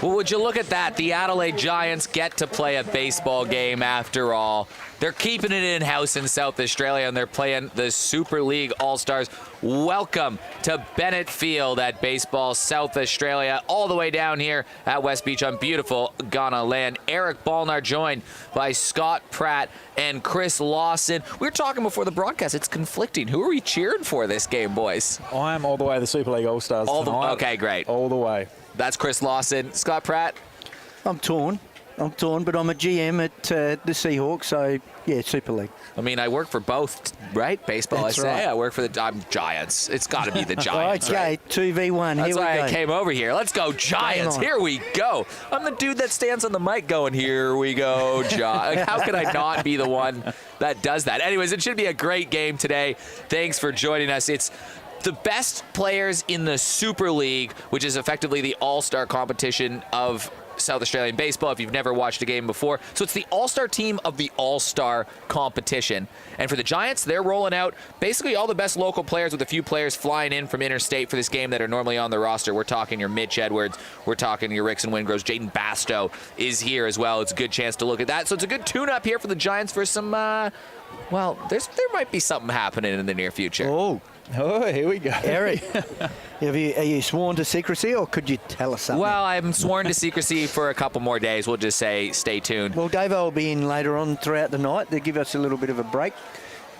Well, would you look at that? The Adelaide Giants get to play a baseball game after all. They're keeping it in-house in South Australia, and they're playing the Super League All-Stars. Welcome to Bennett Field at Baseball South Australia, all the way down here at West Beach on beautiful Ghana land. Eric Ballnar joined by Scott Pratt and Chris Lawson. We were talking before the broadcast. It's conflicting. Who are we cheering for this game, boys? I am all the way to the Super League All-Stars tonight. Okay, great. All the way. That's Chris Lawson. Scott Pratt? I'm torn, but I'm a GM at the Seahawks, so yeah, Super League. I mean, I work for both, right? Baseball, That's I say. right. I work for the Giants. It's got to be the Giants, Okay, right? 2v1, That's here we why go. I came over here. Let's go, Giants. Here we go. I'm the dude that stands on the mic going, here we go, Giants. Like, how could I not be the one that does that? Anyways, it should be a great game today. Thanks for joining us. It's the best players in the Super League, which is effectively the all-star competition of South Australian baseball, if you've never watched a game before. So it's the all-star team of the all-star competition. And for the Giants, they're rolling out basically all the best local players, with a few players flying in from interstate for this game that are normally on the roster. We're talking your Mitch Edwards. We're talking your Rickson Wingroves. Jaden Basto is here as well. It's a good chance to look at that. So it's a good tune-up here for the Giants for some, well, there might be something happening in the near future. Oh, here we go. Eric, are you sworn to secrecy, or could you tell us something? Well, I'm sworn to secrecy for a couple more days. We'll just say stay tuned. Well, Davo will be in later on throughout the night to give us a little bit of a break.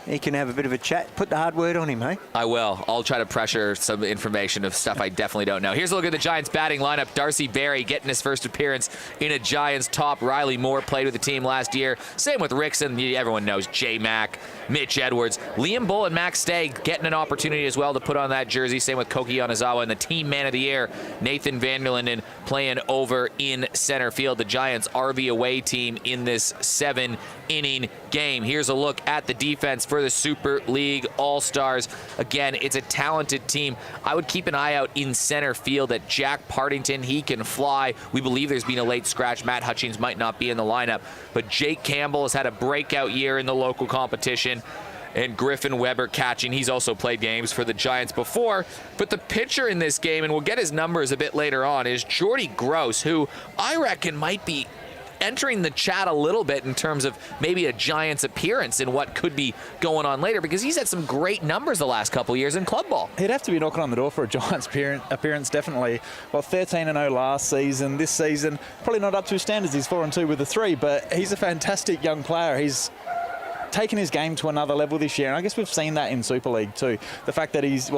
He can have a bit of a chat. Put the hard word on him, hey? I will. I'll try to pressure some information of stuff I definitely don't know. Here's a look at the Giants batting lineup. Darcy Berry getting his first appearance in a Giants top. Riley Moore played with the team last year. Same with Rickson. Everyone knows J-Mac, Mitch Edwards. Liam Bull and Max Stagg getting an opportunity as well to put on that jersey. Same with Koki Onizawa, and the team man of the year, Nathan Vanderlinden, playing over in center field. The Giants are the away team in this 7-inning game. Here's a look at the defense for the Super League All-Stars. Again, it's a talented team. I would keep an eye out in center field at Jack Partington. He can fly. We believe there's been a late scratch. Matt Hutchings might not be in the lineup, but Jake Campbell has had a breakout year in the local competition. And Griffin Weber catching. He's also played games for the Giants before. But the pitcher in this game, and we'll get his numbers a bit later on, is Jordy Gross, who I reckon might be entering the chat a little bit in terms of maybe a Giants appearance and what could be going on later, because he's had some great numbers the last couple years in club ball. He'd have to be knocking on the door for a Giants appearance, definitely. Well, 13-0 last season. This season, probably not up to his standards. He's 4-2 with a 3, but he's a fantastic young player. He's taken his game to another level this year, and I guess we've seen that in Super League too. The fact that he's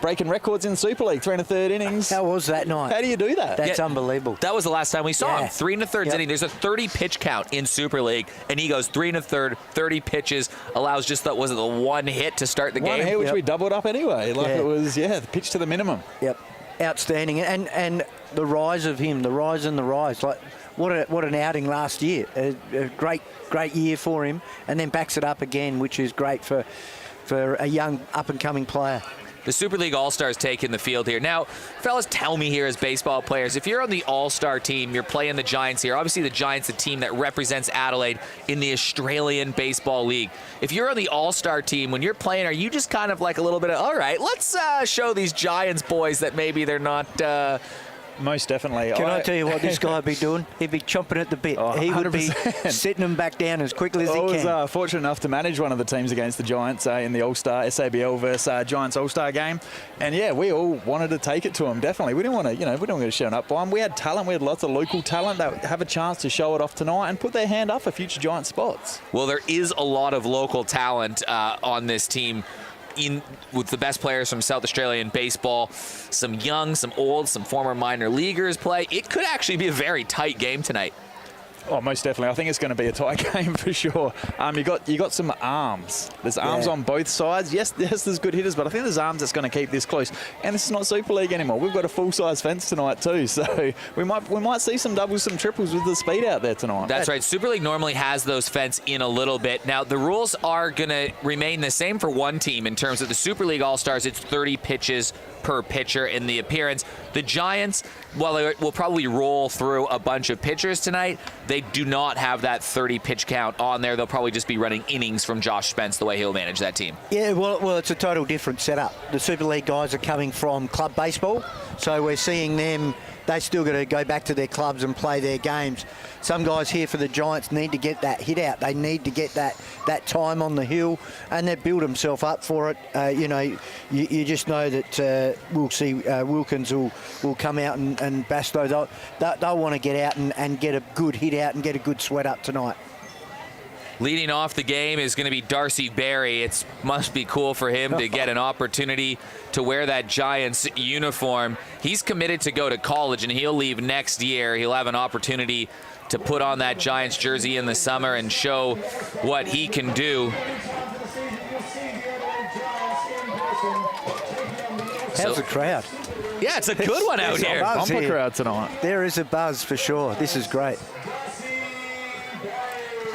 breaking records in Super League, 3 1/3 innings. How was that night? How do you do that? That's unbelievable. That was the last time we saw him. 3 1/3 Yep. inning. There's a 30 pitch count in Super League, and he goes 3 1/3, 30 pitches, allows just the one hit to start the game. One hit, which we doubled up anyway. It was, the pitch to the minimum. Yep, outstanding. And the rise of him, the rise and the rise. Like, what an outing last year. A great year for him, and then backs it up again, which is great for a young up-and-coming player. The Super League All-Stars taking the field here. Now, fellas, tell me here as baseball players, if you're on the All-Star team, you're playing the Giants here. Obviously, the Giants, the team that represents Adelaide in the Australian Baseball League. If you're on the All-Star team, when you're playing, are you just kind of like a little bit of, all right, let's show these Giants boys that maybe they're not... Most definitely. Can I tell you what this guy would be doing? He'd be chomping at the bit. He would be sitting them back down as quickly as he can. I was fortunate enough to manage one of the teams against the Giants in the All-Star, SABL versus Giants All-Star game. And yeah, we all wanted to take it to them, definitely. We didn't want to, we didn't want to show up by them. We had talent. We had lots of local talent that have a chance to show it off tonight and put their hand up for future Giant spots. Well, there is a lot of local talent on this team. With the best players from South Australian baseball, some young, some old, some former minor leaguers play. It could actually be a very tight game tonight. Oh, most definitely. I think it's going to be a tight game for sure. You got some arms. There's arms on both sides. Yes, there's good hitters, but I think there's arms that's going to keep this close. And this is not Super League anymore. We've got a full-size fence tonight too, so we might see some doubles, some triples with the speed out there tonight. That's right. Super League normally has those fence in a little bit. Now, the rules are going to remain the same for one team in terms of the Super League All-Stars. It's 30 pitches per pitcher in the appearance. The Giants, while they will probably roll through a bunch of pitchers tonight, they do not have that 30 pitch count on there. They'll probably just be running innings from Josh Spence, the way he'll manage that team. Yeah, well, it's a total different setup. The Super League guys are coming from club baseball, So we're seeing them, they still got to go back to their clubs and play their games. Some guys here for the Giants need to get that hit out. They need to get that time on the hill, and they build themselves up for it. You just know that we'll see Wilkins will come out and Basto. They'll want to get out and get a good hit out and get a good sweat up tonight. Leading off the game is going to be Darcy Berry. It must be cool for him to get an opportunity to wear that Giants uniform. He's committed to go to college, and he'll leave next year. He'll have an opportunity to put on that Giants jersey in the summer and show what he can do. How's the crowd? Yeah, it's a good one out here. Bumper crowd tonight. There is a buzz for sure. This is great.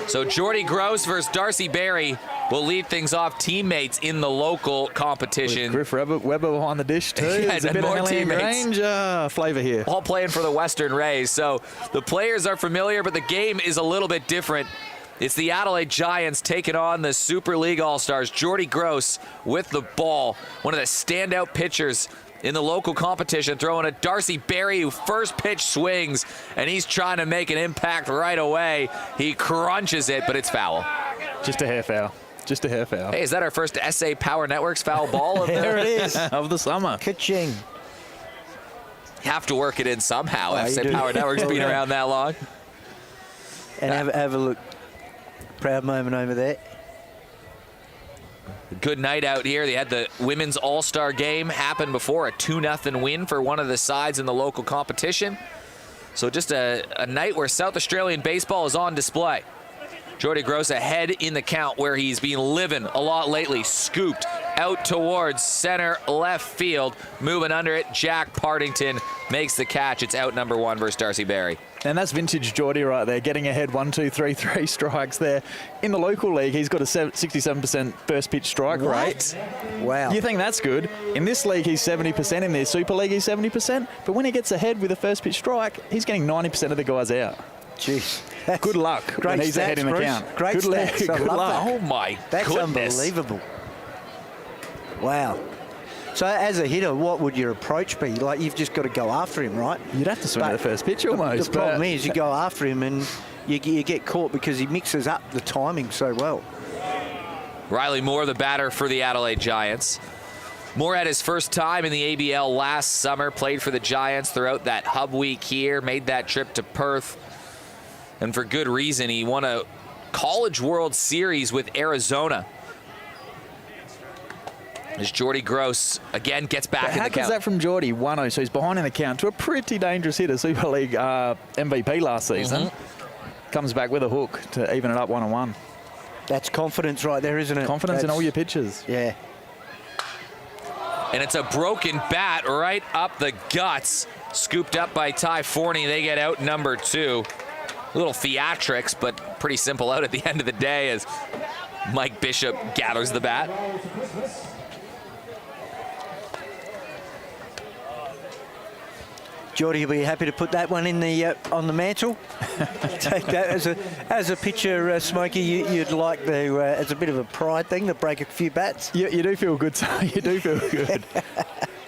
So Jordy Gross versus Darcy Berry will lead things off. Teammates in the local competition. Griff Weber behind the dish too. Yeah, There's a and bit more of teammates. Ranger flavour here. All playing for the Western Rays. So the players are familiar, but the game is a little bit different. It's the Adelaide Giants taking on the Super League All-Stars. Jordy Gross with the ball. One of the standout pitchers in the local competition, throwing a Darcy Berry who first pitch swings, and he's trying to make an impact right away. He crunches it, but it's foul. Just a hair foul. Just a hair foul. Hey, is that our first SA Power Networks foul ball? There it is. Of the summer. Ka-ching. Have to work it in somehow. Oh, SA you do. Power Networks been around that long. And have a look. Proud moment over there. Good night out here. They had the Women's All-Star game happen before, a 2-0 win for one of the sides in the local competition. So just a night where South Australian baseball is on display. Jordy Gross ahead in the count where he's been living a lot lately. Scooped out towards center left field. Moving under it, Jack Partington makes the catch. It's out number 1 versus Darcy Berry. And that's vintage Jordy right there, getting ahead 1, 2, 3, 3 strikes there. In the local league, he's got a 67% first pitch strike rate. Wow. You think that's good? In this league, he's 70%. In the Super League, he's 70%. But when he gets ahead with a first pitch strike, he's getting 90% of the guys out. Jeez. Good luck when he's ahead in the Bruce. count. Great good stats. I good love luck. Oh my That's goodness. unbelievable. Wow. So as a hitter, what would your approach be? Like, you've just got to go after him, right? You'd have to swing at the first pitch almost. The problem is you go after him and you get caught because he mixes up the timing so well. Riley Moore, the batter for the Adelaide Giants. Moore had his first time in the ABL last summer, played for the Giants throughout that hub week here, made that trip to Perth, and for good reason. He won a College World Series with Arizona. As Jordy Gross again gets back in the count. How good's that from Jordy? 1-0, so he's behind in the count to a pretty dangerous hitter, Super League MVP last season. Comes back with a hook to even it up 1-1. That's confidence right there, isn't it? Confidence in all your pitches. Yeah. And it's a broken bat right up the guts. Scooped up by Ty Forney. They get out number 2. A little theatrics, but pretty simple out at the end of the day as Mike Bishop gathers the bat. Jordy will be happy to put that one in the on the mantle. Take that as a pitcher, Smokey. You'd like to as a bit of a pride thing to break a few bats. You do feel good, so you do feel good.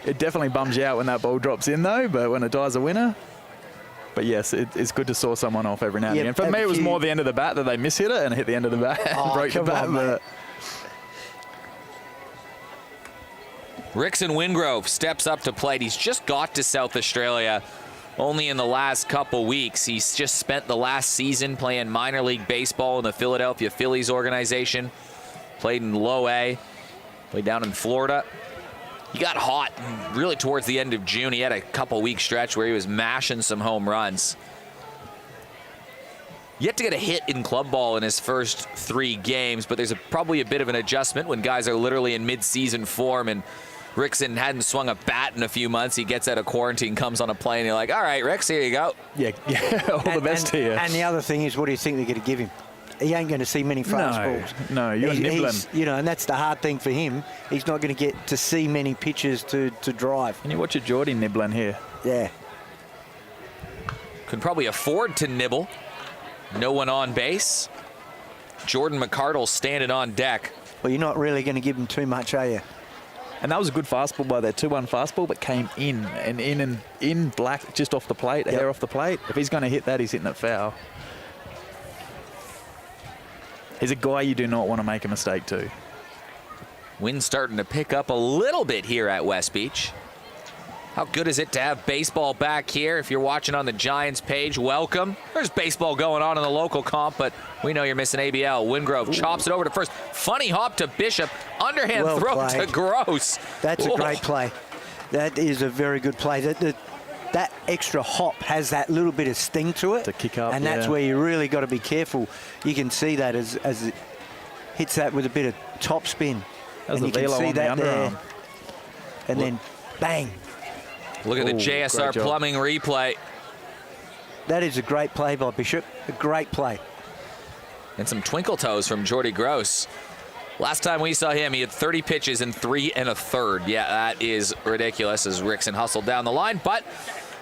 It definitely bums you out when that ball drops in, though, but when it dies a winner. But yes, it's good to saw someone off every now and again. For me, it was more the end of the bat that they mishit it and hit the end of the bat and broke the bat. On, Rickson Wingrove steps up to plate. He's just got to South Australia only in the last couple weeks. He's just spent the last season playing minor league baseball in the Philadelphia Phillies organization. Played in low A, played down in Florida. He got hot really towards the end of June. He had a couple week stretch where he was mashing some home runs. Yet to get a hit in club ball in his first 3 games, but there's probably a bit of an adjustment when guys are literally in mid-season form, and Rickson hadn't swung a bat in a few months. He gets out of quarantine, comes on a plane, and you're like, all right, Ricks, here you go. Yeah, all the best to you. And the other thing is, what do you think they're going to give him? He ain't going to see many fastballs. No, you're nibbling. And that's the hard thing for him. He's not going to get to see many pitches to drive. And you watch your Jordy nibbling here. Yeah. Could probably afford to nibble. No one on base. Jordan Mcardle standing on deck. Well, you're not really going to give him too much, are you? And that was a good fastball by their 2-1 fastball, but came in and in black, just off the plate, a hair off the plate. If he's going to hit that, he's hitting it foul. He's a guy you do not want to make a mistake to. Wind's starting to pick up a little bit here at West Beach. How good is it to have baseball back here? If you're watching on the Giants page, welcome. There's baseball going on in the local comp, but we know you're missing ABL. Wingrove chops it over to first. Funny hop to Bishop. Underhand throw to Gross. That's a great play. That is a very good play. That extra hop has that little bit of sting to it. To kick up, and that's where you really got to be careful. You can see that as it hits that with a bit of top spin. That was and a you can velo see on that the underarm. there. And then bang. Look at the JSR plumbing replay. That is a great play by Bishop. A great play. And some twinkle toes from Jordy Gross. Last time we saw him, he had 30 pitches in 3 1/3. Yeah, that is ridiculous as Rickson hustled down the line. But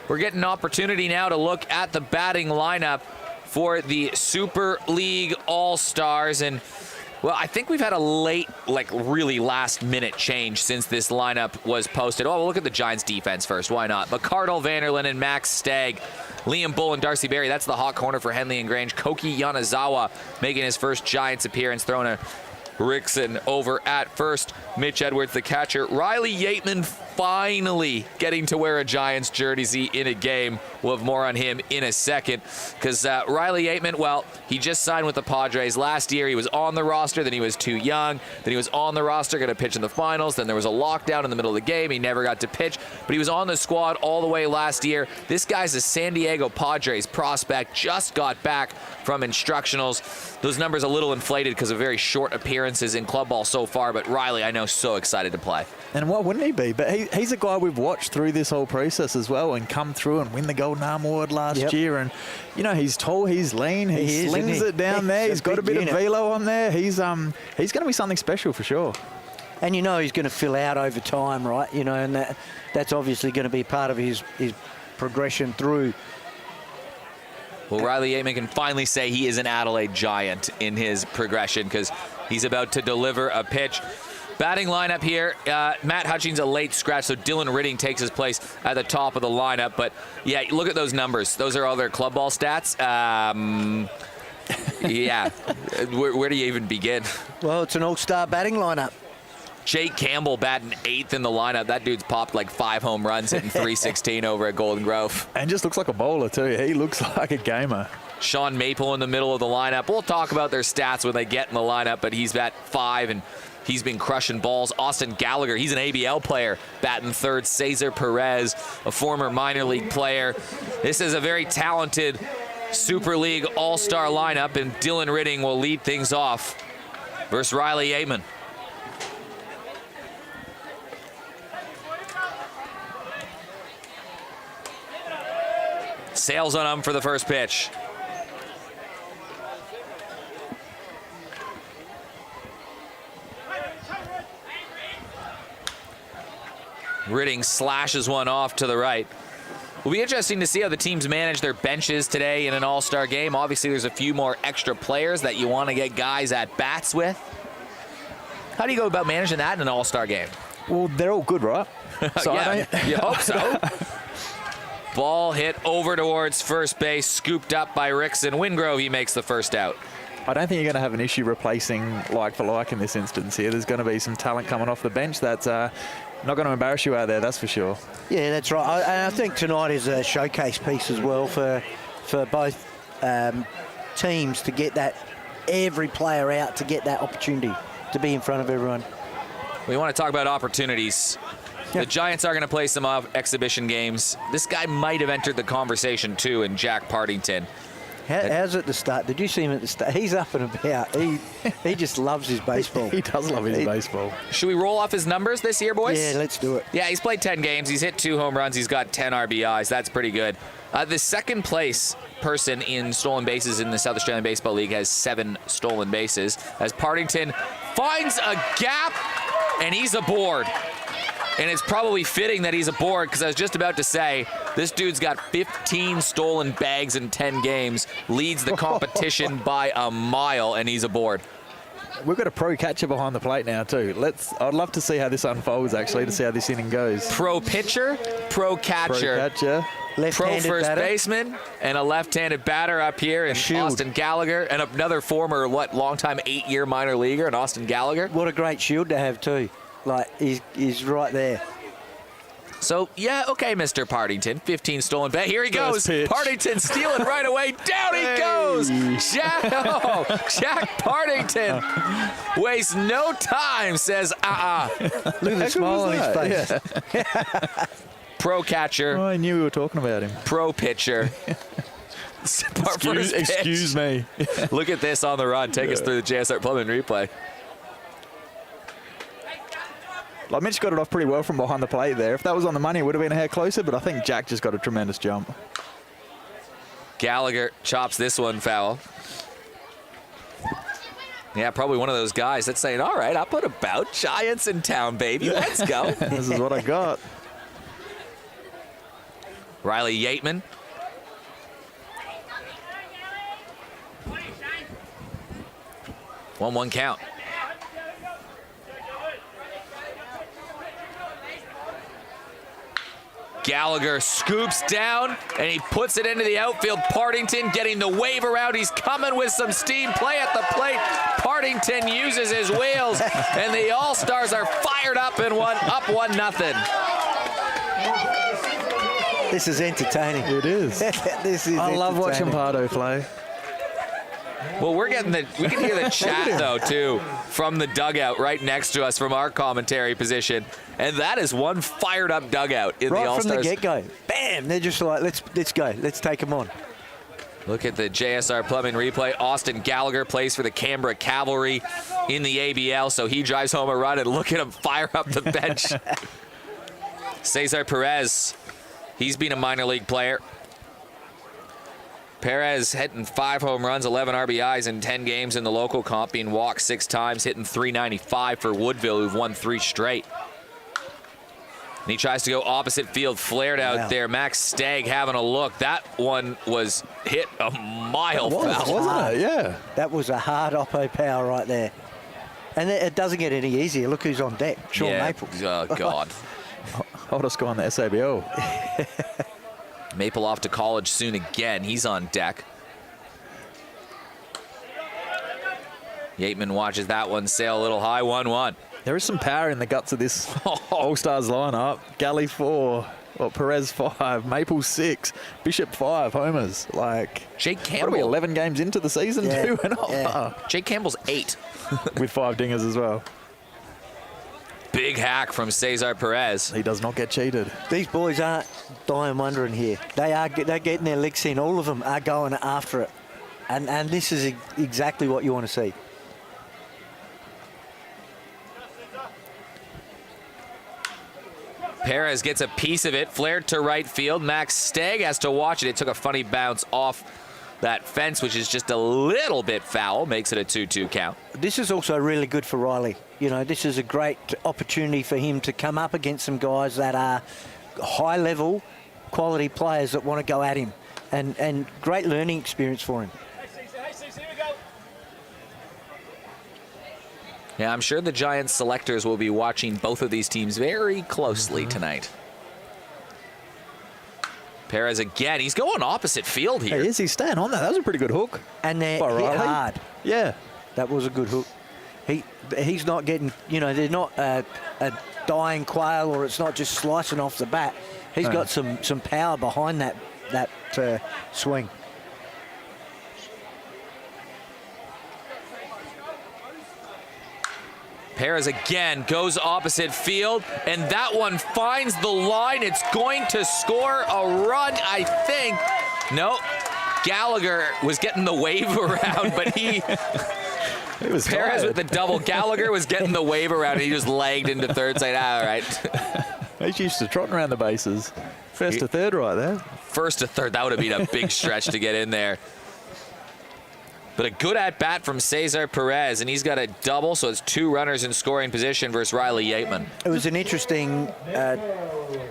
we're getting an opportunity now to look at the batting lineup for the Super League All-Stars. And well, I think we've had a late, like really last-minute change since this lineup was posted. Oh, well, look at the Giants' defense first. Why not? Mcardle, Vanderlyn, and Max Stagg. Liam Bull and Darcy Berry. That's the hot corner for Henley and Grange. Koki Yanazawa making his first Giants appearance, throwing a Rickson over at first. Mitch Edwards, the catcher. Riley Yateman finally getting to wear a Giants jersey in a game. We'll have more on him in a second, because Riley Yateman, well, he just signed with the Padres last year. He was on the roster, then he was too young, then he was on the roster, going to pitch in the finals, then there was a lockdown in the middle of the game. He never got to pitch, but he was on the squad all the way last year. This guy's a San Diego Padres prospect, just got back from instructionals. Those numbers a little inflated because of very short appearances in club ball so far, but Riley, I know, so excited to play. And why wouldn't he be? But he's a guy we've watched through this whole process as well, and come through and win the Golden Arm Award last year. And, you know, he's tall, he's lean, he slings it down there. He's got a bit of velo on there. He's going to be something special for sure. And you know he's going to fill out over time, right? You know, and that's obviously going to be part of his progression through. Well, Riley Yateman can finally say he is an Adelaide Giant in his progression, because he's about to deliver a pitch. Batting lineup here, Matt Hutchings a late scratch, so Dylan Ridding takes his place at the top of the lineup. But yeah, look at those numbers. Those are all their club ball stats. Yeah, where do you even begin? Well, it's an all-star batting lineup. Jake Campbell batting 8th in the lineup. That dude's popped like 5 home runs, hitting 316 over at Golden Grove. And just looks like a bowler too. He looks like a gamer. Sean Maple in the middle of the lineup. We'll talk about their stats when they get in the lineup, but he's at 5 and he's been crushing balls. Austin Gallagher, he's an ABL player, batting 3rd. Cesar Perez, a former minor league player. This is a very talented Super League All-Star lineup, and Dylan Ridding will lead things off versus Riley Yateman. Sails on him for the first pitch. Ridding slashes one off to the right. Will be interesting to see how the teams manage their benches today in an all-star game. Obviously, there's a few more extra players that you want to get guys at bats with. How do you go about managing that in an all-star game? Well, they're all good, right? So yeah, you hope so. Ball hit over towards first base, scooped up by Rickson Wingrove. He makes the first out. I don't think you're going to have an issue replacing like for like in this instance here. There's going to be some talent coming off the bench that's not going to embarrass you out there, that's for sure. Yeah, that's right. And I think tonight is a showcase piece as well for both teams to get that, every player out to get that opportunity to be in front of everyone. We want to talk about opportunities. The Giants are going to play some exhibition games. This guy might have entered the conversation too in Jack Partington. How's at the start? Did you see him at the start? He's up and about. He just loves his baseball. He does love his baseball. Should we roll off his numbers this year, boys? Yeah, let's do it. Yeah, he's played 10 games. He's hit 2 home runs. He's got 10 RBIs. That's pretty good. The second place person in stolen bases in the South Australian Baseball League has 7 stolen bases, as Partington finds a gap, and he's aboard. And it's probably fitting that he's aboard, because I was just about to say, this dude's got 15 stolen bags in 10 games, leads the competition by a mile, and he's aboard. We've got a pro catcher behind the plate now too. I'd love to see how this unfolds, actually, to see how this inning goes. Pro pitcher, pro catcher. Pro catcher. Pro first batter. baseman and a left-handed batter up here in Austin Gallagher, and another former, long-time 8-year minor leaguer in Austin Gallagher. What a great shield to have too. Like, he's right there. So, yeah, okay, Mr. Partington. 15 stolen base. Here he goes. Partington stealing right away. Down he goes. Jack Partington wastes no time, says, Look at the smile on his face. Yeah. Pro catcher. Oh, I knew we were talking about him. Pro pitcher. Excuse me. Look at this on the run. Take us through the JSR Plumbing replay. Like, Mitch got it off pretty well from behind the plate there. If that was on the money, it would have been a hair closer, but I think Jack just got a tremendous jump. Gallagher chops this one foul. Yeah, probably one of those guys that's saying, all right, I'll put about Giants in town, baby. Let's go. This is what I got. Riley Yateman. One count. Gallagher scoops down, and he puts it into the outfield. Partington getting the wave around. He's coming with some steam. Play at the plate. Partington uses his wheels, and the All-Stars are fired up and up 1-0. This is entertaining. It is. I love watching Pardo play. Well, we can hear the chat, though, too, from the dugout right next to us from our commentary position. And that is one fired-up dugout in the All-Stars. Right from the get-go. Bam! They're just like, let's go. Let's take them on. Look at the JSR Plumbing replay. Austin Gallagher plays for the Canberra Cavalry in the ABL, so he drives home a run, and look at him fire up the bench. Cesar Perez, he's been a minor league player. Perez hitting 5 home runs, 11 RBIs in 10 games in the local comp, being walked 6 times, hitting .395 for Woodville, who've won 3 straight. And he tries to go opposite field, flared out there. Max Stagg having a look. That one was hit a mile foul. Wasn't it? Yeah. That was a hard oppo power right there. And it doesn't get any easier. Look who's on deck. Sean Maples. Oh, God. Oldest guy on the SABL. Maple off to college soon again. He's on deck. Yateman watches that one sail a little high. 1-1. There is some power in the guts of this All-Stars lineup. Galley 4, Perez 5, Maple 6, Bishop 5 homers. Like, Jake Campbell. What are we, 11 games into the season too? We're not far. Jake Campbell's 8. With 5 dingers as well. Big hack from Cesar Perez. He does not get cheated. These boys aren't dying wondering here. They're getting their licks in. All of them are going after it. And this is exactly what you want to see. Perez gets a piece of it, flared to right field. Max Stagg has to watch it. It took a funny bounce off that fence, which is just a little bit foul, makes it a 2-2 count. This is also really good for Riley. You know, this is a great opportunity for him to come up against some guys that are high-level quality players that want to go at him. And great learning experience for him. Yeah, I'm sure the Giants selectors will be watching both of these teams very closely tonight. Perez again. He's going opposite field here. He is. He's staying on that. That was a pretty good hook. And they're hit hard. Yeah. That was a good hook. He's not getting, you know, they're not a dying quail, or it's not just slicing off the bat. He's got some power behind that swing. Perez again goes opposite field, and that one finds the line. It's going to score a run, I think. No, Gallagher was getting the wave around, but he was Perez with the double. Gallagher was getting the wave around, and he just lagged into third, saying, all right. He's used to trotting around the bases. First to third right there. First to third, that would have been a big stretch to get in there. But a good at-bat from Cesar Perez, and he's got a double, so it's 2 runners in scoring position versus Riley Yateman. It was an interesting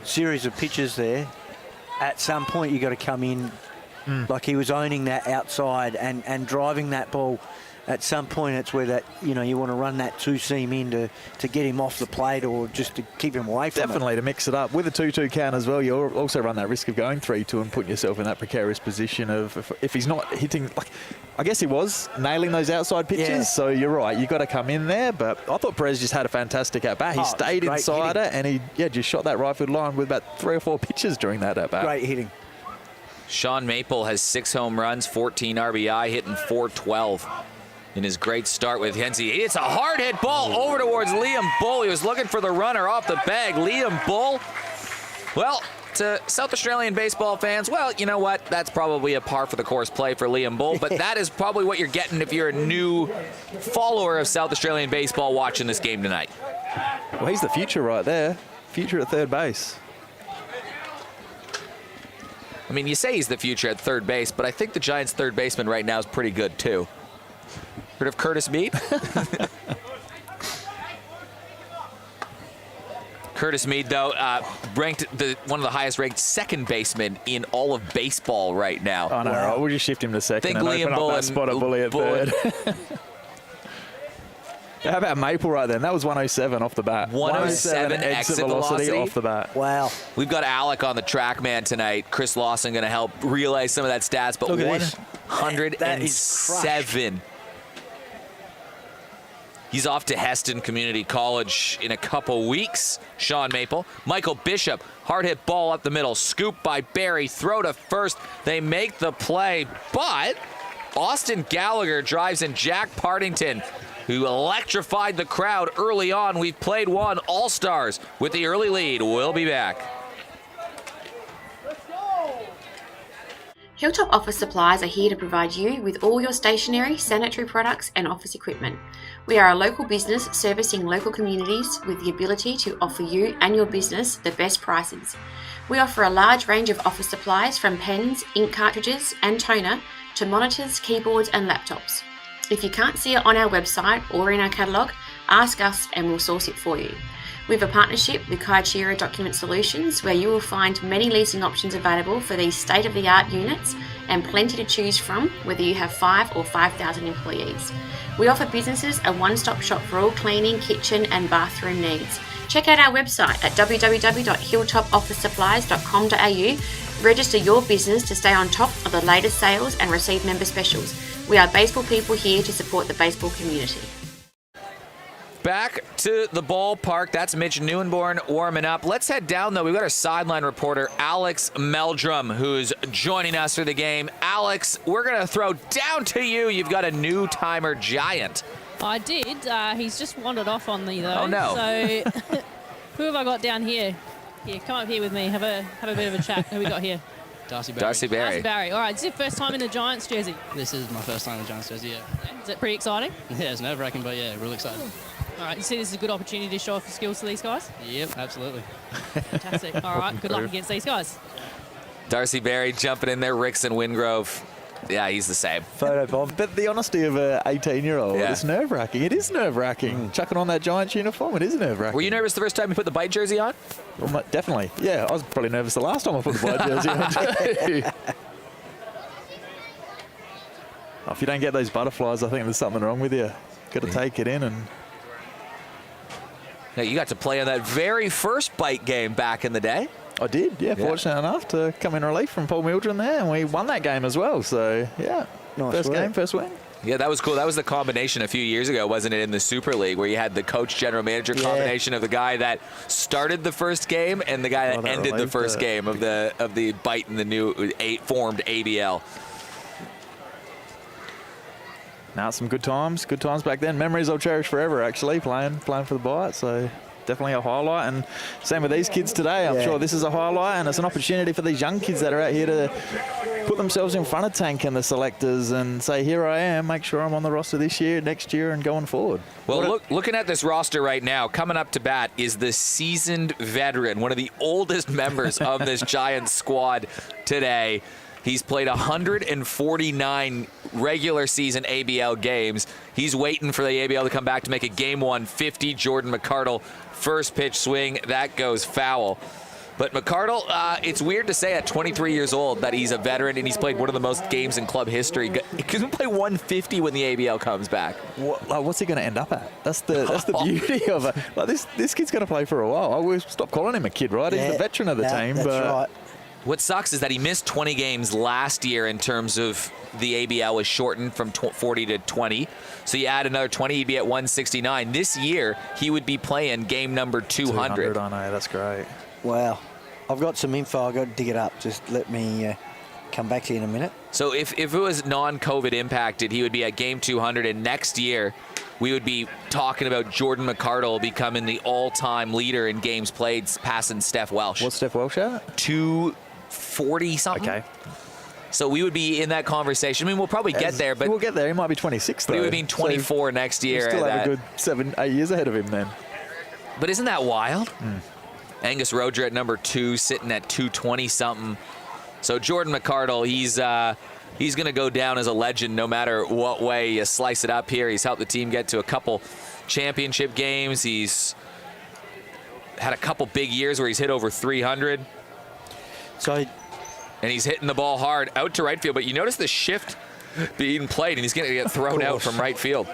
series of pitches there. At some point, you got to come in like he was owning that outside and driving that ball. at some point it's where that, you want to run that two-seam in to get him off the plate or just to keep him away from Definitely to mix it up. With a 2-2 count as well, you also run that risk of going 3-2 and putting yourself in that precarious position of if he's not hitting, I guess he was nailing those outside pitches, Yeah. so you're right, you've got to come in there, but I thought Perez just had a fantastic at-bat. He stayed inside it and he just shot that right field line with about 3 or 4 pitches during that at-bat. Great hitting. Sean Maple has 6 home runs, 14 RBI, hitting .412 in his great start with Hensley. It's a hard hit ball over towards Liam Bull. He was looking for the runner off the bag. Liam Bull, well, to South Australian baseball fans, well, you know what? That's probably a par for the course play for Liam Bull, but that is probably what you're getting if you're a new follower of South Australian baseball watching this game tonight. Well, he's the future right there. Future at third base. I mean, you say he's the future at third base, but I think the Giants' third baseman right now is pretty good, too. Heard of Curtis Mead? Curtis Mead, though, ranked one of the highest-ranked second basemen in all of baseball right now. Oh, no, right. We'll just shift him to second Think and Liam open Bull up that and spot at Bully at third. How about Maple right then? That was 107 off the bat. 107 exit velocity off the bat. Wow. We've got Alec on the track man tonight. Chris Lawson going to help realize some of that stats, but Look at this. 107. He's off to Heston Community College in a couple weeks. Sean Maple. Michael Bishop, hard hit ball up the middle. Scoop by Barry, throw to first. They make the play, but Austin Gallagher drives in Jack Partington, who electrified the crowd early on. We've played one. All-Stars with the early lead. We'll be back. Hilltop Office Supplies are here to provide you with all your stationery, sanitary products and office equipment. We are a local business servicing local communities with the ability to offer you and your business the best prices. We offer a large range of office supplies from pens, ink cartridges and toner to monitors, keyboards and laptops. If you can't see it on our website or in our catalogue, ask us and we'll source it for you. We have a partnership with Kaishira Document Solutions where you will find many leasing options available for these state-of-the-art units and plenty to choose from whether you have 5 or 5,000 employees. We offer businesses a one-stop shop for all cleaning, kitchen and bathroom needs. Check out our website at www.hilltopofficesupplies.com.au. Register your business to stay on top of the latest sales and receive member specials. We are baseball people here to support the baseball community. Back to the ballpark. That's Mitch Neuenborn warming up. Let's head down, though. We've got our sideline reporter, Alex Meldrum, who's joining us for the game. Alex, we're going to throw down to you. You've got a new-timer Giant. I did. He's just wandered off on me, though. Oh, no. So who have I got down here? Here, come up here with me. Have a bit of a chat. Who we got here? Darcy Barry. Darcy Barry. Darcy Barry. All right, this is your first time in the Giants jersey. This is my first time in Giants jersey, yeah. Is it pretty exciting? Yeah, it's nerve-wracking, but yeah, really excited. All right, you see this is a good opportunity to show off your skills to these guys? Yep, absolutely. Fantastic. All right, good luck against these guys. Darcy Barry jumping in there. Rickson Wingrove. Yeah, he's the same. Photo bomb. But the honesty of an 18-year-old, Yeah. it's nerve-wracking. It is nerve-wracking. Chucking on that Giants uniform, it is nerve-wracking. Were you nervous the first time you put the Bite jersey on? Well, definitely. Yeah, I was probably nervous the last time I put the Bite jersey on too. If you don't get those butterflies, I think there's something wrong with you. Got to take it in and... Yeah, you got to play in that very first Bite game back in the day. I did, yeah, fortunate enough to come in relief from Paul Mildren there, and we won that game as well. So, yeah, Nice first work. game, first win. Yeah, that was cool. That was the combination a few years ago, wasn't it, in the Super League, where you had the coach, general manager combination of the guy that started the first game and the guy that ended the first game of the Bite in the new formed ABL. Now, some good times back then. Memories I'll cherish forever, actually, playing for the Bite. So definitely a highlight. And same with these kids today. I'm sure this is a highlight, and it's an opportunity for these young kids that are out here to put themselves in front of Tank and the selectors and say, here I am, make sure I'm on the roster this year, next year, and going forward. Well, looking at this roster right now, coming up to bat is the seasoned veteran, one of the oldest members of this Giants squad today. He's played 149 regular season ABL games. He's waiting for the ABL to come back to make a game 150. Jordan Mcardle, first pitch swing, that goes foul. But Mcardle, it's weird to say at 23 years old that he's a veteran and he's played one of the most games in club history. He can play 150 when the ABL comes back. What's he going to end up at? That's the beauty of it. Like this kid's going to play for a while. I will stop calling him a kid, right? He's the veteran of the team. That's right. What sucks is that he missed 20 games last year in terms of the ABL was shortened from 40 to 20. So you add another 20, he'd be at 169. This year, he would be playing game number 200. 200, I know, that's great. Wow. I've got some info. I've got to dig it up. Just let me come back to you in a minute. So if it was non-COVID impacted, he would be at game 200. And next year, we would be talking about Jordan Mcardle becoming the all-time leader in games played, passing Steph Welsh. What's Steph Welsh at? 240-something. Okay. So we would be in that conversation. I mean, we'll probably get there, but we'll get there. He might be 26, though. he would be 24 next year. Still have a good 7-8 years ahead of him then. But isn't that wild? Angus Roger at number 2, sitting at 220-something. So Jordan Mcardle, he's going to go down as a legend no matter what way you slice it up here. He's helped the team get to a couple championship games. He's had a couple big years where he's hit over 300. And he's hitting the ball hard out to right field. But you notice the shift being played, and he's going to get thrown out from right field.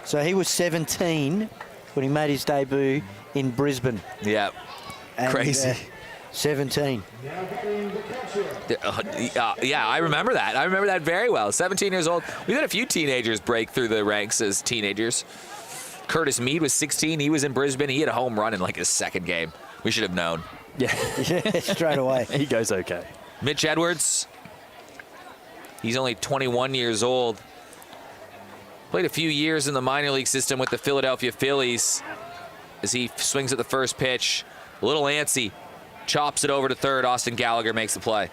So he was 17 when he made his debut in Brisbane. Yeah, And, crazy. 17. Yeah, I remember that. I remember that very well. 17 years old. We've had a few teenagers break through the ranks as teenagers. Curtis Mead was 16. He was in Brisbane. He had a home run in like his second game. We should have known. Yeah, Straight away. He goes okay. Mitch Edwards, he's only 21 years old. Played a few years in the minor league system with the Philadelphia Phillies as he swings at the first pitch. A little antsy, chops it over to third. Austin Gallagher makes the play.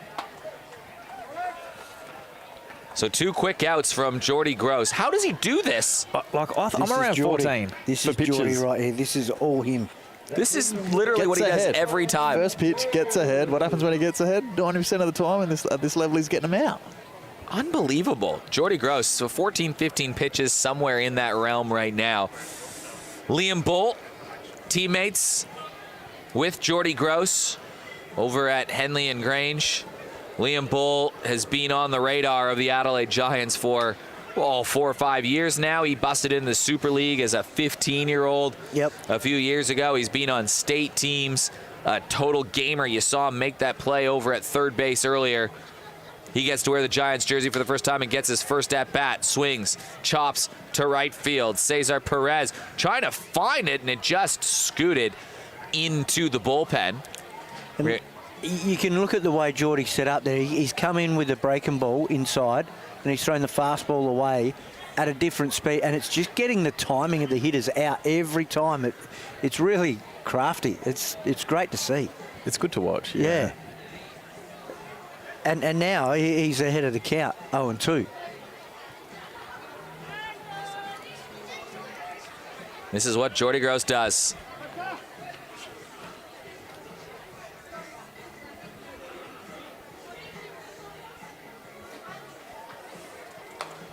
So 2 quick outs from Jordy Gross. How does he do this? I'm around 14. This for is Jordy pitches. right here. This is all him. This is literally what he ahead. does every time. First pitch, gets ahead. What happens when he gets ahead? 90% of the time, and at this level, he's getting them out. Unbelievable. Jordy Gross, so 14, 15 pitches, somewhere in that realm right now. Liam Bolt, teammates with Jordy Gross over at Henley and Grange. Liam Bolt has been on the radar of the Adelaide Giants for 4 or 5 years now. He busted in the Super League as a 15-year-old. Yep. A few years ago, he's been on state teams. A total gamer. You saw him make that play over at third base earlier. He gets to wear the Giants jersey for the first time and gets his first at-bat. Swings, chops to right field. Cesar Perez trying to find it, and it just scooted into the bullpen. And you can look at the way Jordy's set up there. He's come in with a breaking ball inside, and he's thrown the fastball away at a different speed, and it's just getting the timing of the hitters out every time. It's really crafty. It's great to see. It's good to watch. Yeah. And now he's ahead of the count, 0-2. This is what Jordy Gross does.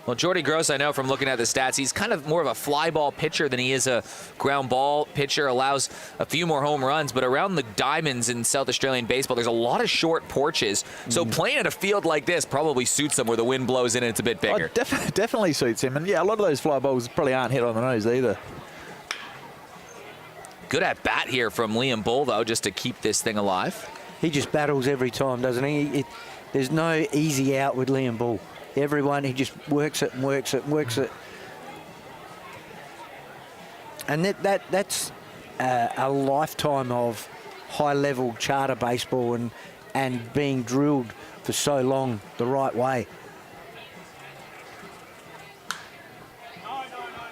Well, Jordy Gross, I know from looking at the stats, he's kind of more of a fly ball pitcher than he is a ground ball pitcher. Allows a few more home runs, but around the diamonds in South Australian baseball, there's a lot of short porches. So playing at a field like this probably suits him where the wind blows in and it's a bit bigger. Definitely suits him. And, yeah, a lot of those fly balls probably aren't hit on the nose either. Good at bat here from Liam Bull, though, just to keep this thing alive. He just battles every time, doesn't he? There's no easy out with Liam Bull. Everyone, he just works it and works it and works it. And that's a lifetime of high-level charter baseball and being drilled for so long the right way.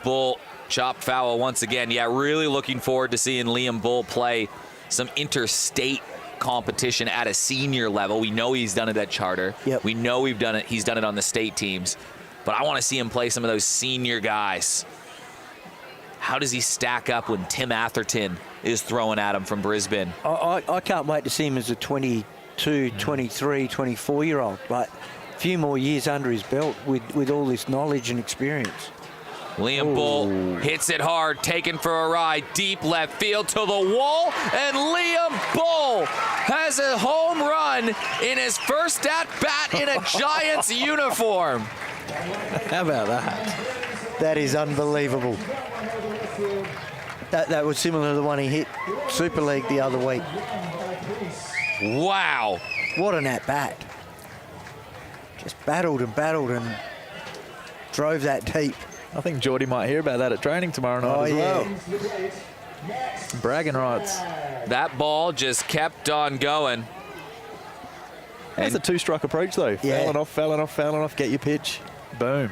Bull chop foul once again. Yeah, really looking forward to seeing Liam Bull play some interstate competition at a senior level. We know he's done it at charter. Yep. We know he's done it on the state teams. But I want to see him play some of those senior guys. How does he stack up when Tim Atherton is throwing at him from Brisbane? I can't wait to see him as a 22, 23, 24-year-old. But a few more years under his belt with all this knowledge and experience. Liam Bull hits it hard, taken for a ride, deep left field to the wall, and Liam Bull has a home run in his first at-bat in a Giants uniform. How about that? That is unbelievable. That was similar to the one he hit Super League the other week. Wow. What an at-bat. Just battled and drove that deep. I think Geordie might hear about that at training tomorrow night as well. Bragging rights. That ball just kept on going. That's a two-strike approach, though. Yeah. Fouling off, get your pitch. Boom.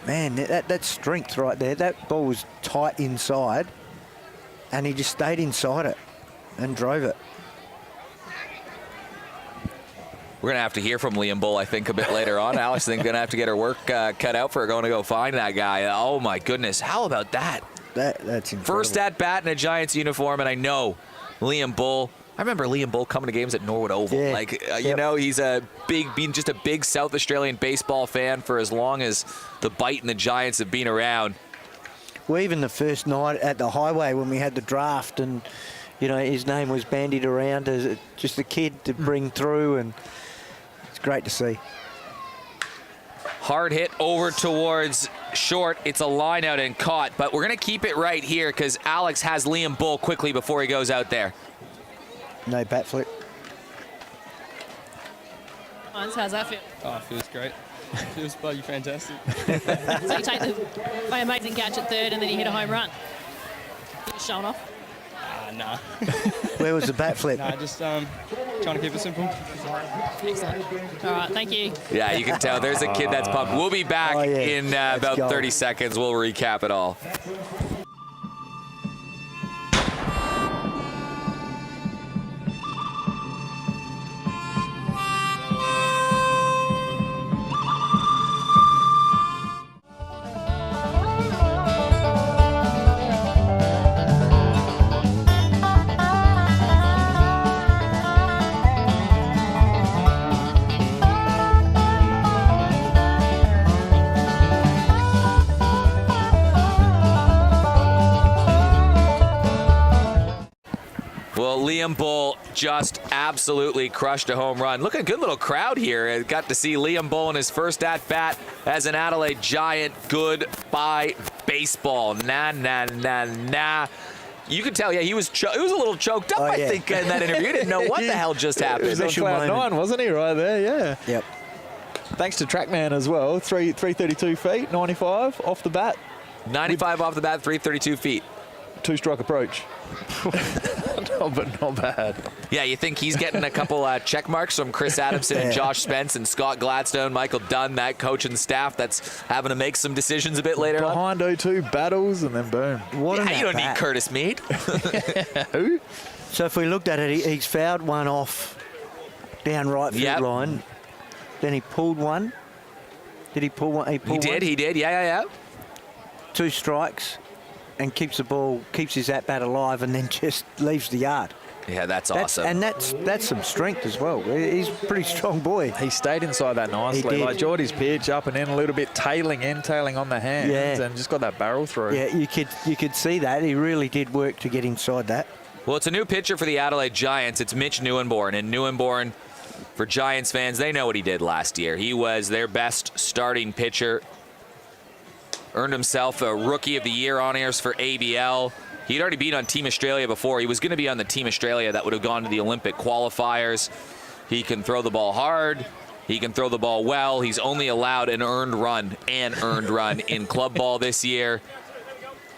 Man, that's strength right there. That ball was tight inside, and he just stayed inside it and drove it. We're going to have to hear from Liam Bull, I think, a bit later on. Alex is going to have to get her work cut out for her going to go find that guy. Oh, my goodness. How about that? That's incredible. First at-bat in a Giants uniform, and I know Liam Bull. I remember Liam Bull coming to games at Norwood Oval. Yeah. You know, he's being just a big South Australian baseball fan for as long as the Bite and the Giants have been around. Well, even the first night at the Highway when we had the draft and, you know, his name was bandied around as just a kid to bring through, and it's great to see. Hard hit over towards short. It's a line out and caught, but we're going to keep it right here because Alex has Liam Bull quickly before he goes out there. No bat flip. How's that feel? Oh, it feels great. It feels bloody fantastic. So you take the amazing catch at third and then you hit a home run. You just showing off? Nah. Where was the bat flip? Nah, just trying to keep it simple. Excellent. All right, thank you. Yeah, you can tell there's a kid that's pumped. We'll be back in about go. 30 seconds. We'll recap it all. Well, Liam Bull just absolutely crushed a home run. Look at a good little crowd here. Got to see Liam Bull in his first at-bat as an Adelaide Giant. Goodbye baseball. Nah. You could tell, he was a little choked up, I think, in that interview. He didn't know what the hell just happened. He was on cloud nine, wasn't he, right there? Yeah. Yep. Thanks to Trackman as well. 332 feet, 95 off the bat. 95 off the bat, 332 feet. Two-strike approach. No, but not bad. Yeah, you think he's getting a couple check marks from Chris Adamson and Josh Spence and Scott Gladstone, Michael Dunn, that coaching staff that's having to make some decisions a bit later on. Behind 0-2, battles, and then boom. You don't need Curtis Meade. Who? So if we looked at it, he's fouled one off down right field line. Then he pulled one. Did he pull one? He did. Yeah. 2 strikes. And keeps his at-bat alive, and then just leaves the yard. Yeah, that's awesome. And that's some strength as well. He's a pretty strong boy. He stayed inside that nicely. He did. Like Geordie's pitch, up and in a little bit, tailing on the hands, and just got that barrel through. Yeah, you could see that. He really did work to get inside that. Well, it's a new pitcher for the Adelaide Giants. It's Mitch Neuenborn. And Neuenborn, for Giants fans, they know what he did last year. He was their best starting pitcher. Earned himself a Rookie of the Year honors for ABL. He'd already been on Team Australia before. He was going to be on the Team Australia that would have gone to the Olympic qualifiers. He can throw the ball hard. He can throw the ball well. He's only allowed an earned run in club ball this year.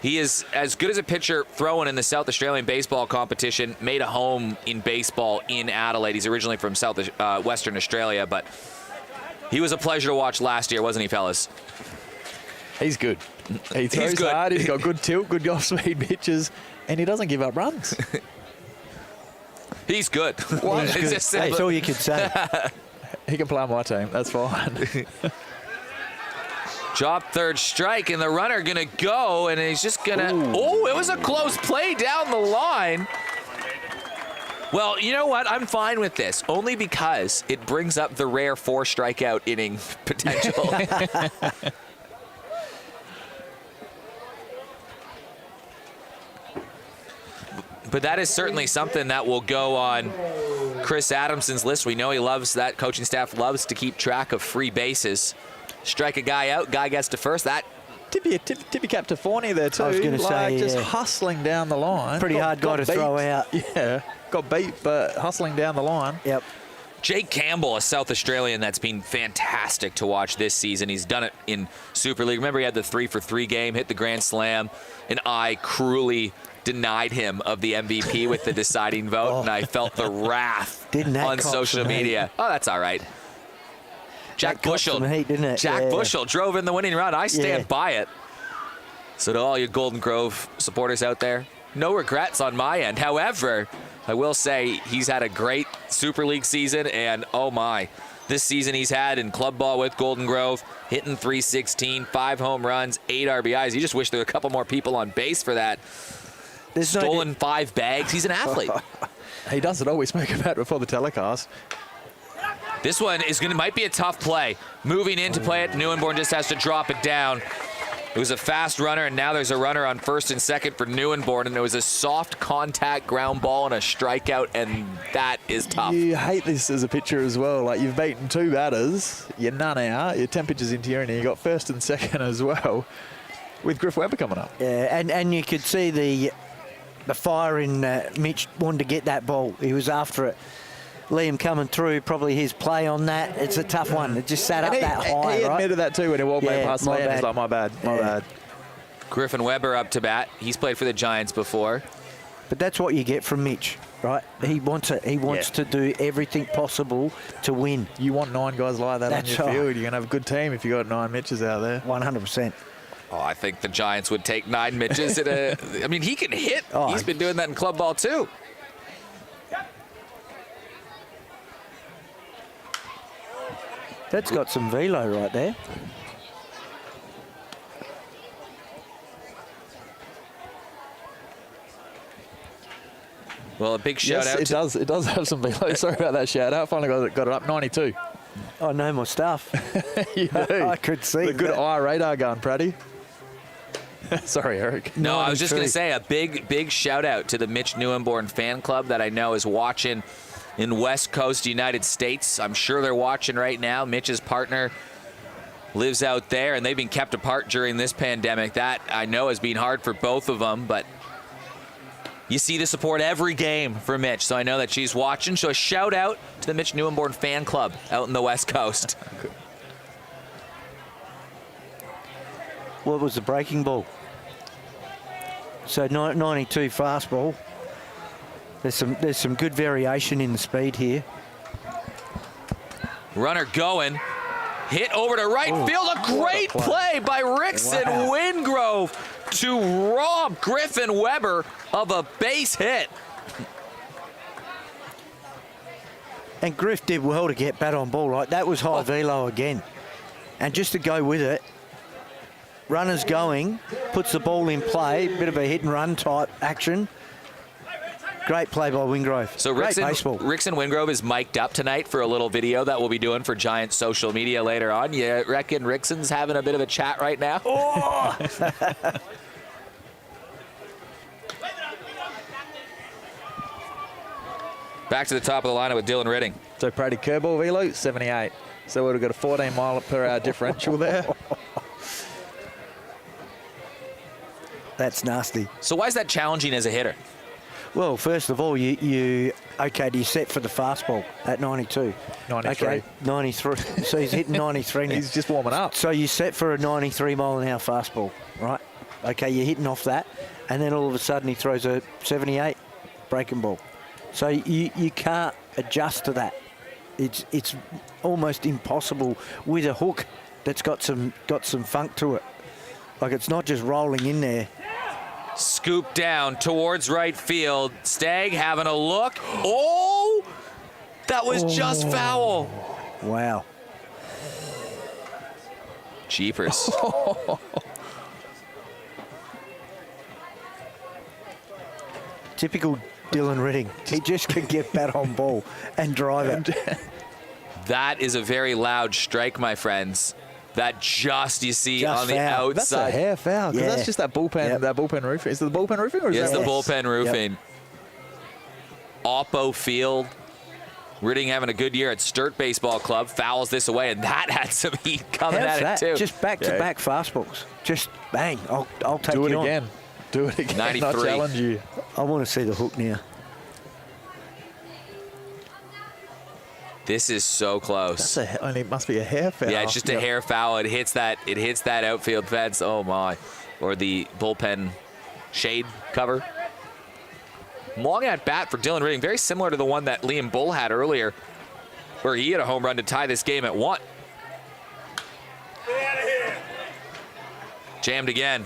He is as good as a pitcher throwing in the South Australian baseball competition. Made a home in baseball in Adelaide. He's originally from Western Australia, but he was a pleasure to watch last year, wasn't he, fellas? He's good. He throws hard. He's got good tilt, good off-speed pitches, and he doesn't give up runs. He's good. That's all you could say. He can play on my team. That's fine. Drop third strike, and the runner going to go, and he's just going to... Oh, it was a close play down the line. Well, you know what? I'm fine with this, only because it brings up the rare 4-strikeout inning potential. But that is certainly something that will go on Chris Adamson's list. We know he loves that. Coaching staff loves to keep track of free bases. Strike a guy out, guy gets to first. That tippy cap to Forney there too. I was going to say, just hustling down the line. Pretty hard guy to throw out. Yeah, got beat, but hustling down the line. Yep. Jake Campbell, a South Australian that's been fantastic to watch this season. He's done it in Super League. Remember, he had the 3-for-3 game, hit the Grand Slam, and I cruelly denied him of the MVP with the deciding vote, and I felt the wrath on social media. Oh, that's all right. Jack Bushel, heat, didn't it? Jack Bushel drove in the winning run. I stand by it. So to all you Golden Grove supporters out there, no regrets on my end. However, I will say he's had a great Super League season, and oh my, this season he's had in club ball with Golden Grove, hitting .316, 5 home runs, 8 RBIs. You just wish there were a couple more people on base for that. Stolen 5 bags. He's an athlete. He does it all. We spoke about it before the telecast. This one might be a tough play. Moving in to play it, Neuenborn just has to drop it down. It was a fast runner, and now there's a runner on first and second for Neuenborn, and it was a soft contact ground ball and a strikeout, and that is tough. You hate this as a pitcher as well. Like, you've beaten 2 batters, you're none out, you're 10 pitches into your inning, you got first and second as well, with Griff Webber coming up. Yeah, and you could see the fire in Mitch wanting to get that ball. He was after it. Liam coming through, probably his play on that. It's a tough one. It just sat up that high, He admitted that too when he walked back past Liam. He's like, my bad. Griffin Webber up to bat. He's played for the Giants before. But that's what you get from Mitch, right? He wants it. He wants to do everything possible to win. You want 9 guys like that on your field. You're going to have a good team if you got 9 Mitches out there. 100%. Oh, I think the Giants would take 9 Mitches in a... I mean, he can hit. He's been doing that in club ball too. That's got some velo right there. Well, a big shout out. It does have some velo. Sorry about that shout out. Finally got it up 92. I know my stuff. You do. I could see the good eye radar gun, Praddy. Sorry, Eric. No, I was just going to say a big shout out to the Mitch Neuenborn fan club that I know is watching in West Coast United States. I'm sure they're watching right now. Mitch's partner lives out there, and they've been kept apart during this pandemic. That, I know, has been hard for both of them, but you see the support every game for Mitch, so I know that she's watching. So a shout out to the Mitch Neuenborn fan club out in the West Coast. What was the breaking ball? So 92 fastball. There's some good variation in the speed here. Runner going. Hit over to right field. A great play by Rickson Wingrove to rob Griffin Webber of a base hit. And Griff did well to get bat on ball. Like, that was high velo again. And just to go with it, runner's going, puts the ball in play, bit of a hit and run type action. Great play by Wingrove. So Rickson Wingrove is mic'd up tonight for a little video that we'll be doing for Giants social media later on. You reckon Rickson's having a bit of a chat right now? Oh! Back to the top of the lineup with Dylan Ridding. So Praddy curveball velo, 78. So we've got a 14 mile per hour differential there. That's nasty. So why is that challenging as a hitter? Well, first of all, you set for the fastball at 92. 93. Okay, 93. So he's hitting 93 now. He's just warming up. So you set for a 93 mile an hour fastball, right? Okay, you're hitting off that, and then all of a sudden he throws a 78 breaking ball. So you can't adjust to that. It's almost impossible with a hook that's got some funk to it. Like, it's not just rolling in there. Scoop down towards right field. Stagg having a look. Oh, that was just foul. Wow. Jeepers. Typical Dylan Ridding. He just can get bat on ball and drive it. That is a very loud strike, my friends. That you see Just on the foul. That's outside. a hair foul, because that's just that bullpen roofing. Is it the bullpen roofing or is It's that the bullpen roofing. Oppo Field. Ridding having a good year at Sturt Baseball Club. Fouls this away, and that had some heat coming How's at that? it, too. Just back-to-back fastballs. Just bang. I'll take Do it you on. again. Do it again. 93. I challenge you. I want to see the hook now. This is so close. Only it must be a hair foul. Yeah, it's just a hair foul. It hits that outfield fence. Oh my. Or the bullpen shade cover. Long at bat for Dylan Ridding, very similar to the one that Liam Bull had earlier, where he had a home run to tie this game at 1. Jammed again.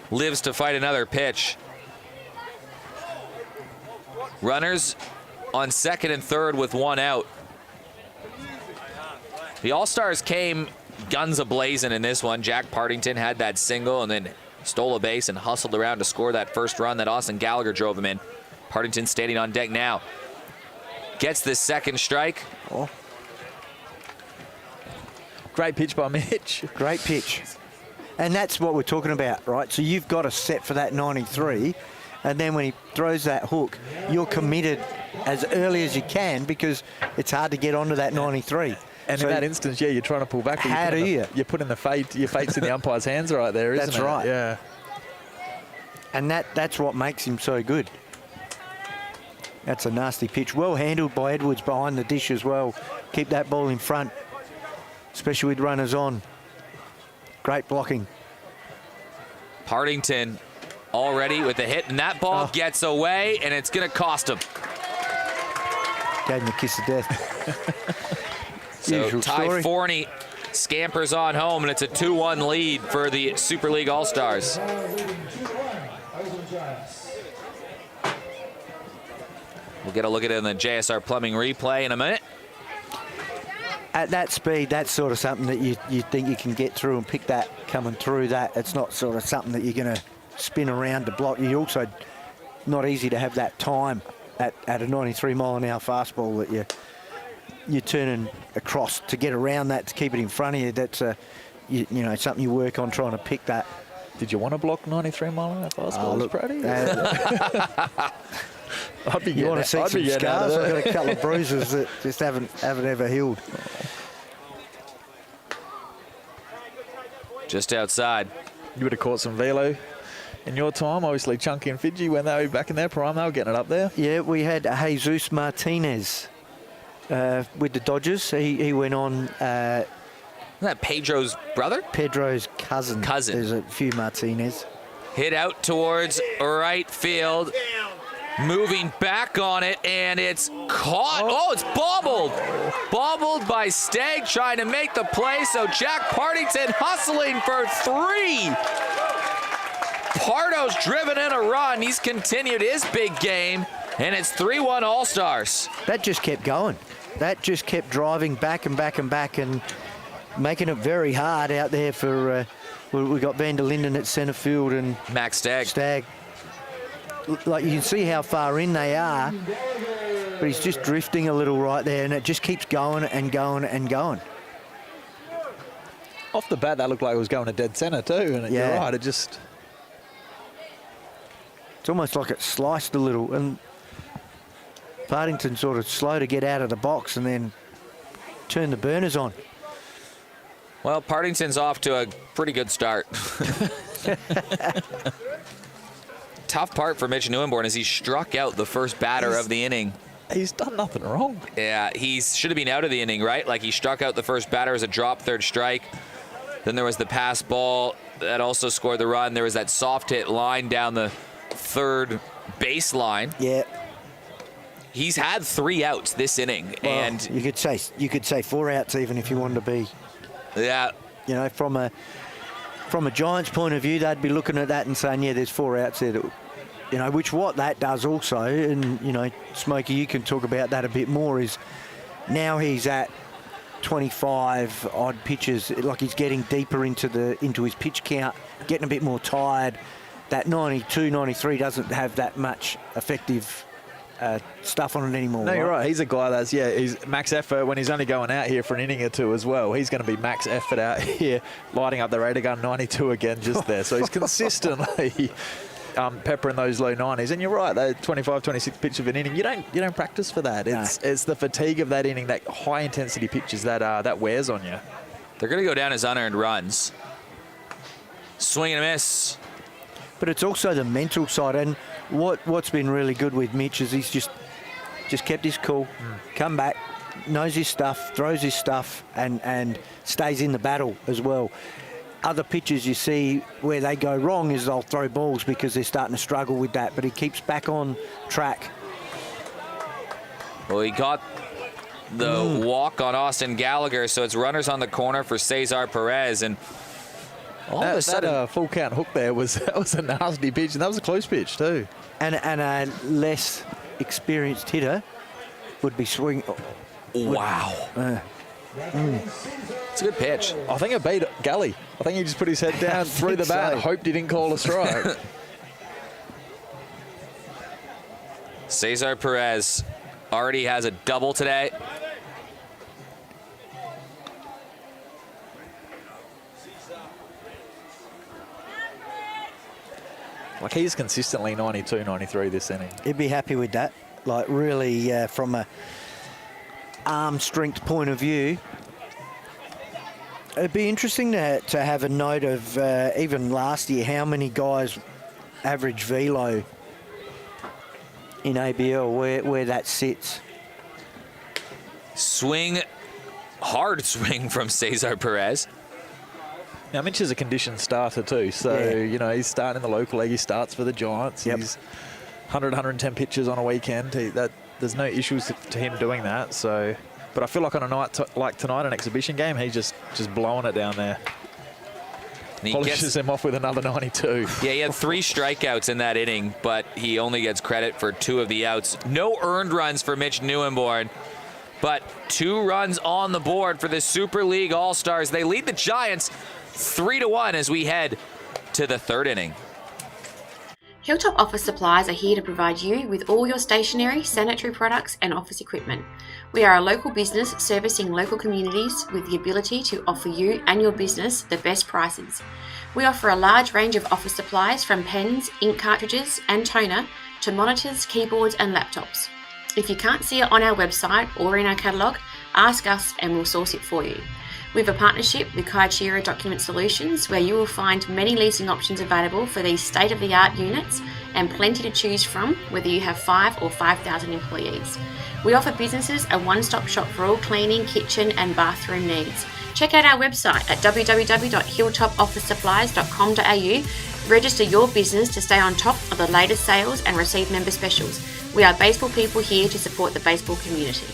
Lives to fight another pitch. Runners on second and third with 1 out. The All-Stars came guns a-blazing in this one. Jack Partington had that single and then stole a base and hustled around to score that first run that Austin Gallagher drove him in. Partington standing on deck now. Gets the second strike. Oh. Great pitch by Mitch. Great pitch. And that's what we're talking about, right? So you've got to set for that 93, and then when he throws that hook, you're committed as early as you can because it's hard to get onto that 93. And so in that instance, yeah, you're trying to pull back. But how do you? You're putting your fate's in the umpire's hands right there, isn't it? That's right. Yeah. And that's what makes him so good. That's a nasty pitch. Well handled by Edwards behind the dish as well. Keep that ball in front, especially with runners on. Great blocking. Partington already with the hit, and that ball gets away, and it's going to cost him. Gave him a kiss of death. So Usual Ty story. Forney scampers on home, and it's a 2-1 lead for the Super League All-Stars. We'll get a look at it in the JSR Plumbing replay in a minute. At that speed, that's sort of something that you think you can get through and pick that coming through that. It's not sort of something that you're going to spin around to block. You're also not easy to have that time at a 93 mile an hour fastball that you're turning across to get around that, to keep it in front of you. That's you know, something you work on trying to pick that. Did you want to block 93 mile an hour fastballs, Brady? I'd be You want to see I'd be some getting out of scars? I've there. got a couple of bruises that just haven't ever healed. Just outside. You would have caught some velo in your time. Obviously, Chunky and Fidji, when they were back in their prime, they were getting it up there. Yeah, we had Jesus Martinez with the Dodgers. He went on. Isn't that Pedro's brother? Pedro's cousin. There's a few Martinez. Hit out towards right field. Moving back on it, and it's caught. Oh, it's bobbled. Bobbled by Stagg trying to make the play, so Jack Partington hustling for 3. Pardo's driven in a run. He's continued his big game, and it's 3-1 All-Stars. That just kept going. That just kept driving back and back and back and making it very hard out there for, we got Van der Linden at centre field and Max Stagg. Like, you can see how far in they are, but he's just drifting a little right there, and it just keeps going and going and going. Off the bat, that looked like it was going to dead centre too, and Yeah. you're right, it just... It's almost like it sliced a little, and Partington sort of slow to get out of the box and then turn the burners on. Well, Partington's off to a pretty good start. Tough part for Mitch Neuenborn is he struck out the first batter of the inning. He's done nothing wrong. Yeah, he should have been out of the inning, right? Like, he struck out the first batter as a drop third strike. Then there was the pass ball that also scored the run. There was that soft hit line down the third baseline. Yeah. He's had 3 outs this inning, Well, and you could say 4 outs even if you wanted to be. yeah, You know, from a Giants point of view, they'd be looking at that and saying, yeah, there's 4 outs there. That, you know, which what that does also, and, you know, Smokey, you can talk about that a bit more, is now he's at 25 odd pitches, like he's getting deeper into his pitch count, getting a bit more tired. That 92, 93 doesn't have that much effective stuff on it anymore. No, you're right. He's a guy that's, he's max effort when he's only going out here for an inning or two as well. He's going to be max effort out here, lighting up the radar gun 92 again just there. So he's consistently peppering those low 90s. And you're right, that 25, 26 pitch of an inning, you don't practice for that. It's the fatigue of that inning, that high intensity pitches that wears on you. They're going to go down as unearned runs. Swing and a miss. But it's also the mental side, and what's been really good with Mitch is he's just kept his cool, come back, knows his stuff, throws his stuff, and stays in the battle as well. Other pitchers you see where they go wrong is they'll throw balls because they're starting to struggle with that, but he keeps back on track. Well, he got the walk on Austin Gallagher, so it's runners on the corner for Cesar Perez, and all of a sudden, that full count hook there that was a nasty pitch, and that was a close pitch too. And a less experienced hitter would be swing. Wow. It's a good pitch. I think it beat Gully. I think he just put his head down, threw the bat, and hoped he didn't call a strike. Cesar Perez already has a double today. Like, he's consistently 92, 93 this inning. He'd be happy with that. Like, really, from a arm strength point of view, it'd be interesting to have a note of even last year how many guys average velo in ABL, where that sits. Swing, hard swing from Cesar Perez. Now, Mitch is a conditioned starter too, so, you know, he's starting in the local league. He starts for the Giants. Yep. He's 100, 110 pitches on a weekend. There's no issues to him doing that. So, but I feel like on a night like tonight, an exhibition game, he's just blowing it down there. And he Polishes him off with another 92. Yeah, he had 3 strikeouts in that inning, but he only gets credit for 2 of the outs. No earned runs for Mitch Neuenborn, but 2 runs on the board for the Super League All-Stars. They lead the Giants 3-1 as we head to the 3rd inning. Hilltop Office Supplies are here to provide you with all your stationery, sanitary products and office equipment. We are a local business servicing local communities with the ability to offer you and your business the best prices. We offer a large range of office supplies from pens, ink cartridges and toner to monitors, keyboards and laptops. If you can't see it on our website or in our catalogue, ask us and we'll source it for you. We have a partnership with Kaishira Document Solutions where you will find many leasing options available for these state-of-the-art units and plenty to choose from whether you have 5 or 5,000 employees. We offer businesses a one-stop shop for all cleaning, kitchen and bathroom needs. Check out our website at www.hilltopofficesupplies.com.au. Register your business to stay on top of the latest sales and receive member specials. We are baseball people here to support the baseball community.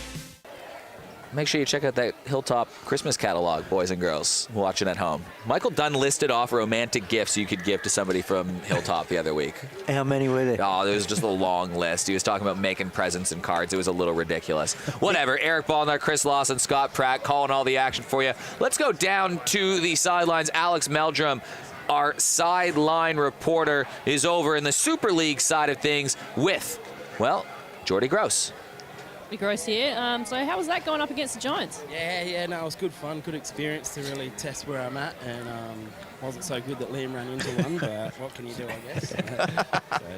Make sure you check out that Hilltop Christmas catalog, boys and girls watching at home. Michael Dunn listed off romantic gifts you could give to somebody from Hilltop the other week. How many were there? Oh, there was just a long list. He was talking about making presents and cards. It was a little ridiculous. Whatever. Eric Ballner, Chris Lawson, Scott Pratt calling all the action for you. Let's go down to the sidelines. Alex Meldrum, our sideline reporter, is over in the Super League side of things with, well, Jordy Gross. Gross here. So how was that going up against the Giants? Yeah, no, it was good fun, good experience to really test where I'm at, and wasn't so good that Liam ran into one, but what can you do, I guess. So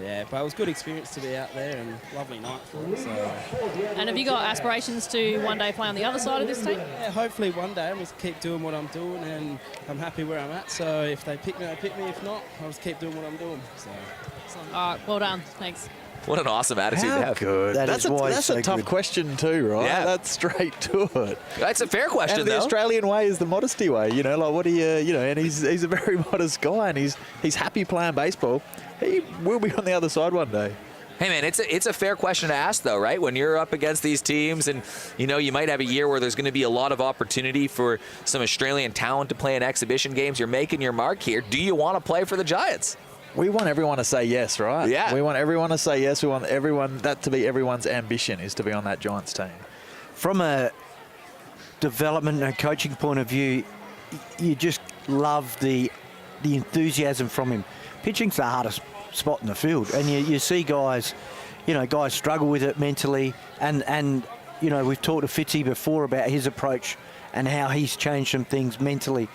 yeah, but it was good experience to be out there and lovely night for us. So. And have you got aspirations to one day play on the other side of this team? Yeah, hopefully one day I'll just keep doing what I'm doing, and I'm happy where I'm at. So if they pick me, they pick me. If not, I'll just keep doing what I'm doing. So. All right, well done. Thanks. What an awesome attitude to have. Good. That's a tough question too, right? Yeah. That's straight to it. That's a fair question, and the though. Australian way is the modesty way, you know, like what do you know, and he's a very modest guy and he's happy playing baseball. He will be on the other side one day. Hey, man, it's a fair question to ask, though, right? When you're up against these teams and, you know, you might have a year where there's going to be a lot of opportunity for some Australian talent to play in exhibition games. You're making your mark here. Do you want to play for the Giants? We want everyone to say yes, right? Yeah. We want everyone to say yes. We want that to be everyone's ambition, is to be on that Giants team. From a development and coaching point of view, you just love the enthusiasm from him. Pitching's the hardest spot in the field, and you see guys struggle with it mentally, and you know, we've talked to Fitzy before about his approach and how he's changed some things mentally.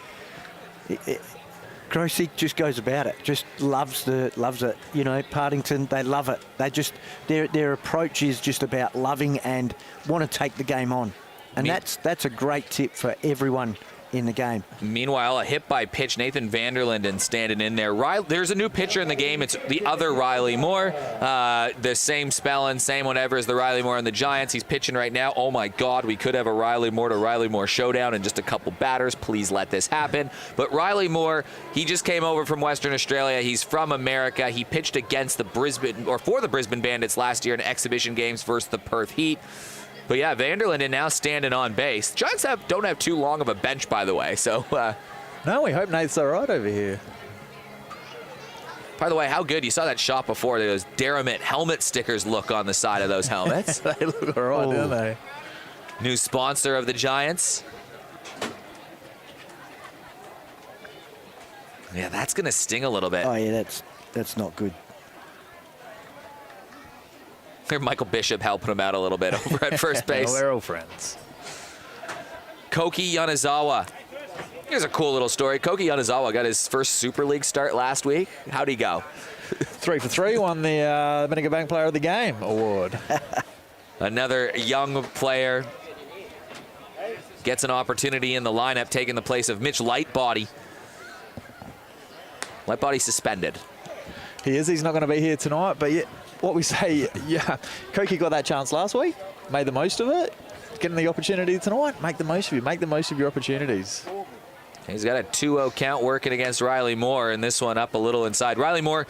Grossi just goes about it, just loves it. You know, Partington, they love it. They just, their approach is just about loving and want to take the game on. And that's a great tip for everyone in the game. Meanwhile, a hit by pitch, Nathan Vanderlinden standing in there. There's a new pitcher in the game. It's the other Riley Moore. The same spelling, same whatever as the Riley Moore and the Giants. He's pitching right now. Oh my God, we could have a Riley Moore to Riley Moore showdown in just a couple batters. Please let this happen. But Riley Moore, he just came over from Western Australia. He's from America. He pitched against the for the Brisbane Bandits last year in exhibition games versus the Perth Heat. But yeah, Vanderlinden now standing on base. Giants don't have too long of a bench, by the way. So no, we hope Nate's all right over here. By the way, how good. You saw that shot before. Those Derrimit helmet stickers look on the side of those helmets. They look all right, don't they? New sponsor of the Giants. Yeah, that's going to sting a little bit. Oh, yeah, that's not good. Michael Bishop helping him out a little bit over at first base. Well, they're all friends. Koki Yonezawa. Here's a cool little story. Koki Yonezawa got his first Super League start last week. How'd he go? 3 for 3, won the Miniga Bank Player of the Game award. Another young player gets an opportunity in the lineup, taking the place of Mitch Lightbody. Lightbody suspended. He is. He's not going to be here tonight, but yeah, what we say, yeah, Koki got that chance last week, made the most of it. Getting the opportunity tonight, make the most of it. Make the most of your opportunities. He's got a 2-0 count working against Riley Moore, and this one up a little inside. Riley Moore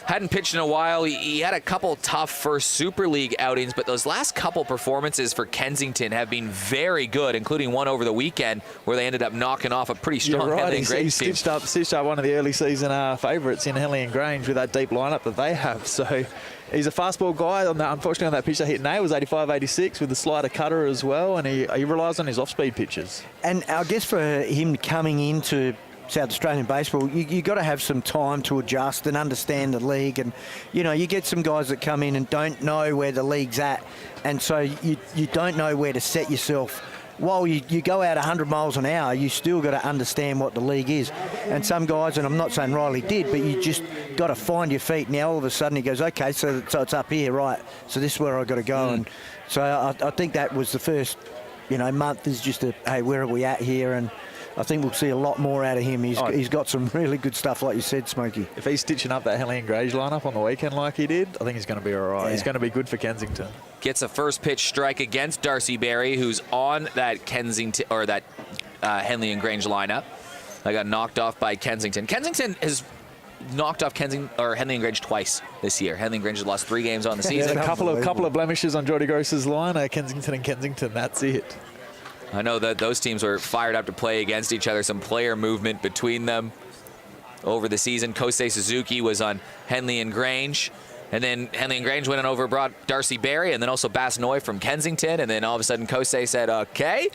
hadn't pitched in a while. He had a couple tough first Super League outings, but those last couple performances for Kensington have been very good, including one over the weekend where they ended up knocking off a pretty strong Henley and Grange team. He stitched up one of the early season favourites in Henley and Grange with that deep lineup that they have. So he's a fastball guy. Unfortunately, on that pitch they hit Nay was 85-86 with the slider cutter as well, and he relies on his off-speed pitches. And I guess for him coming into South Australian baseball, you got to have some time to adjust and understand the league. And, you know, you get some guys that come in and don't know where the league's at. And so you don't know where to set yourself. While you go out 100 miles an hour, you still got to understand what the league is. And some guys, and I'm not saying Riley did, but you just got to find your feet. Now all of a sudden he goes, okay, so it's up here, right? So this is where I got to go. And so I think that was the first, month is just hey, where are we at here? And I think we'll see a lot more out of him. He's got some really good stuff, like you said, Smokey. If he's stitching up that Henley and Grange lineup on the weekend like he did, I think he's going to be all right. Yeah. He's going to be good for Kensington. Gets a first pitch strike against Darcy Berry, who's on that Kensington or that Henley and Grange lineup. I got knocked off by Kensington. Kensington has knocked off Henley and Grange twice this year. Henley and Grange has lost 3 games on the season. A couple of blemishes on Geordie Gross's line. Kensington and Kensington. That's it. I know that those teams were fired up to play against each other. Some player movement between them over the season. Kosei Suzuki was on Henley and Grange. And then Henley and Grange went on over, brought Darcy Berry, and then also Bass Noy from Kensington. And then all of a sudden Kosei said, okay,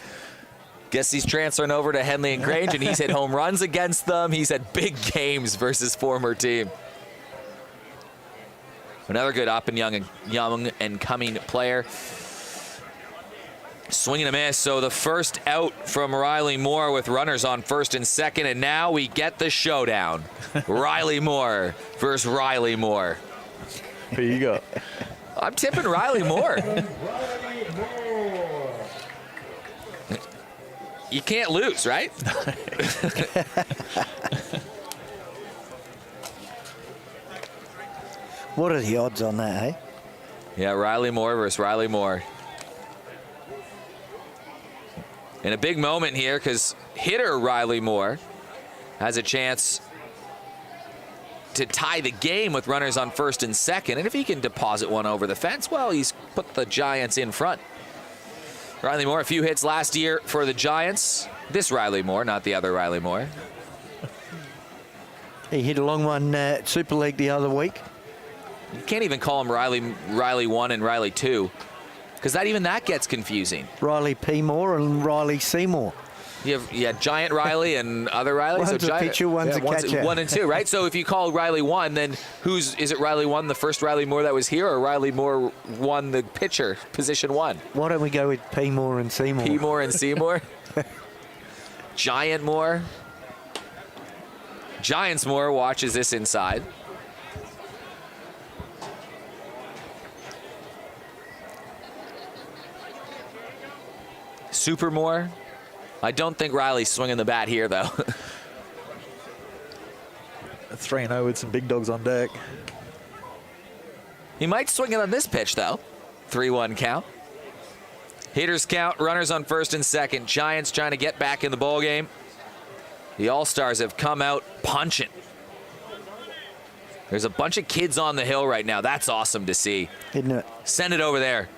guess he's transferring over to Henley and Grange, and he's hit home runs against them. He's had big games versus former team. Another good up and young and coming player. Swing and a miss, so the first out from Riley Moore with runners on first and second, and now we get the showdown. Riley Moore versus Riley Moore. Who you got? I'm tipping Riley Moore. You can't lose, right? What are the odds on that, hey? Yeah, Riley Moore versus Riley Moore. In a big moment here, because hitter Riley Moore has a chance to tie the game with runners on first and second. And if he can deposit one over the fence, well, he's put the Giants in front. Riley Moore, a few hits last year for the Giants. This Riley Moore, not the other Riley Moore. He hit a long one at Super League the other week. You can't even call him Riley 1 and Riley 2. Because that gets confusing. Riley P. Moore and Riley Seymour. You have Giant Riley and other Riley. One's so a pitcher, one's a catcher. 1 and 2, right? So if you call Riley 1, then is it Riley 1, the first Riley Moore that was here, or Riley Moore 1, the pitcher, position 1? Why don't we go with P. Moore and Seymour? P. Moore and Seymour. Giant Moore. Giantsmore watches this inside. Supermore. I don't think Riley's swinging the bat here, though. 3-0 with some big dogs on deck. He might swing it on this pitch, though. 3-1 count. Hitters count, runners on first and second. Giants trying to get back in the ball game. The All-Stars have come out punching. There's a bunch of kids on the hill right now. That's awesome to see. Isn't it? Send it over there.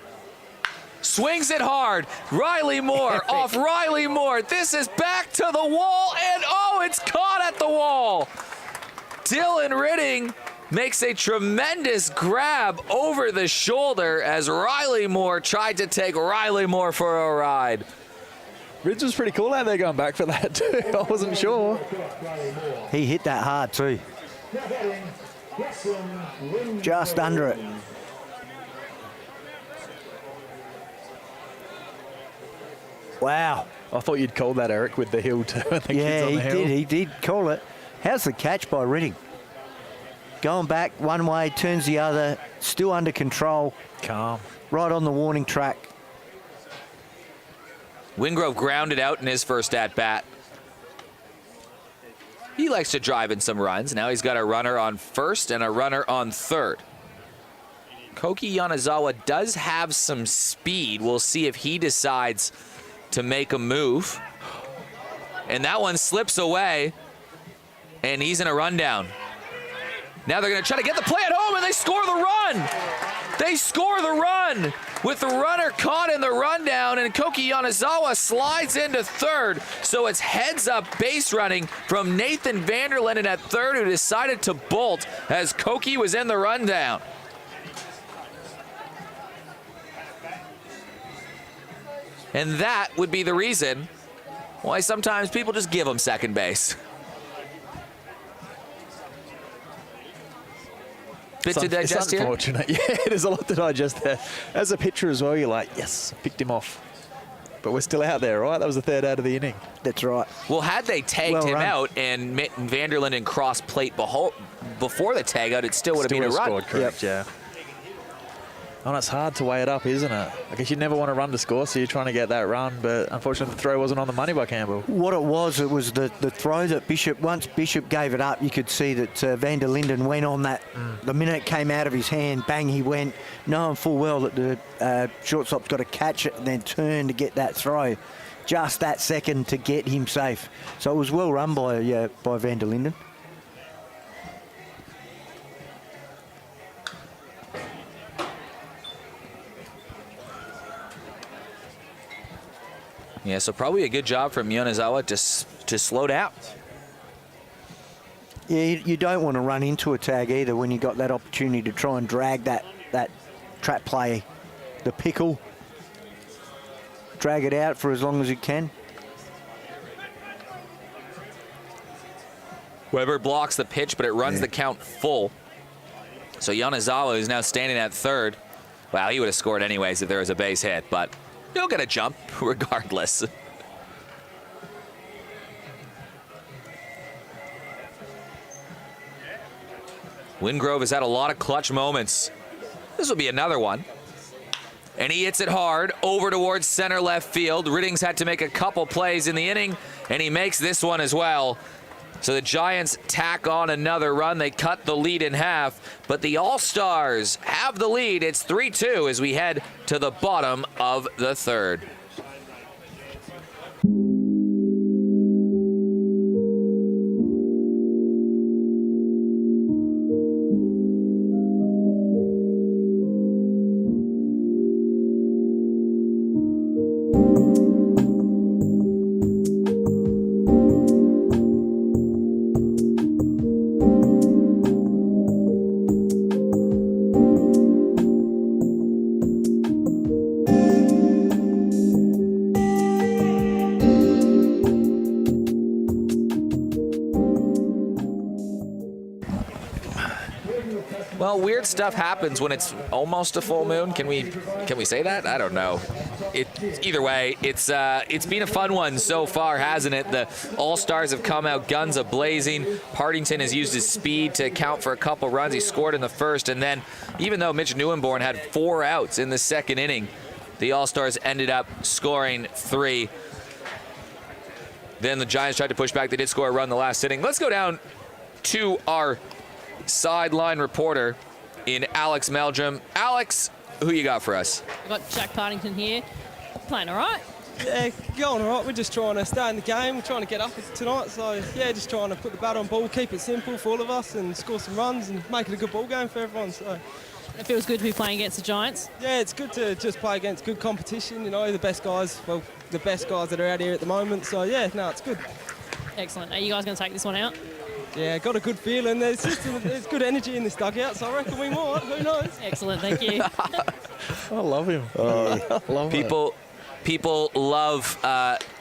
Swings it hard. Riley Moore off Riley Moore. This is back to the wall, and oh, it's caught at the wall. Dylan Ridding makes a tremendous grab over the shoulder as Riley Moore tried to take Riley Moore for a ride. Ridge was pretty cool out there going back for that too. I wasn't sure. He hit that hard too. Just under it. Wow. I thought you'd call that, Eric, with the hill too. And the kids on the hill. He did call it. How's the catch by Ridding? Going back one way, turns the other, still under control. Calm. Right on the warning track. Wingrove grounded out in his first at-bat. He likes to drive in some runs. Now he's got a runner on first and a runner on third. Koki Yanazawa does have some speed. We'll see if he decides to make a move. And that one slips away, and he's in a rundown. Now they're going to try to get the play at home, and they score the run. They score the run with the runner caught in the rundown, and Koki Yanazawa slides into third. So it's heads-up base running from Nathan Vanderlinden at third, who decided to bolt as Koki was in the rundown. And that would be the reason why sometimes people just give him second base. Bit to digest here? It's unfortunate. Yeah, there's a lot to digest there. As a pitcher as well, you're like, yes, I picked him off. But we're still out there, right? That was the third out of the inning. That's right. Well, had they tagged him out and Vanderlinden crossed plate before the tag out, it still would have been a run. Scored, correct, yeah. Oh, it's hard to weigh it up, isn't it? I guess you never want to run to score, so you're trying to get that run, but unfortunately the throw wasn't on the money by Campbell. What it was the throw that Bishop, once Bishop gave it up, you could see that Vanderlinden went on that. The minute it came out of his hand, bang, he went, knowing full well that the shortstop's got to catch it and then turn to get that throw. Just that second to get him safe. So it was well run by Vanderlinden. Yeah, so probably a good job from Yanazawa to slow down. Yeah, you don't want to run into a tag either when you got that opportunity to try and drag that trap play, the pickle, drag it out for as long as you can. Weber blocks the pitch, but it runs the count full. So Yanazawa is now standing at third. Well, he would have scored anyways if there was a base hit, but he'll get a jump regardless. Wingrove has had a lot of clutch moments. This will be another one. And he hits it hard over towards center left field. Ridding's had to make a couple plays in the inning, and he makes this one as well. So the Giants tack on another run. They cut the lead in half, but the All-Stars have the lead. It's 3-2 as we head to the bottom of the third. that stuff happens when it's almost a full moon. Can we say that? I don't know. Either way, it's been a fun one so far, hasn't it? The All-Stars have come out guns a-blazing. Partington has used his speed to account for a couple runs. He scored in the first, and then even though Mitch Neuenborn had 4 outs in the second inning, the All-Stars ended up scoring 3. Then the Giants tried to push back. They did score a run in the last inning. Let's go down to our sideline reporter in Alex Meldrum. Alex, who you got for us? I've got Jack Partington here. Playing all right. Yeah, going all right. We're just trying to stay in the game. We're trying to get up tonight. So, yeah, just trying to put the bat on ball, keep it simple for all of us and score some runs and make it a good ball game for everyone. So, It feels good to be playing against the Giants. yeah, it's good to just play against good competition. You know, the best guys that are out here at the moment. So, yeah, no, it's good. Excellent. Are you guys going to take this one out? Yeah, got a good feeling. There's good energy in this dugout, so I reckon we might. Who knows? Excellent. Thank you. I love him. I love it. People love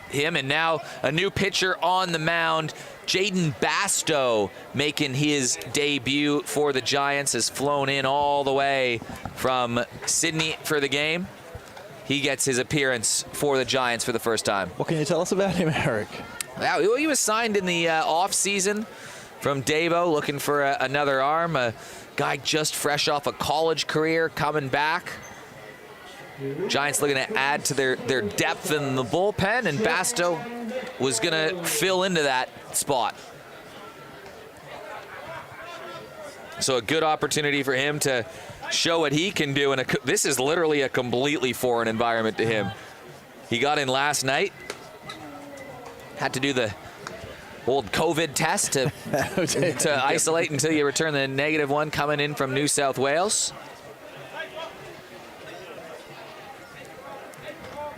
him, and now a new pitcher on the mound. Jaden Basto making his debut for the Giants, has flown in all the way from Sydney for the game. He gets his appearance for the Giants for the first time. What can you tell us about him, Eric? Yeah, he was signed in the off-season from Davo, looking for another arm. A guy just fresh off a college career coming back. Giants looking to add to their depth in the bullpen, and Basto was going to fill into that spot. So a good opportunity for him to show what he can do. And this is literally a completely foreign environment to him. He got in last night, had to do the old COVID test to isolate until you return the negative one, coming in from New South Wales.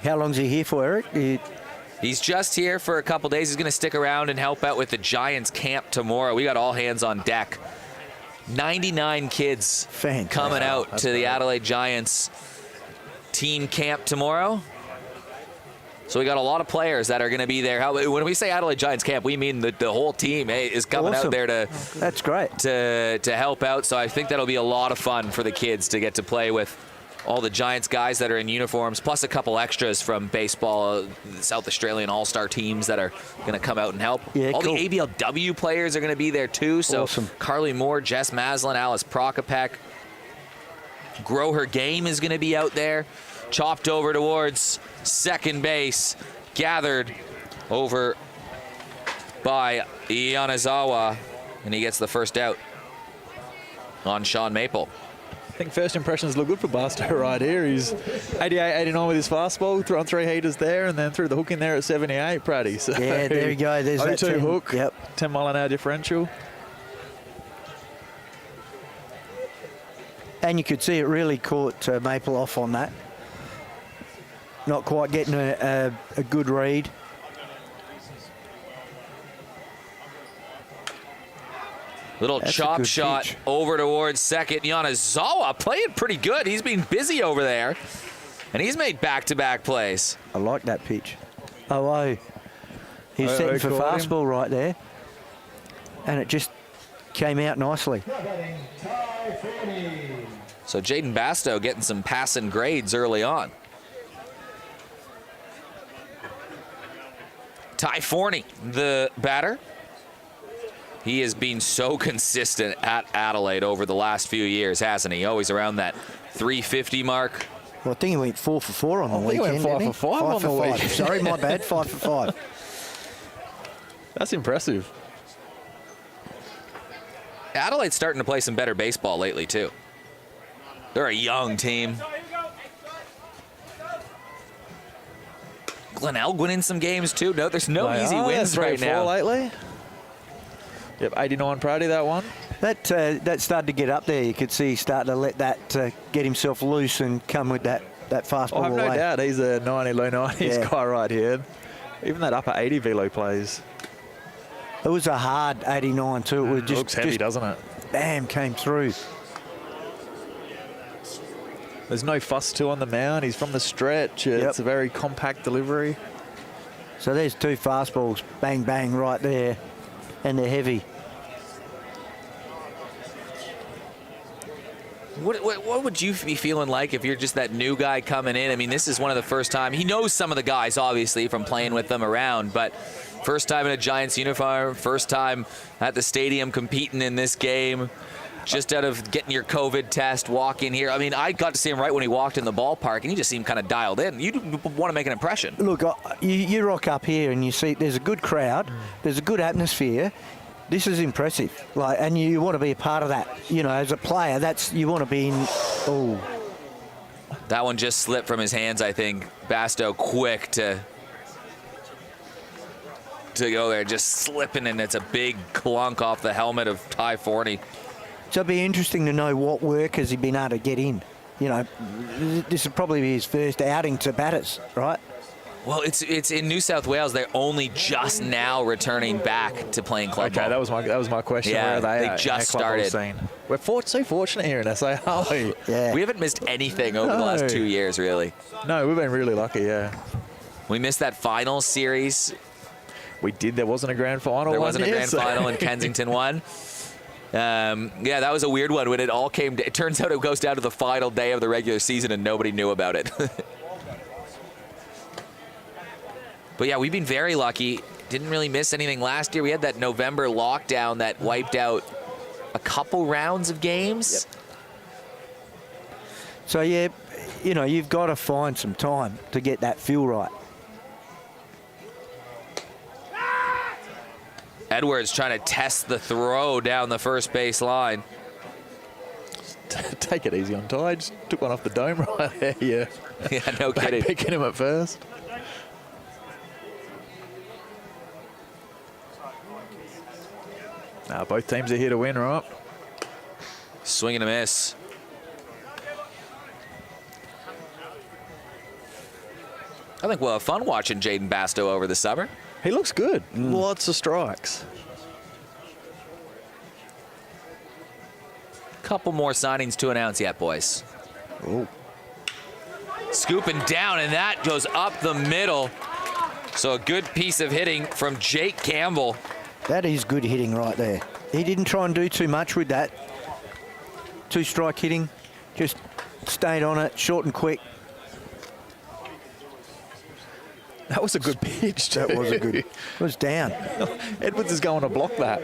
How long's he here for, Eric? He's just here for a couple days. He's going to stick around and help out with the Giants camp tomorrow. We got all hands on deck. 99 kids Fantastic. Coming out to the Adelaide Giants team camp tomorrow. So we got a lot of players that are going to be there. When we say Adelaide Giants camp, we mean the whole team is coming out there to. That's great. To help out. So I think that'll be a lot of fun for the kids to get to play with all the Giants guys that are in uniforms, plus a couple extras from baseball, South Australian all-star teams that are going to come out and help. Yeah, all cool. the ABLW players are going to be there too. So Awesome. Carly Moore, Jess Maslin, Alice Prokopek. Grow Her Game is going to be out there. Chopped over towards second base. Gathered over by Yanazawa. And he gets the first out on Sean Maple. I think first impressions look good for Basto right here. He's 88, 89 with his fastball, throwing 3 heaters there, and then threw the hook in there at 78, Praddy. So Yeah, there you go. There's that 0-2 hook, Yep. 10 mile an hour differential. And you could see it really caught Maple off on that. Not quite getting a good read. Little That's a chop good shot pitch. over towards second. Yanazawa playing pretty good. He's been busy over there, and he's made back-to-back plays. I like that pitch. Oh, he's setting for caught him. fastball right there. And it just came out nicely. So Jaden Basto getting some passing grades early on. Ty Forney, the batter. He has been so consistent at Adelaide over the last few years, hasn't he? Always around that 350 mark. Well, I think he went 4 for 4 on the think he weekend. went 5 didn't for he? 5 on the five. weekend. Sorry, my bad. 5 for 5. That's impressive. Adelaide's starting to play some better baseball lately, too. They're a young team. Glenelg winning some games, too. No, there's no They easy are. wins They're right 3-4 now. lately. Yep, 89 Praddy, that one. That started to get up there. You could see he started to let that get himself loose and come with that fastball I have no away. doubt he's a 90, low 90s Yeah. guy right here. Even that upper 80 velo plays. It was a hard 89 too. It was just, Looks heavy, just doesn't it? bam, came through. There's no fuss too on the mound. He's from the stretch. It's a very compact delivery. So there's 2 fastballs, bang, bang, right there. And they're heavy. What would you be feeling like if you're just that new guy coming in? I mean, this is one of the first time. He knows some of the guys, obviously, from playing with them around, but first time in a Giants uniform, first time at the stadium competing in this game, just out of getting your COVID test, walk in here. I mean, I got to see him right when he walked in the ballpark, and he just seemed kind of dialed in. You want to make an impression. Look, you rock up here and you see there's a good crowd, there's a good atmosphere. This is impressive, and you want to be a part of that. You know, as a player, you want to be in. Oh, that one just slipped from his hands. I think Basto quick to go there, just slipping, and it's a big clunk off the helmet of Ty Forney. So it'd be interesting to know what work has he been able to get in. You know, this would probably be his first outing to batters, right? Well, it's in New South Wales. They're only just now returning back to playing club ball. Okay, that was my question. Yeah, where are they just started. We're so fortunate here in SA, aren't we? Yeah. We haven't missed anything over the last 2 years, really. No, we've been really lucky, yeah. We missed that final series. We did. There wasn't a grand final. There wasn't a grand final, and Kensington won. Yeah, that was a weird one when it all came. It turns out it goes down to the final day of the regular season, and nobody knew about it. But yeah, we've been very lucky. Didn't really miss anything last year. We had that November lockdown that wiped out a couple rounds of games. Yep. So yeah, you know, you've got to find some time to get that feel right. Edwards trying to test the throw down the first base line. Take it easy on Ty. Just took one off the dome right there. Yeah. Yeah, no kidding. Picking him at first. Now both teams are here to win, right? Swing and a miss. I think we'll have fun watching Jaden Basto over the summer. He looks good. Lots of strikes. Couple more signings to announce yet, boys. Ooh. Scooping down, and that goes up the middle. So a good piece of hitting from Jake Campbell. That is good hitting right there. He didn't try and do too much with that. 2-strike hitting, just stayed on it, short and quick. That was a good pitch, too. That was a good. It was down. Edwards is going to block that.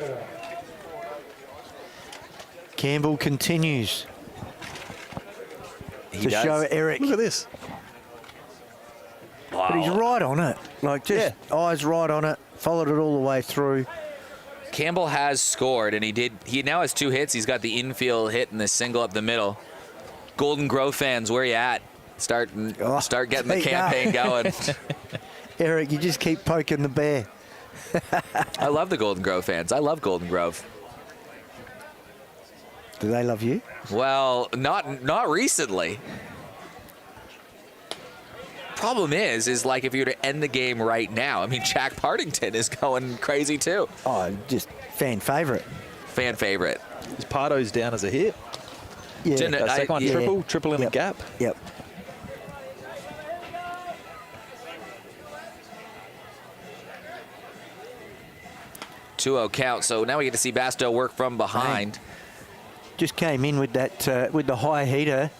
Campbell continues He to does. show Eric. Look at this. Wow. But he's right on it. Like, just eyes right on it. Followed it all the way through. Campbell has scored, and he now has 2 hits. He's got the infield hit and the single up the middle. Golden Grove fans, where you at? Start getting the campaign going. Eric, you just keep poking the bear. I love the Golden Grove fans. I love Golden Grove. Do they love you? Well, not recently. Problem is like if you were to end the game right now, I mean, Jack Partington is going crazy too. Oh, just fan favourite. Fan favorite. Is Pardo's down as a hit? Yeah. Second one, triple in the gap. Yep. Two-0 count. So now we get to see Basto work from behind. Just came in with that with the high heater.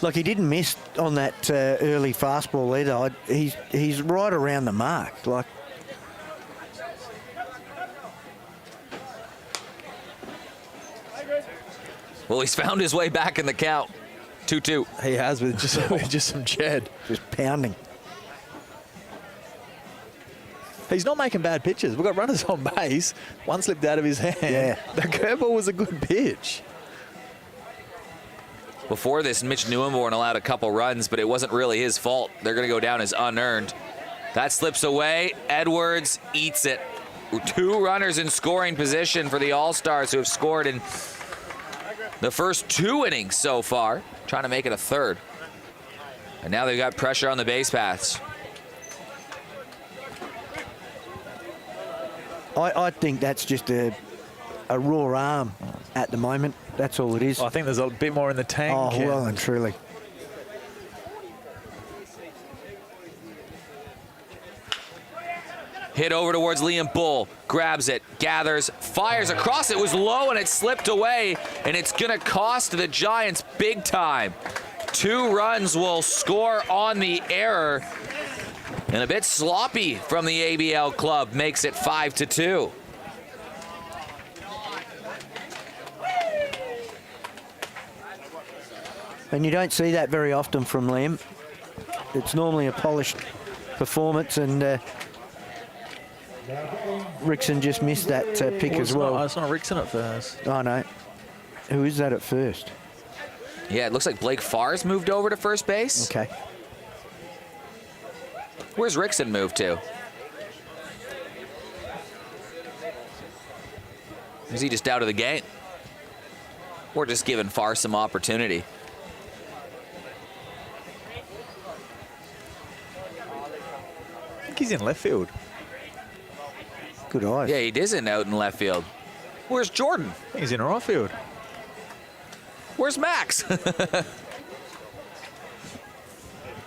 Look, he didn't miss on that early fastball either. He's right around the mark. Like, Well, he's found his way back in the count. 2-2. He has with just some Jed. just pounding. He's not making bad pitches. We've got runners on base. One slipped out of his hand. Yeah. The curveball was a good pitch. Before this, Mitch Newenborn allowed a couple runs, but it wasn't really his fault. They're going to go down as unearned. That slips away. Edwards eats it. 2 runners in scoring position for the All-Stars who have scored in the first 2 innings so far, trying to make it a third. And now they've got pressure on the base paths. I think that's just a raw arm at the moment. That's all it is. I think there's a bit more in the tank. Oh, well and truly. Hit over towards Liam Bull. Grabs it, gathers, fires across. It was low and it slipped away, and it's going to cost the Giants big time. 2 runs will score on the error. And a bit sloppy from the ABL club makes it 5-2. And you don't see that very often from Liam. It's normally a polished performance, and Rickson just missed that pick as well. It's not Rickson at first. I know. Who is that at first? Yeah, it looks like Blake Farr's moved over to first base. Okay. Where's Rickson moved to? Is he just out of the game? Or just giving Farr some opportunity? I think he's in left field. Good eyes. Yeah, he isn't out in left field. Where's Jordan? I think he's in right field. Where's Max?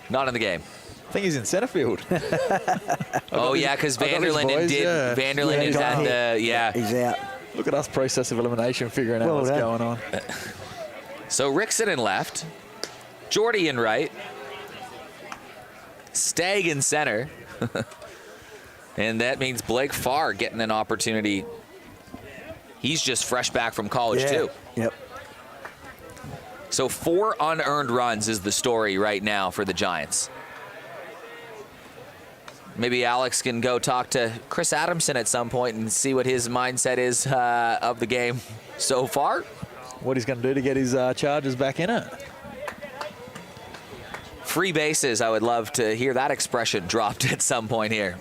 Not in the game. I think he's in center field. Oh, yeah, because Vanderlinden did. Yeah. Vanderlinden is at the, yeah. He's out. Look at us, process of elimination, figuring out what's going on. So Rickson in left. Jordy in right. Stagg in center. And that means Blake Farr getting an opportunity. He's just fresh back from college, too. Yep. So 4 unearned runs is the story right now for the Giants. Maybe Alex can go talk to Chris Adamson at some point and see what his mindset is of the game so far. What he's going to do to get his Chargers back in it. Free bases, I would love to hear that expression dropped at some point here.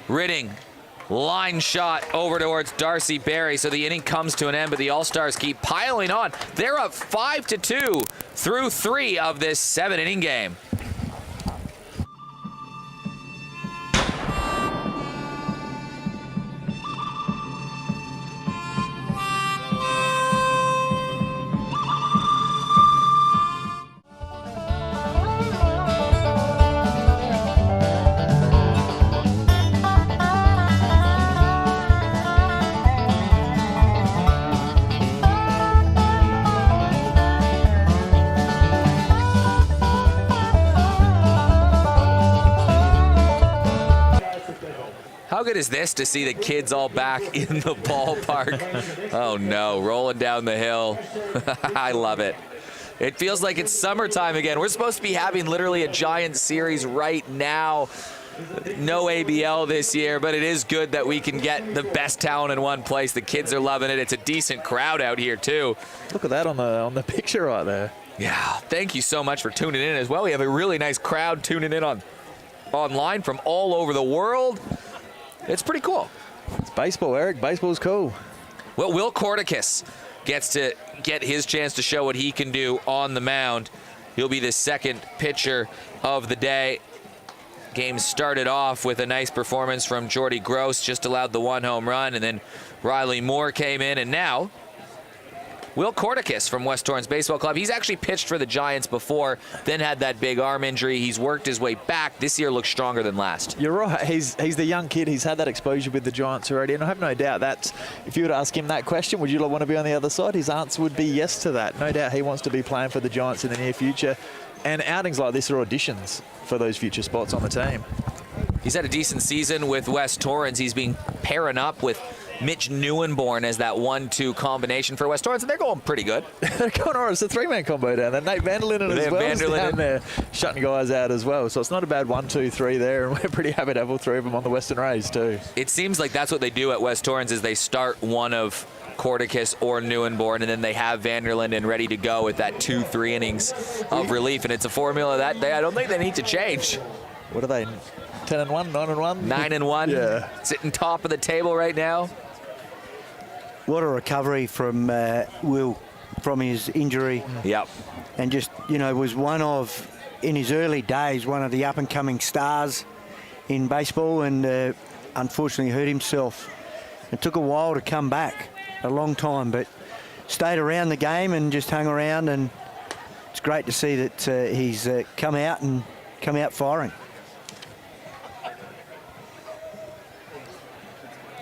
Ridding, line shot over towards Darcy Berry, so the inning comes to an end, but the All-Stars keep piling on. They're up 5-2 through 3 of this 7-inning game. How good is this to see the kids all back in the ballpark? Oh no, rolling down the hill. I love it. It feels like it's summertime again. We're supposed to be having literally a Giant series right now. No ABL this year, but it is good that we can get the best talent in one place. The kids are loving it. It's a decent crowd out here too. Look at that on the picture right there. Yeah, thank you so much for tuning in as well. We have a really nice crowd tuning in online from all over the world. It's pretty cool. It's baseball, Eric. Baseball's cool. Well, Will Corticus gets to get his chance to show what he can do on the mound. He'll be the second pitcher of the day. Game started off with a nice performance from Jordy Gross, just allowed the 1 home run, and then Riley Moore came in, and now Will Corticus from West Torrance Baseball Club. He's actually pitched for the Giants before, then had that big arm injury. He's worked his way back. This year looks stronger than last. You're right. He's the young kid. He's had that exposure with the Giants already, and I have no doubt that if you were to ask him that question, would you want to be on the other side? His answer would be yes to that. No doubt he wants to be playing for the Giants in the near future, and outings like this are auditions for those future spots on the team. He's had a decent season with West Torrance. He's been pairing up with Mitch Neuenborn as that 1-2 combination for West Torrance, and they're going pretty good. They're going all right. It's a 3-man combo down there. Nate Vanderlinden as well is down there shutting guys out as well. So it's not a bad 1-2-3 there, and we're pretty happy to have all 3 of them on the Western Rays too. It seems like that's what they do at West Torrance is they start one of Corticus or Neuenborn, and then they have Vanderlinden ready to go with that 2-3 innings of relief, and it's a formula that I don't think they need to change. What are they, 10-1, 9-1? 9-1, yeah. Sitting top of the table right now. What a recovery from Will from his injury. Yep. And just, was in his early days, one of the up-and-coming stars in baseball, and unfortunately hurt himself. It took a while to come back, a long time, but stayed around the game and just hung around, and it's great to see that he's come out firing.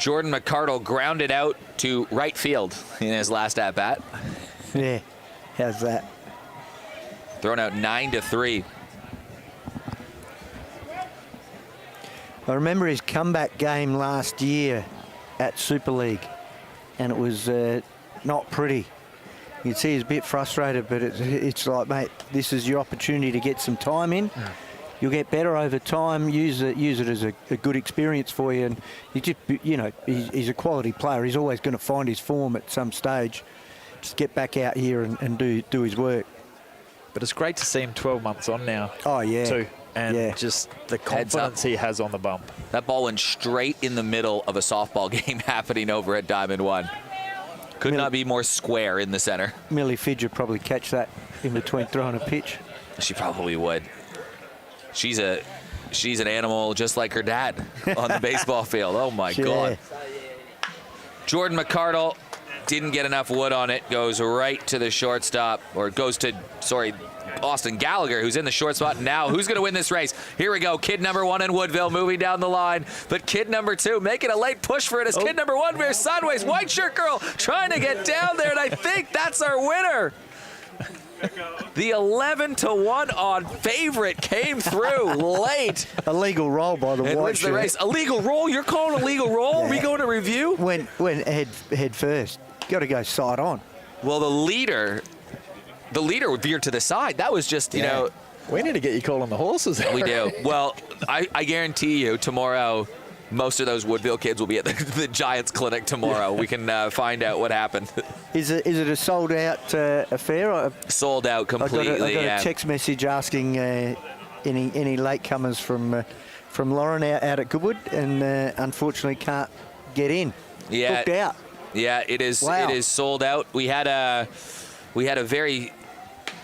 Jordan Mcardle grounded out to right field in his last at-bat. Yeah, how's that? Thrown out 9-3. I remember his comeback game last year at Super League, and it was not pretty. You'd see he's a bit frustrated, but it's like, mate, this is your opportunity to get some time in. You'll get better over time. Use it as a good experience for you. And you just, he's a quality player. He's always going to find his form at some stage. Just get back out here and do his work. But it's great to see him 12 months on now. Oh, yeah. Too. And just the confidence he has on the bump. That ball went straight in the middle of a softball game happening over at Diamond One. Could not be more square in the center. Millie Fidge would probably catch that in between throwing a pitch. She probably would. She's an animal just like her dad on the baseball field. Oh, my God. Jordan Mcardle didn't get enough wood on it. Goes right to the shortstop, or goes to, Austin Gallagher, who's in the short spot now. Who's going to win this race? Here we go. Kid number 1 in Woodville moving down the line. But kid number 2 making a late push for it as kid number 1 veers sideways. White shirt girl trying to get down there, and I think that's our winner. The 11-1 odd favorite came through late. A legal roll by the white shirt. The race. A legal roll? You're calling a legal roll? Yeah. Are we going to review? When head first. Got to go side on. Well, the leader veered to the side. That was just, you know. We need to get you calling the horses. We do. Well, I guarantee you tomorrow, most of those Woodville kids will be at the Giants clinic tomorrow. We can find out what happened. Is it a sold out affair? Sold out completely. I got a text message asking any latecomers from Lauren out at Goodwood, and unfortunately can't get in. Yeah. Booked out. Yeah, it is. Wow. It is sold out. We sold out.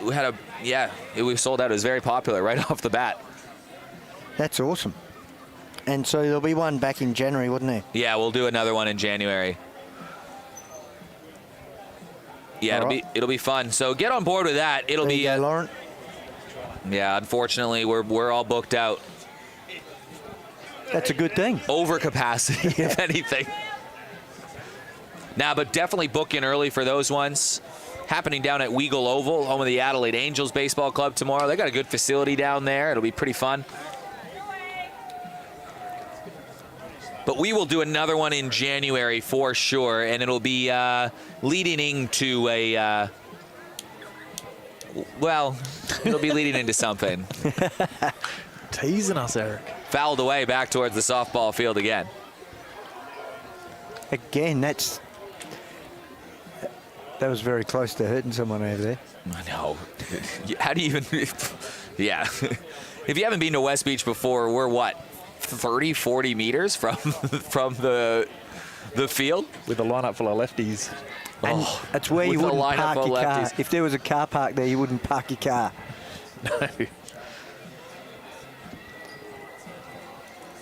It was very popular right off the bat. That's awesome. And so there'll be one back in January, wouldn't there? Yeah, we'll do another one in January. Yeah, it'll be fun. So get on board with that. It'll there be you go, Lauren. Yeah, unfortunately we're all booked out. That's a good thing. Overcapacity, if anything. Now, but definitely book in early for those ones. Happening down at Weagle Oval, home of the Adelaide Angels Baseball Club tomorrow. They got a good facility down there. It'll be pretty fun. But we will do another one in January for sure, and it'll be leading into it'll be leading into something. Teasing us, Eric. Fouled away back towards the softball field again. Again, that was very close to hurting someone over there. I know. How do you even... Yeah. If you haven't been to West Beach before, we're what? 30, 40 meters from the field? With a lineup full of lefties. And that's where you wouldn't park your car. If there was a car park there, you wouldn't park your car. No.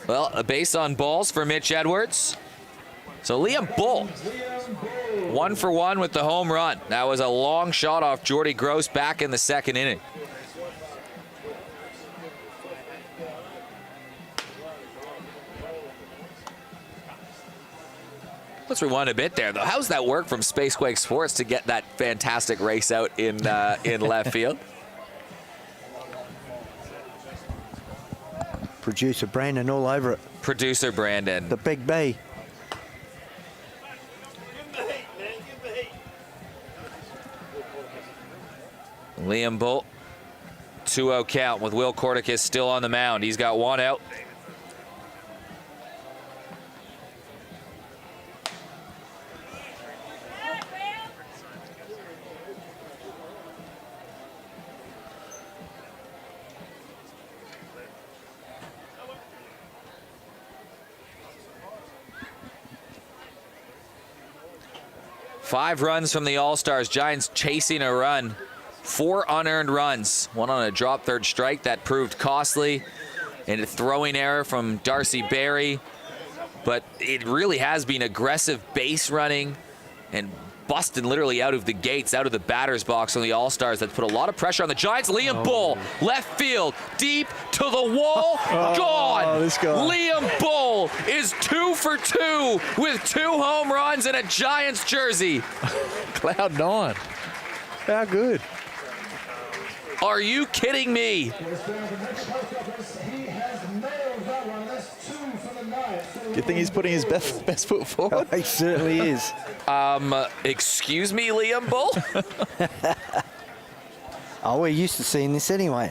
Well, a base on balls for Mitch Edwards. So Liam Bull, 1 for 1 with the home run. That was a long shot off Jordy Gross back in the second inning. Let's rewind a bit there, though. How's that work from Spacequake Sports to get that fantastic race out in left field? Producer Brandon all over it. Producer Brandon. The big B. Liam Bull, 2-0 count with Will Corticus still on the mound. He's got 1 out. Five runs from the All-Stars. Giants chasing a run. 4 unearned runs. 1 on a drop third strike. That proved costly. And a throwing error from Darcy Berry. But it really has been aggressive base running and busting literally out of the gates, out of the batter's box on the All-Stars. That's put a lot of pressure on the Giants. Liam Bull, left field, deep to the wall, gone. This guy. Liam Bull is 2 for 2 with 2 home runs in a Giants jersey. Cloud 9. How good. Are you kidding me? You think he's putting his best foot forward? He certainly is. Excuse me, Liam Bull? Oh, we're used to seeing this anyway.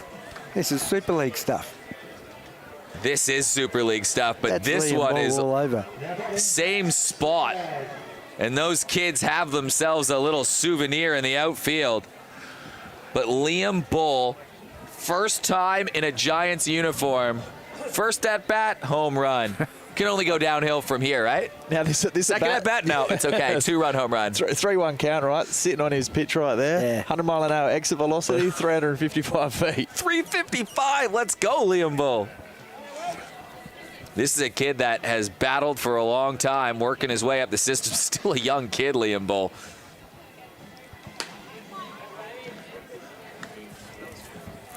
This is Super League stuff. This is Super League stuff, but That's this Liam one Bull is all over. same spot. And those kids have themselves a little souvenir in the outfield. But Liam Bull, first time in a Giants uniform, first at bat, home run. Can only go downhill from here, right? Now this Second at bat? No, it's okay. 2-run home run. 3-1 count, right? Sitting on his pitch right there. Yeah. 100 mile an hour exit velocity, 355 feet. 355. Let's go, Liam Bull. This is a kid that has battled for a long time, working his way up the system. Still a young kid, Liam Bull.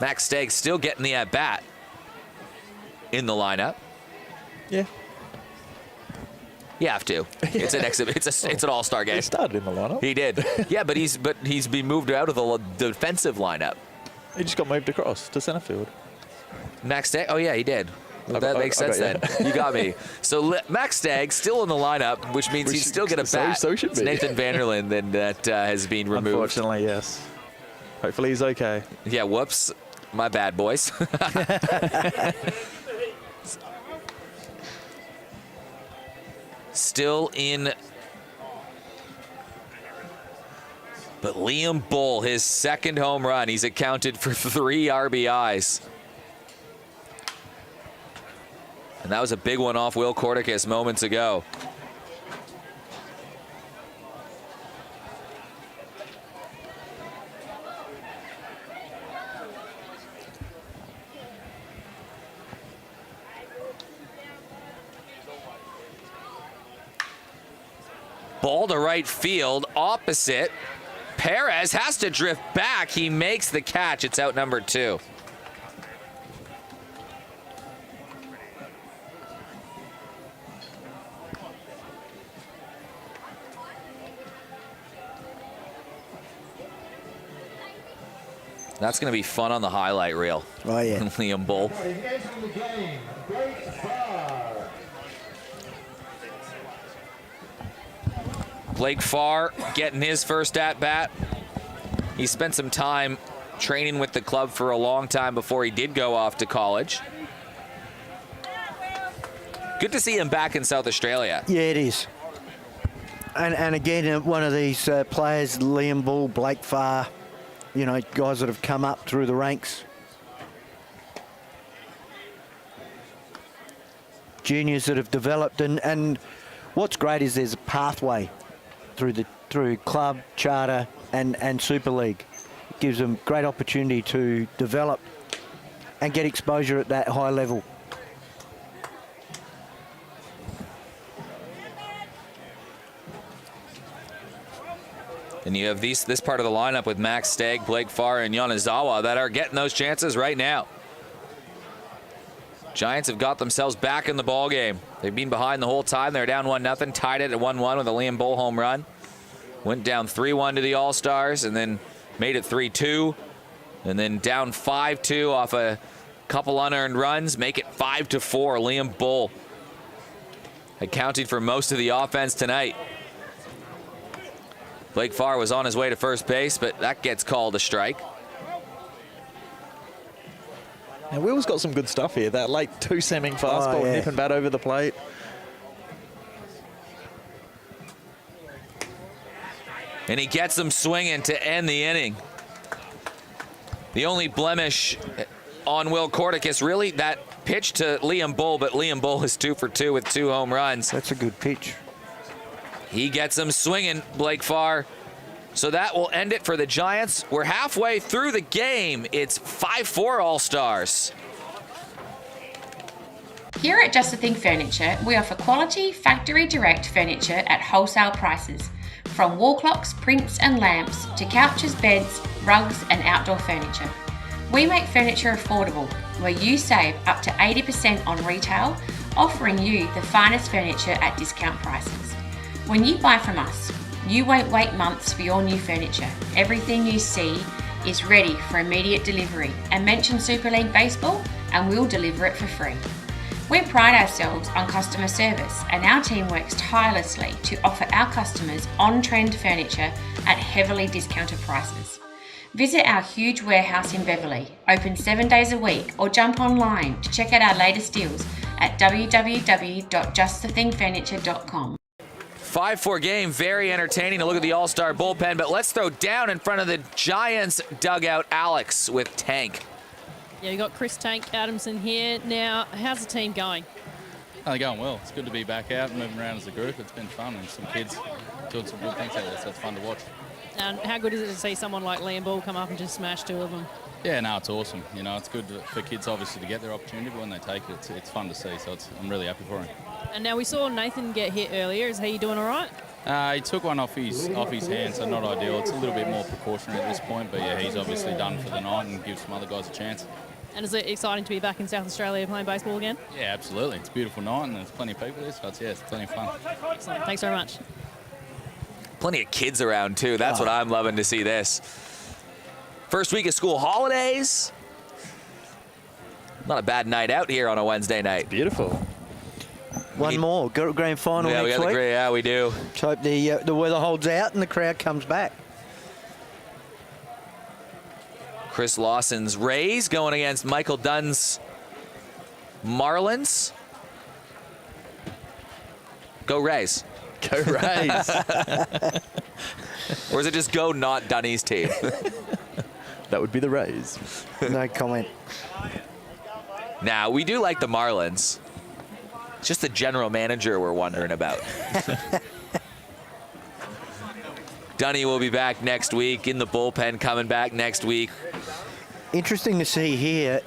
Max Stagg still getting the at-bat in the lineup. Yeah. You have to. It's an exhibit. It's an all-star game. He started in the lineup. He did. Yeah, but he's been moved out of the defensive lineup. He just got moved across to center field. Max Stagg? Oh, yeah, he did. Well, that makes sense then. You got me. So Max Stagg still in the lineup, which means he's still going to bat. So should be. It's Nathan Vanderlyn then that has been removed. Unfortunately, yes. Hopefully he's okay. Yeah, whoops. My bad, boys. Still in. But Liam Bull, his second home run, he's accounted for 3 RBIs. And that was a big one off Will Corticus moments ago. Ball to right field, opposite. Perez has to drift back. He makes the catch. It's out number 2. That's going to be fun on the highlight reel. Oh, yeah. Liam Bull. Blake Farr getting his first at-bat. He spent some time training with the club for a long time before he did go off to college. Good to see him back in South Australia. Yeah, it is. And again, one of these players, Liam Bull, Blake Farr, you know, guys that have come up through the ranks. Juniors that have developed, and what's great is there's a pathway through club, charter, and Super League. It gives them great opportunity to develop and get exposure at that high level. And you have this part of the lineup with Max Stagg, Blake Farr, and Yonezawa that are getting those chances right now. Giants have got themselves back in the ball game. They've been behind the whole time. They're down 1-0, tied it at 1-1 with a Liam Bull home run. Went down 3-1 to the All-Stars and then made it 3-2. And then down 5-2 off a couple unearned runs. Make it 5-4. Liam Bull accounted for most of the offense tonight. Blake Farr was on his way to first base, but that gets called a strike. Now, Will's got some good stuff here. That late 2-seaming fastball, nip and bat over the plate. And he gets them swinging to end the inning. The only blemish on Will Corticus, really, that pitch to Liam Bull, but Liam Bull is 2 for 2 with 2 home runs. That's a good pitch. He gets them swinging, Blake Farr. So that will end it for the Giants. We're halfway through the game. It's 5-4 All-Stars. Here at Just a Thing Furniture, we offer quality, factory direct furniture at wholesale prices. From wall clocks, prints and lamps to couches, beds, rugs and outdoor furniture. We make furniture affordable, where you save up to 80% on retail, offering you the finest furniture at discount prices. When you buy from us, you won't wait months for your new furniture. Everything you see is ready for immediate delivery, and mention Super League Baseball and we'll deliver it for free. We pride ourselves on customer service, and our team works tirelessly to offer our customers on-trend furniture at heavily discounted prices. Visit our huge warehouse in Beverley, open 7 days a week, or jump online to check out our latest deals at www.justthethingfurniture.com. 5-4 game, very entertaining to look at the All-Star bullpen, but let's throw down in front of the Giants dugout, Alex, with Tank. Yeah, you got Chris Tank Adamson here. Now, how's the team going? They're going well. It's good to be back out and moving around as a group. It's been fun, and some kids doing some good things out there, so it's fun to watch. And how good is it to see someone like Liam Ball come up and just smash 2 of them? Yeah, no, it's awesome. You know, it's good for kids, obviously, to get their opportunity, but when they take it, it's fun to see, so I'm really happy for him. And now we saw Nathan get hit earlier. Is he doing all right? He took one off his hand, so not ideal. It's a little bit more precautionary at this point, but yeah, he's obviously done for the night and gives some other guys a chance. And is it exciting to be back in South Australia playing baseball again? Yeah, absolutely. It's a beautiful night and there's plenty of people there, so it's plenty of fun. Excellent. Thanks very much. Plenty of kids around, too. That's what I'm loving to see this. First week of school holidays. Not a bad night out here on a Wednesday night. Beautiful. One more. Got a grand final next week. Yeah, we do. Let's hope the weather holds out and the crowd comes back. Chris Lawson's Rays going against Michael Dunn's Marlins. Go Rays. Go Rays. Or is it just go not Dunny's team? That would be the Rays. No comment. Now, we do like the Marlins. It's just the general manager we're wondering about. Dunny will be back next week in the bullpen, coming back next week. Interesting to see here.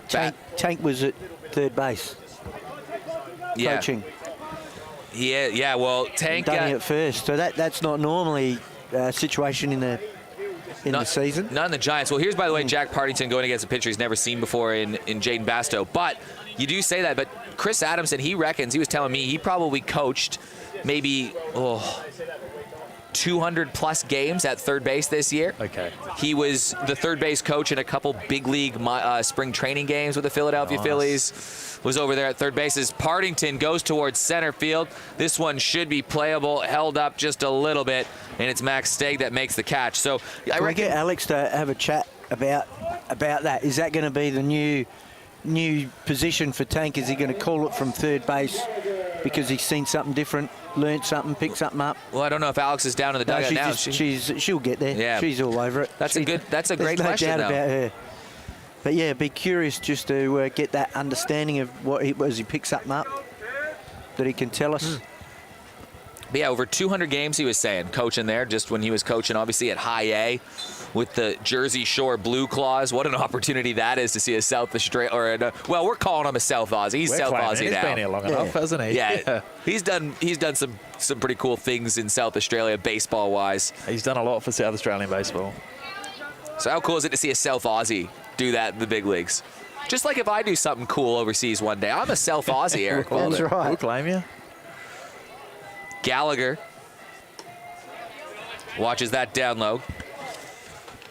Tank was at third base. Yeah. Coaching. Yeah. Well, Tank. Dunny at first. So that's not normally a situation in the season. Not in the Giants. Well, here's, by the way, Jack Partington going against a pitcher he's never seen before in Jaden Basto. But you do say that. But Chris Adamson, he reckons, he was telling me, he probably coached maybe 200-plus games at third base this year. Okay. He was the third base coach in a couple big league spring training games with the Philadelphia Phillies. Was over there at third base as Partington goes towards center field. This one should be playable, held up just a little bit, and it's Max Stagg that makes the catch. So I reckon get Alex to have a chat about that. Is that going to be the new position for Tank? Is he going to call it from third base because he's seen something different, learned something, picked something up? Well, I don't know if Alex is down in the dugout now. She'll get there. Yeah. She's all over it. That's a great no question, doubt though. about her. But yeah, be curious just to get that understanding of what he picks something up that he can tell us. But yeah, over 200 games he was saying, coaching there, just when he was coaching, obviously, at High A with the Jersey Shore Blue Claws. What an opportunity that is to see a South Australia, well, we're calling him a South Aussie. He's South Aussie now. He's been here long enough, hasn't he? Yeah. He's done some pretty cool things in South Australia, baseball-wise. He's done a lot for South Australian baseball. So how cool is it to see a South Aussie do that in the big leagues? Just like if I do something cool overseas one day. I'm a South Aussie, Eric. That's right. We'll claim you. Gallagher watches that down low.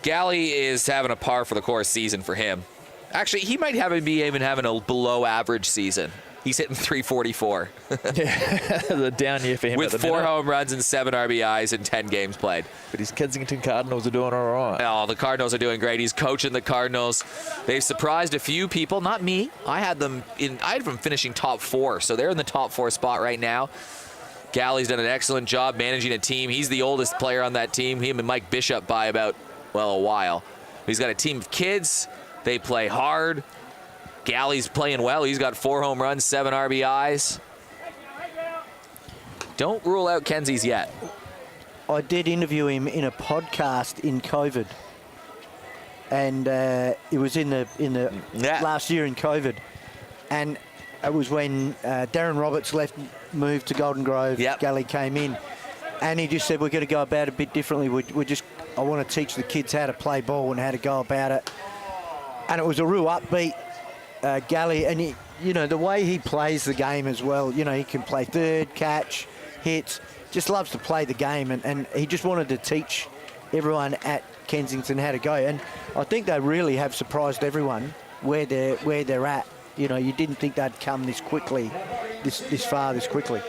Gally is having a par for the course season for him. Actually, he might be even having a below average season. He's hitting 344. Yeah, the down year for him with at the 4 minute. home runs and 7 RBIs in 10 games played. But his Kensington Cardinals are doing all right. Oh, the Cardinals are doing great. He's coaching the Cardinals. They've surprised a few people, not me. I had them finishing top 4, so they're in the top 4 spot right now. Gally's done an excellent job managing a team. He's the oldest player on that team. Him and Mike Bishop by about, a while. He's got a team of kids. They play hard. Gally's playing well. He's got 4 home runs, 7 RBIs. Don't rule out Kenzie's yet. I did interview him in a podcast in COVID, and it was in the last year in COVID, and it was when Darren Roberts moved to Golden Grove. Yep. Gully came in, and he just said, we're going to go about it a bit differently. I want to teach the kids how to play ball and how to go about it. And it was a real upbeat Gully, and the way he plays the game as well. He can play third, catch, hits, just loves to play the game, and he just wanted to teach everyone at Kensington how to go. And I think they really have surprised everyone where they're at. You didn't think they'd come this quickly, this far this quickly.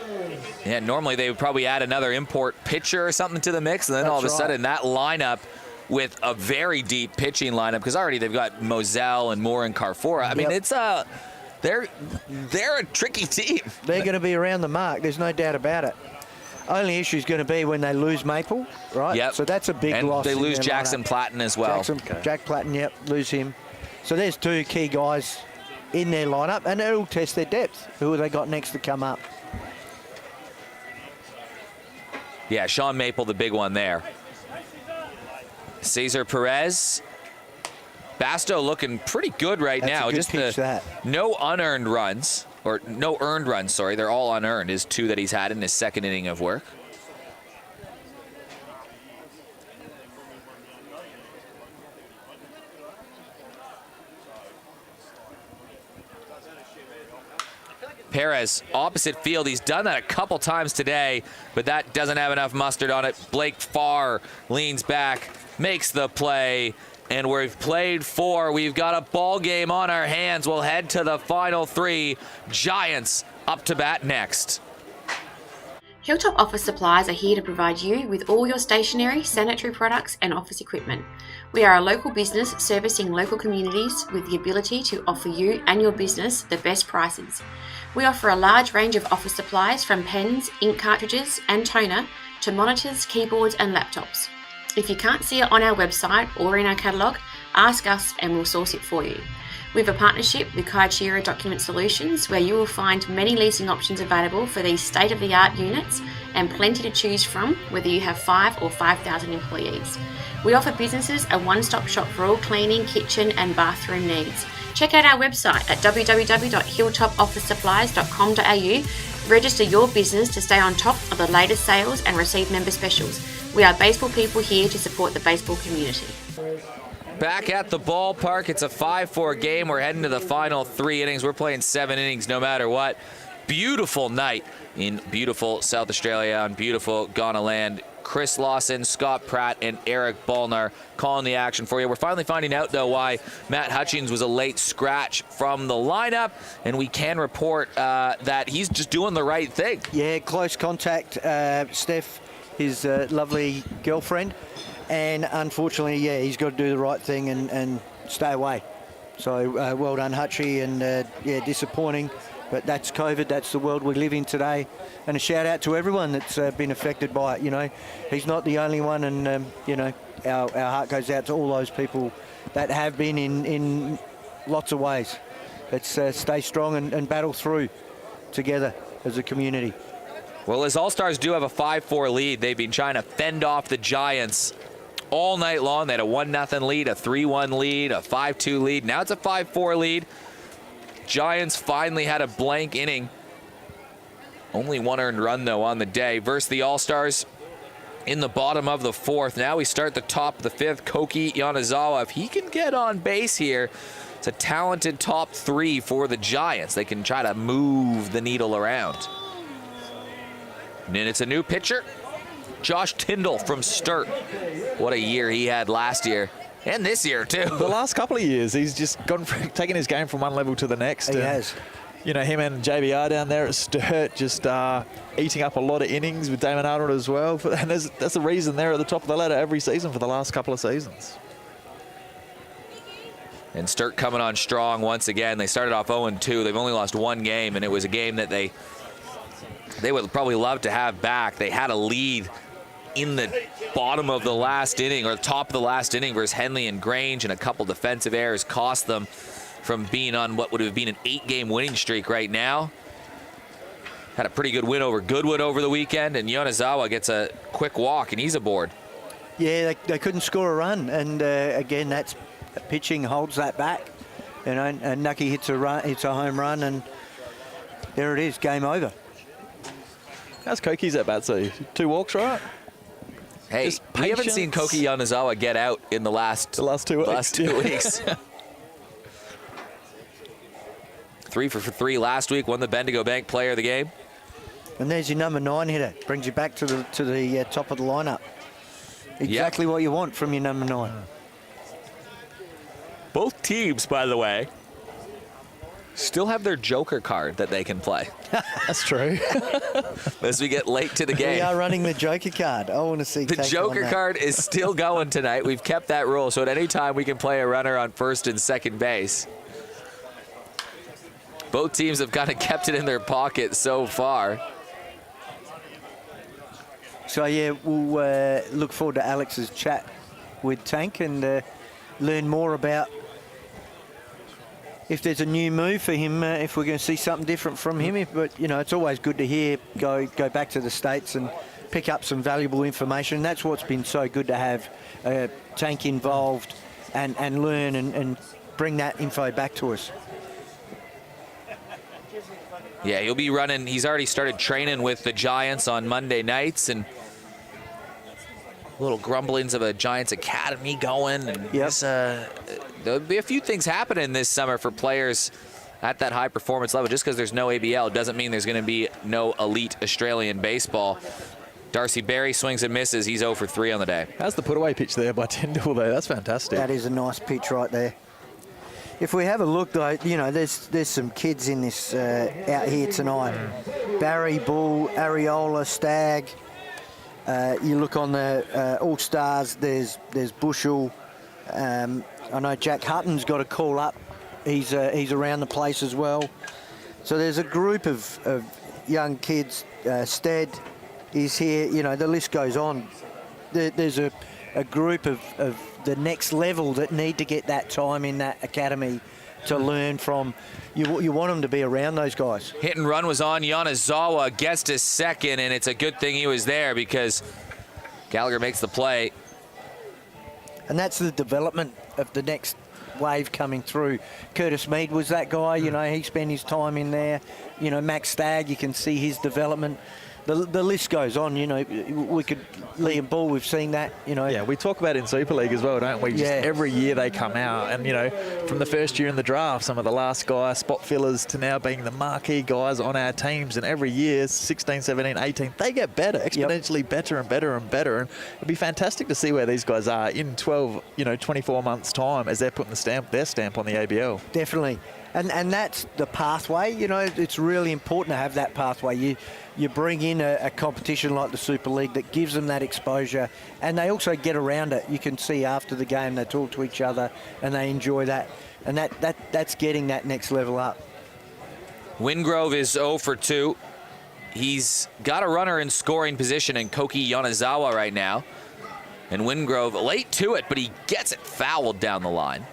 Yeah, normally they would probably add another import pitcher or something to the mix, and then all of a sudden that lineup with a very deep pitching lineup, because already they've got Moselle and Moore and Carfora. I mean, it's they're a tricky team. They're going to be around the mark. There's no doubt about it. Only issue is going to be when they lose Maple, right? Yep. So that's a big loss. They lose in their Jackson lineup. Platten as well. Jack Platten, yep, lose him. So there's two key guys in their lineup, and it'll test their depth. Who have they got next to come up? Yeah, Sean Maple, the big one there. Cesar Perez. Basto looking pretty good right now. A good pitch, no unearned runs, or no earned runs, sorry. They're all unearned, is 2 that he's had in his second inning of work. Perez, opposite field. He's done that a couple times today, but that doesn't have enough mustard on it. Blake Farr leans back, makes the play, and we've played 4. We've got a ball game on our hands. We'll head to the final 3. Giants up to bat next. Hilltop Office Supplies are here to provide you with all your stationery, sanitary products and office equipment. We are a local business servicing local communities with the ability to offer you and your business the best prices. We offer a large range of office supplies from pens, ink cartridges and toner to monitors, keyboards and laptops. If you can't see it on our website or in our catalogue, ask us and we'll source it for you. We have a partnership with Kaishira Document Solutions where you will find many leasing options available for these state-of-the-art units and plenty to choose from whether you have 5 or 5,000 employees. We offer businesses a one-stop shop for all cleaning, kitchen and bathroom needs. Check out our website at www.hilltopofficesupplies.com.au. Register your business to stay on top of the latest sales and receive member specials. We are baseball people here to support the baseball community. Back at the ballpark, it's a 5-4 game. We're heading to the final 3 innings. We're playing 7 innings no matter what. Beautiful night in beautiful South Australia on beautiful Ghana land. Chris Lawson, Scott Pratt, and Eric Ballnar calling the action for you. We're finally finding out, though, why Matt Hutchings was a late scratch from the lineup, and we can report that he's just doing the right thing. Yeah, close contact. Steph, his lovely girlfriend, and unfortunately, yeah, he's got to do the right thing and stay away. So well done, Hutchie, and yeah, disappointing. But that's COVID, that's the world we live in today. And a shout out to everyone that's been affected by it. He's not the only one, and our heart goes out to all those people that have been in lots of ways. Let's stay strong and battle through together as a community. Well, as All-Stars do have a 5-4 lead, they've been trying to fend off the Giants all night long. They had a 1-0 lead, a 3-1 lead, a 5-2 lead. Now it's a 5-4 lead. Giants finally had a blank inning. Only 1 earned run, though, on the day. Versus the All-Stars in the bottom of the 4th. Now we start the top of the 5th. Koki Yanazawa, if he can get on base here, it's a talented top 3 for the Giants. They can try to move the needle around. And then it's a new pitcher, Josh Tyndall from Sturt. What a year he had last year. And this year, too. The last couple of years, he's just taken his game from one level to the next. He has. Him and JBR down there at Sturt just eating up a lot of innings with Damon Arnold as well. And that's the reason they're at the top of the ladder every season for the last couple of seasons. And Sturt coming on strong once again. They started off 0-2. They've only lost 1 game, and it was a game that they would probably love to have back. They had a lead in the bottom of the last inning, or top of the last inning, versus Henley and Grange, and a couple defensive errors cost them from being on what would have been an 8-game winning streak right now. Had a pretty good win over Goodwood over the weekend, and Yonezawa gets a quick walk, and he's aboard. Yeah, they couldn't score a run, and again, that's pitching holds that back. And Nucky hits a home run, and There it is, game over. How's Koki's at bat, so 2 walks, right? Hey, Just we haven't patience. seen Koki Yanazawa get out in the last 2 weeks. last 2 weeks. 3 for 3 last week, won the Bendigo Bank Player of the Game. And there's your number 9 hitter. Brings you back to the top of the lineup. Exactly what you want from your number 9. Both teams, by the way, still have their Joker card that they can play That's true. as we get late to the game. We are running the Joker card. I want to see The take Joker on that. card is still going tonight. We've kept that rule, so at any time we can play a runner on first and second base. Both teams have kind of kept it in their pocket so far. So, yeah, we'll look forward to Alex's chat with Tank and learn more about if there's a new move for him, if we're going to see something different from him. But, you know, it's always good to hear, go back to the States and pick up some valuable information. And that's what's been so good to have Tank involved and learn and bring that info back to us. Yeah, he'll be running. He's already started training with the Giants on Monday nights, and little grumblings of a Giants academy going. And there'll be a few things happening this summer for players at that high performance level. Just because there's no ABL doesn't mean there's going to be no elite Australian baseball. Darcy Berry swings and misses. He's 0 for 3 on the day. How's the put-away pitch there by Tyndall, though? That's fantastic. That is a nice pitch right there. If we have a look, though, you know, there's some kids in this out here tonight. Barry, Bull, Areola, Stagg. You look on the All-Stars, there's Bushel. I know Jack Hutton's got a call up. He's around the place as well. So there's a group of young kids. Stead is here. You know, the list goes on. There's a group of the next level that need to get that time in that academy to learn from. You want them to be around those guys. Hit and run was on. Yanazawa gets to second, and it's a good thing he was there because Gallagher makes the play. And that's the development of the next wave coming through. Curtis Mead was that guy. You know, he spent his time in there. You know, Max Stagg, you can see his development. The list goes on, you know. We could, Liam Ball, we've seen that, you know. Yeah, we talk about it in Super League as well, don't we? Just every year they come out, and, you know, from the first year in the draft, some of the last guys, spot fillers, to now being the marquee guys on our teams, and every year, 16, 17, 18, they get better, exponentially better and better and better, and it'd be fantastic to see where these guys are in 12, 24 months' time as they're putting their stamp on the ABL. Definitely. And that's the pathway, you know. It's really important to have that pathway. You bring in a competition like the Super League that gives them that exposure, and they also get around it. You can see after the game they talk to each other and they enjoy that, and that's getting that next level up. Wingrove is 0 for 2. He's got a runner in scoring position in Koki Yanazawa right now, and Wingrove late to it, but he gets it fouled down the line.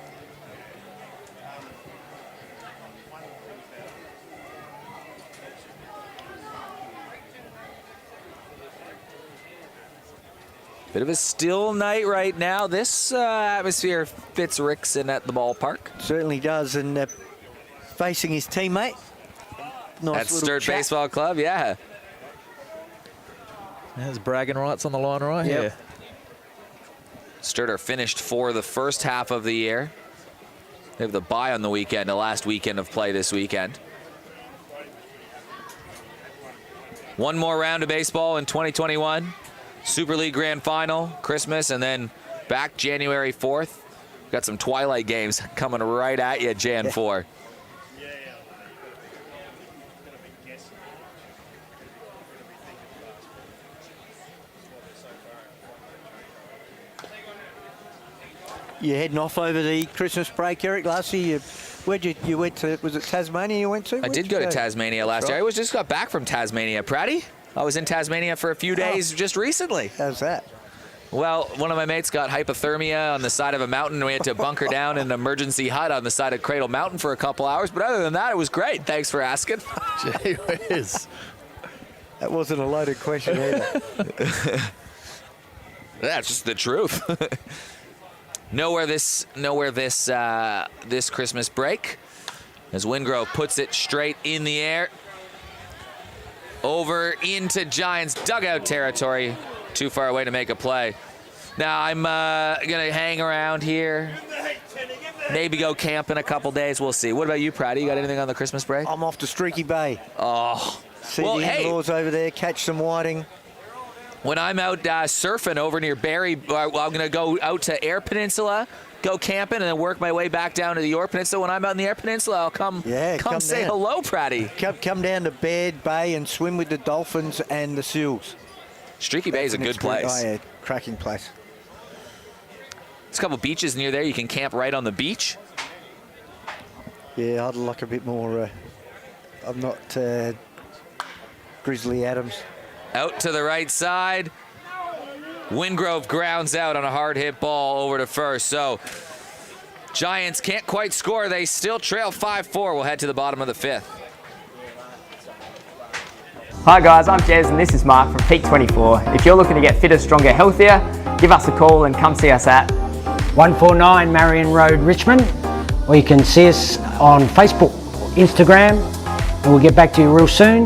Bit of a still night right now. This atmosphere fits Rickson at the ballpark. Certainly does, and facing his teammate. Nice At little Sturt chat. Baseball Club, yeah. There's bragging rights on the line right here. Sturt are finished for the first half of the year. They have the bye on the weekend, the last weekend of play this weekend. One more round of baseball in 2021. Super League Grand Final, Christmas, and then back January 4th. Got some Twilight games coming right at you, Jan 4. You're heading off over the Christmas break, Eric. Last year, you went to? Was it Tasmania you went to? I did go to Tasmania last year. I just got back from Tasmania. Pratty? I was in Tasmania for a few days just recently. How's that? Well, one of my mates got hypothermia on the side of a mountain. We had to bunker down in an emergency hut on the side of Cradle Mountain for a couple hours. But other than that, it was great. Thanks for asking. Gee whiz. That wasn't a loaded question either. That's just the truth. Nowhere this Christmas break as Wingrove puts it straight in the air. over into Giants dugout territory. Too far away to make a play. Now I'm going to hang around here. Maybe go camp in a couple days. We'll see. What about you, Pratty? You got anything on the Christmas break? I'm off to Streaky Bay. Oh. See well, the in-laws over there, catch some whiting. When I'm out surfing over near Barrie, I'm going to go out to Eyre Peninsula, go camping, and then work my way back down to the York Peninsula. When I'm out in the Eyre Peninsula, I'll come say down. hello, Pratty. Come down to Baird Bay and swim with the dolphins and the seals. Streaky Bay is a good place. Oh, yeah, cracking place. There's a couple beaches near there. You can camp right on the beach. Yeah, I'd like a bit more. I'm not Grizzly Adams. Out to the right side. Wingrove grounds out on a hard hit ball over to first. So Giants can't quite score. They still trail 5-4. We'll head to the bottom of the fifth. Hi guys, I'm Jez and this is Mark from Peak 24. If you're looking to get fitter, stronger, healthier, give us a call and come see us at 149 Marion Road, Richmond, or you can see us on Facebook, Instagram, and we'll get back to you real soon,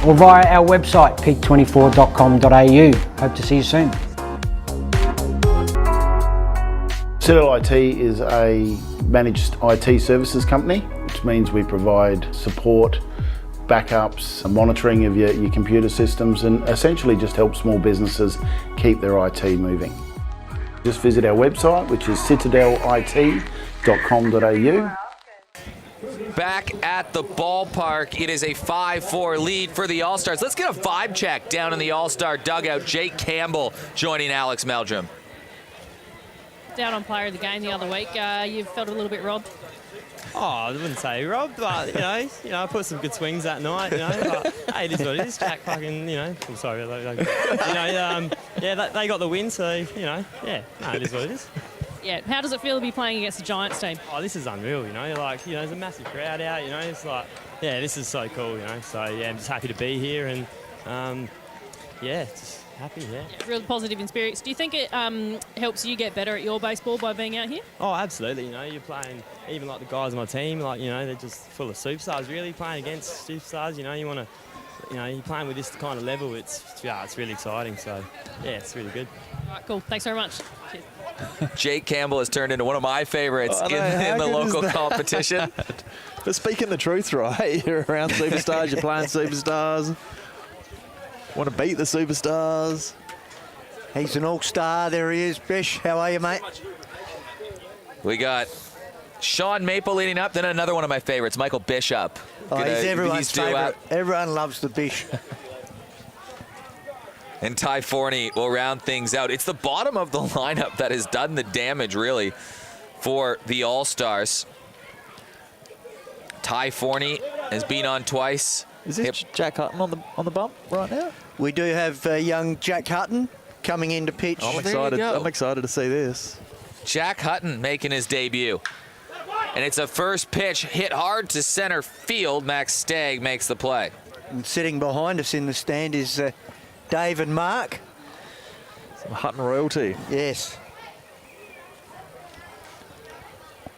or via our website, peak24.com.au. Hope to see you soon. Citadel IT is a managed IT services company, which means we provide support, backups, monitoring of your computer systems, and essentially just help small businesses keep their IT moving. Just visit our website, which is citadelit.com.au. Back at the ballpark, it is a 5-4 lead for the All-Stars. Let's get a vibe check down in the All-Star dugout. Jake Campbell joining Alex Meldrum. Down on player of the game the other week. You felt a little bit robbed? Oh, I wouldn't say robbed, but I put some good swings that night. But, hey, it is what it is. Jack fucking, I'm sorry, they got the win, so it is what it is. Yeah. How does it feel to be playing against the Giants team? Oh, this is unreal. There's a massive crowd out. It's like, this is so cool. So I'm just happy to be here and, just happy. Yeah. Real positive in spirits. Do you think it helps you get better at your baseball by being out here? Oh, absolutely. You're playing, even like the guys on my team, they're just full of superstars. Really playing against superstars. You want to, you're playing with this kind of level. It's really exciting. So it's really good. All right, cool. Thanks very much. Cheers. Jake Campbell has turned into one of my favorites in the local competition. But speaking the truth, right? You're around superstars, you're playing superstars. Want to beat the superstars. He's an all-star. There he is. Bish, how are you, mate? We got Sean Maple leading up, then another one of my favorites, Michael Bishop. Oh, he's everyone's favourite. Everyone loves the Bish. And Ty Forney will round things out. It's the bottom of the lineup that has done the damage, really, for the All-Stars. Ty Forney has been on twice. Is this Jack Hutton on the bump right now? We do have young Jack Hutton coming into pitch. I'm excited to see this. Jack Hutton making his debut. And it's a first pitch hit hard to center field. Max Stagg makes the play. And sitting behind us in the stand is Dave and Mark. Some Hutton royalty. Yes.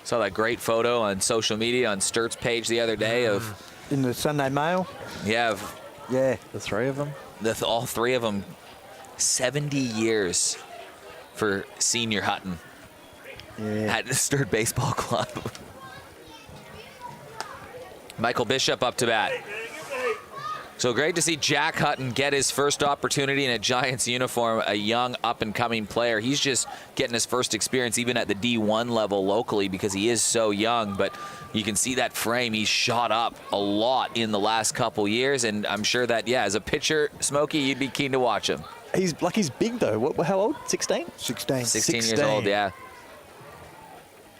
Saw that great photo on social media on Sturt's page the other day of... In the Sunday Mail? Yeah. The three of them? All three of them. 70 years for senior Hutton at the Sturt Baseball Club. Michael Bishop up to bat. So great to see Jack Hutton get his first opportunity in a Giants uniform, a young up-and-coming player. He's just getting his first experience even at the D1 level locally because he is so young, but you can see that frame. He's shot up a lot in the last couple years, and I'm sure that, as a pitcher, Smokey, you'd be keen to watch him. He's big, though. How old? 16? 16. 16 years old, yeah.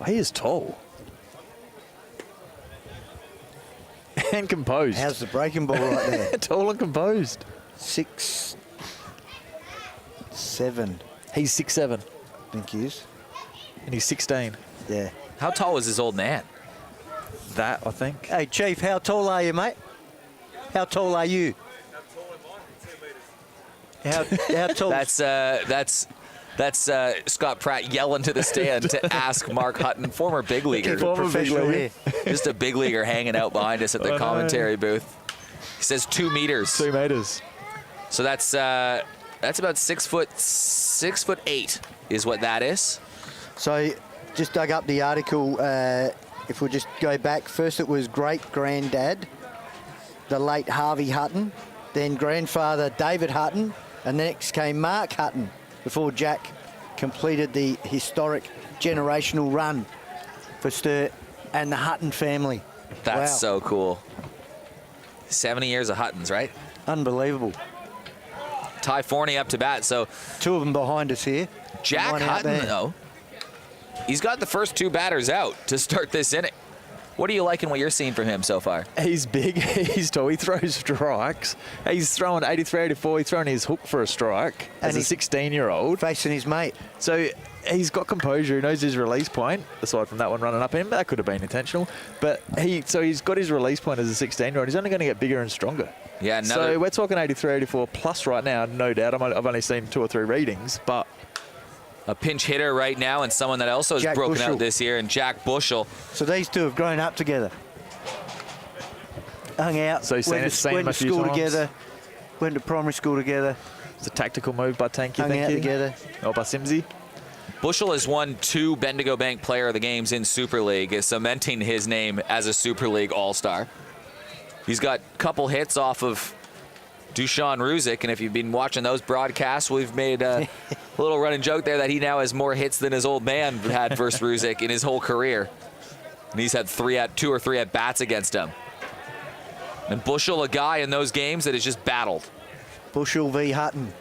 He is tall. And composed. How's the breaking ball right there? Tall and composed. 6'7". He's 6'7". I think he is. And he's 16. Yeah. How tall was his old man? That, I think. Hey, Chief, how tall are you, mate? How tall are you? How tall? That's Scott Pratt yelling to the stand to ask Mark Hutton, former big leaguer. Professional here. Just a big leaguer hanging out behind us at the commentary booth. He says 2 meters. 2 meters. So that's about 6'8" is what that is. So just dug up the article. If we just go back, first it was great-granddad, the late Harvey Hutton, then grandfather David Hutton, and next came Mark Hutton before Jack completed the historic generational run for Sturt and the Hutton family. That's Wow. so cool. 70 years of Huttons, right? Unbelievable. Ty Forney up to bat. So 2 of them behind us here. Jack One out Hutton, there. though, he's got the first 2 batters out to start this inning. What are you liking what you're seeing from him so far? He's big, he's tall, he throws strikes. He's throwing 83, 84, he's throwing his hook for a strike as a 16-year-old. Facing his mate. So he's got composure, he knows his release point, aside from that one running up him. That could have been intentional. But he's got his release point as a 16-year-old. He's only going to get bigger and stronger. Yeah, So we're talking 83, 84 plus right now, no doubt. I've only seen 2 or 3 readings, but a pinch hitter right now and someone that also has Jack broken Bushel. out this year, and Jack Bushel. So these 2 have grown up together. Hung out, So you've went seen to him a few school times? together, went to primary school together, it's a tactical move by Tank, you hung think? out you? together. Or by Simsy? Bushel has won 2 Bendigo Bank Player of the Games in Super League, is cementing his name as a Super League All-Star. He's got a couple hits off of Dusan Ruzic, and if you've been watching those broadcasts, we've made a little running joke there that he now has more hits than his old man had versus Ruzic in his whole career. And he's had 2 or 3 at-bats against him. And Bushel, a guy in those games that has just battled. Bushel v. Hutton.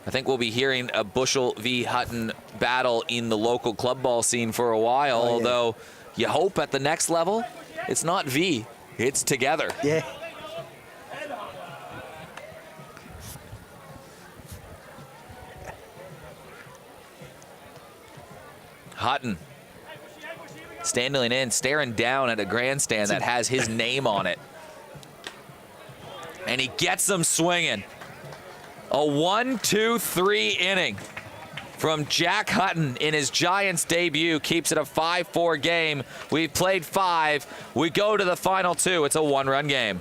I think we'll be hearing a Bushel v. Hutton battle in the local club ball scene for a while, although you hope at the next level it's not V, it's together. Yeah. Hutton standing in, staring down at a grandstand that has his name on it. And he gets them swinging. A 1-2-3 inning from Jack Hutton in his Giants debut. Keeps it a 5-4 game. We've played 5. We go to the final 2. It's a 1-run game.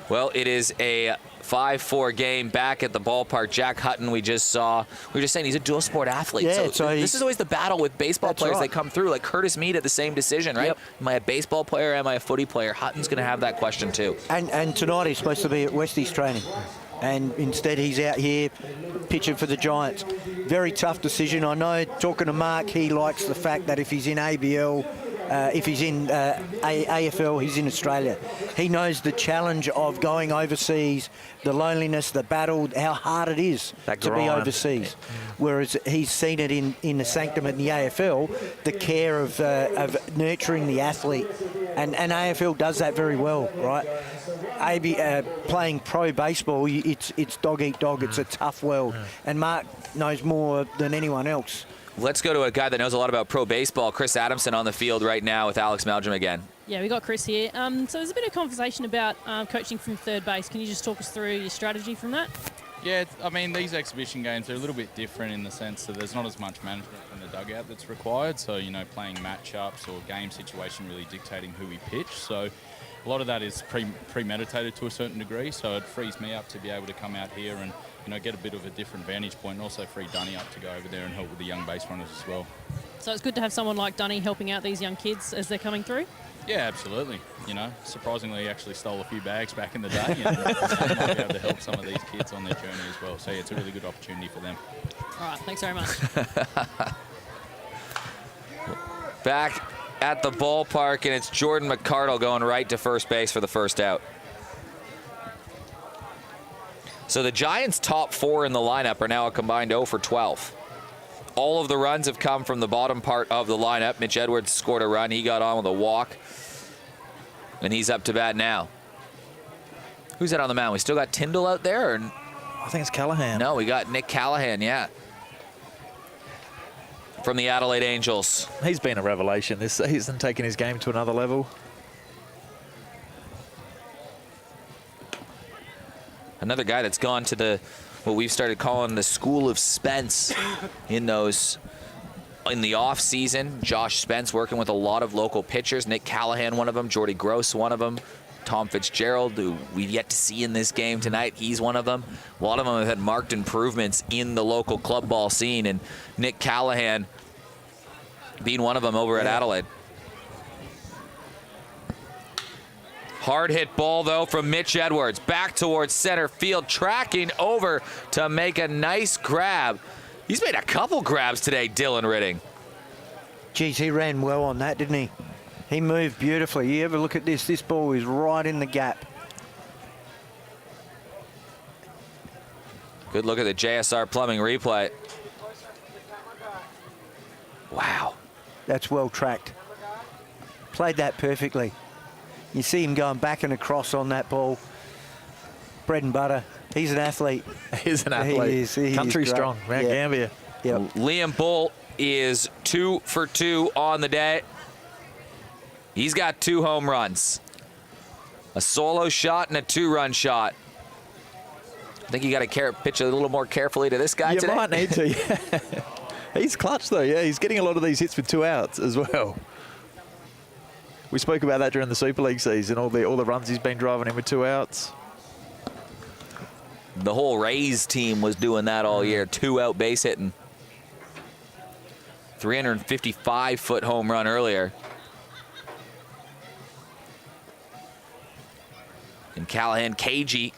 Well, it is a 5-4 game back at the ballpark. Jack Hutton, we just saw. We were just saying he's a dual sport athlete. Yeah, so this is always the battle with baseball players that come through. Like Curtis Meade had the same decision, right? Yep. Am I a baseball player or am I a footy player? Hutton's going to have that question too. And tonight he's supposed to be at Westies training. And instead he's out here pitching for the Giants. Very tough decision. I know, talking to Mark, he likes the fact that if he's in ABL, if he's in AFL, he's in Australia. He knows the challenge of going overseas, the loneliness, the battle, how hard it is to be overseas. Whereas he's seen it in the sanctum in the AFL, the care of nurturing the athlete. And AFL does that very well, right? Playing pro baseball, it's dog eat dog. It's a tough world. And Mark knows more than anyone else. Let's go to a guy that knows a lot about pro baseball, Chris Adamson, on the field right now with Alex Meldrum again. Yeah, we got Chris here. So there's a bit of conversation about coaching from third base. Can you just talk us through your strategy from that? Yeah, I mean, these exhibition games are a little bit different in the sense that there's not as much management from the dugout that's required. So, you know, playing matchups or game situation really dictating who we pitch. So a lot of that is premeditated to a certain degree. So it frees me up to be able to come out here and, you know, get a bit of a different vantage point, and also free Dunny up to go over there and help with the young base runners as well. So it's good to have someone like Dunny helping out these young kids as they're coming through? Yeah, absolutely. You know, surprisingly, he actually stole a few bags back in the day, and might be able to help some of these kids on their journey as well. So yeah, it's a really good opportunity for them. All right, thanks very much. Back at the ballpark, and it's Jordan Mcardle going right to first base for the first out. So the Giants' top 4 in the lineup are now a combined 0 for 12. all of the runs have come from the bottom part of the lineup. Mitch Edwards scored a run. He got on with a walk. And he's up to bat now. Who's that on the mound? We still got Tyndall out there? Or? I think it's Callahan. No, we got Nick Callahan, yeah. From the Adelaide Angels. He's been a revelation this season, taking his game to another level. Another guy that's gone to what we've started calling the School of Spence in the off season. Josh Spence working with a lot of local pitchers. Nick Callahan, one of them. Jordy Gross, one of them. Tom Fitzgerald, who we've yet to see in this game tonight, he's one of them. A lot of them have had marked improvements in the local club ball scene, and Nick Callahan being one of them over at Adelaide. Hard hit ball, though, from Mitch Edwards. Back towards center field, tracking over to make a nice grab. He's made a couple grabs today, Dylan Ritting. Geez, he ran well on that, didn't he? He moved beautifully. You ever look at this? This ball is right in the gap. Good look at the JSR Plumbing replay. Wow. That's well tracked. Played that perfectly. You see him going back and across on that ball. Bread and butter. He's an athlete. He's an athlete. He Country is strong. Mount Gambier. Yep. Liam Bull is 2 for 2 on the day. He's got 2 home runs. A solo shot and a 2-run shot. I think you got to pitch a little more carefully to this guy today. You might need to, yeah. He's clutch, though, yeah. He's getting a lot of these hits with 2 outs as well. We spoke about that during the Super League season, all the runs he's been driving in with 2 outs. The whole Rays team was doing that all year, 2-out base hitting. 355-foot home run earlier. And Callahan, cagey,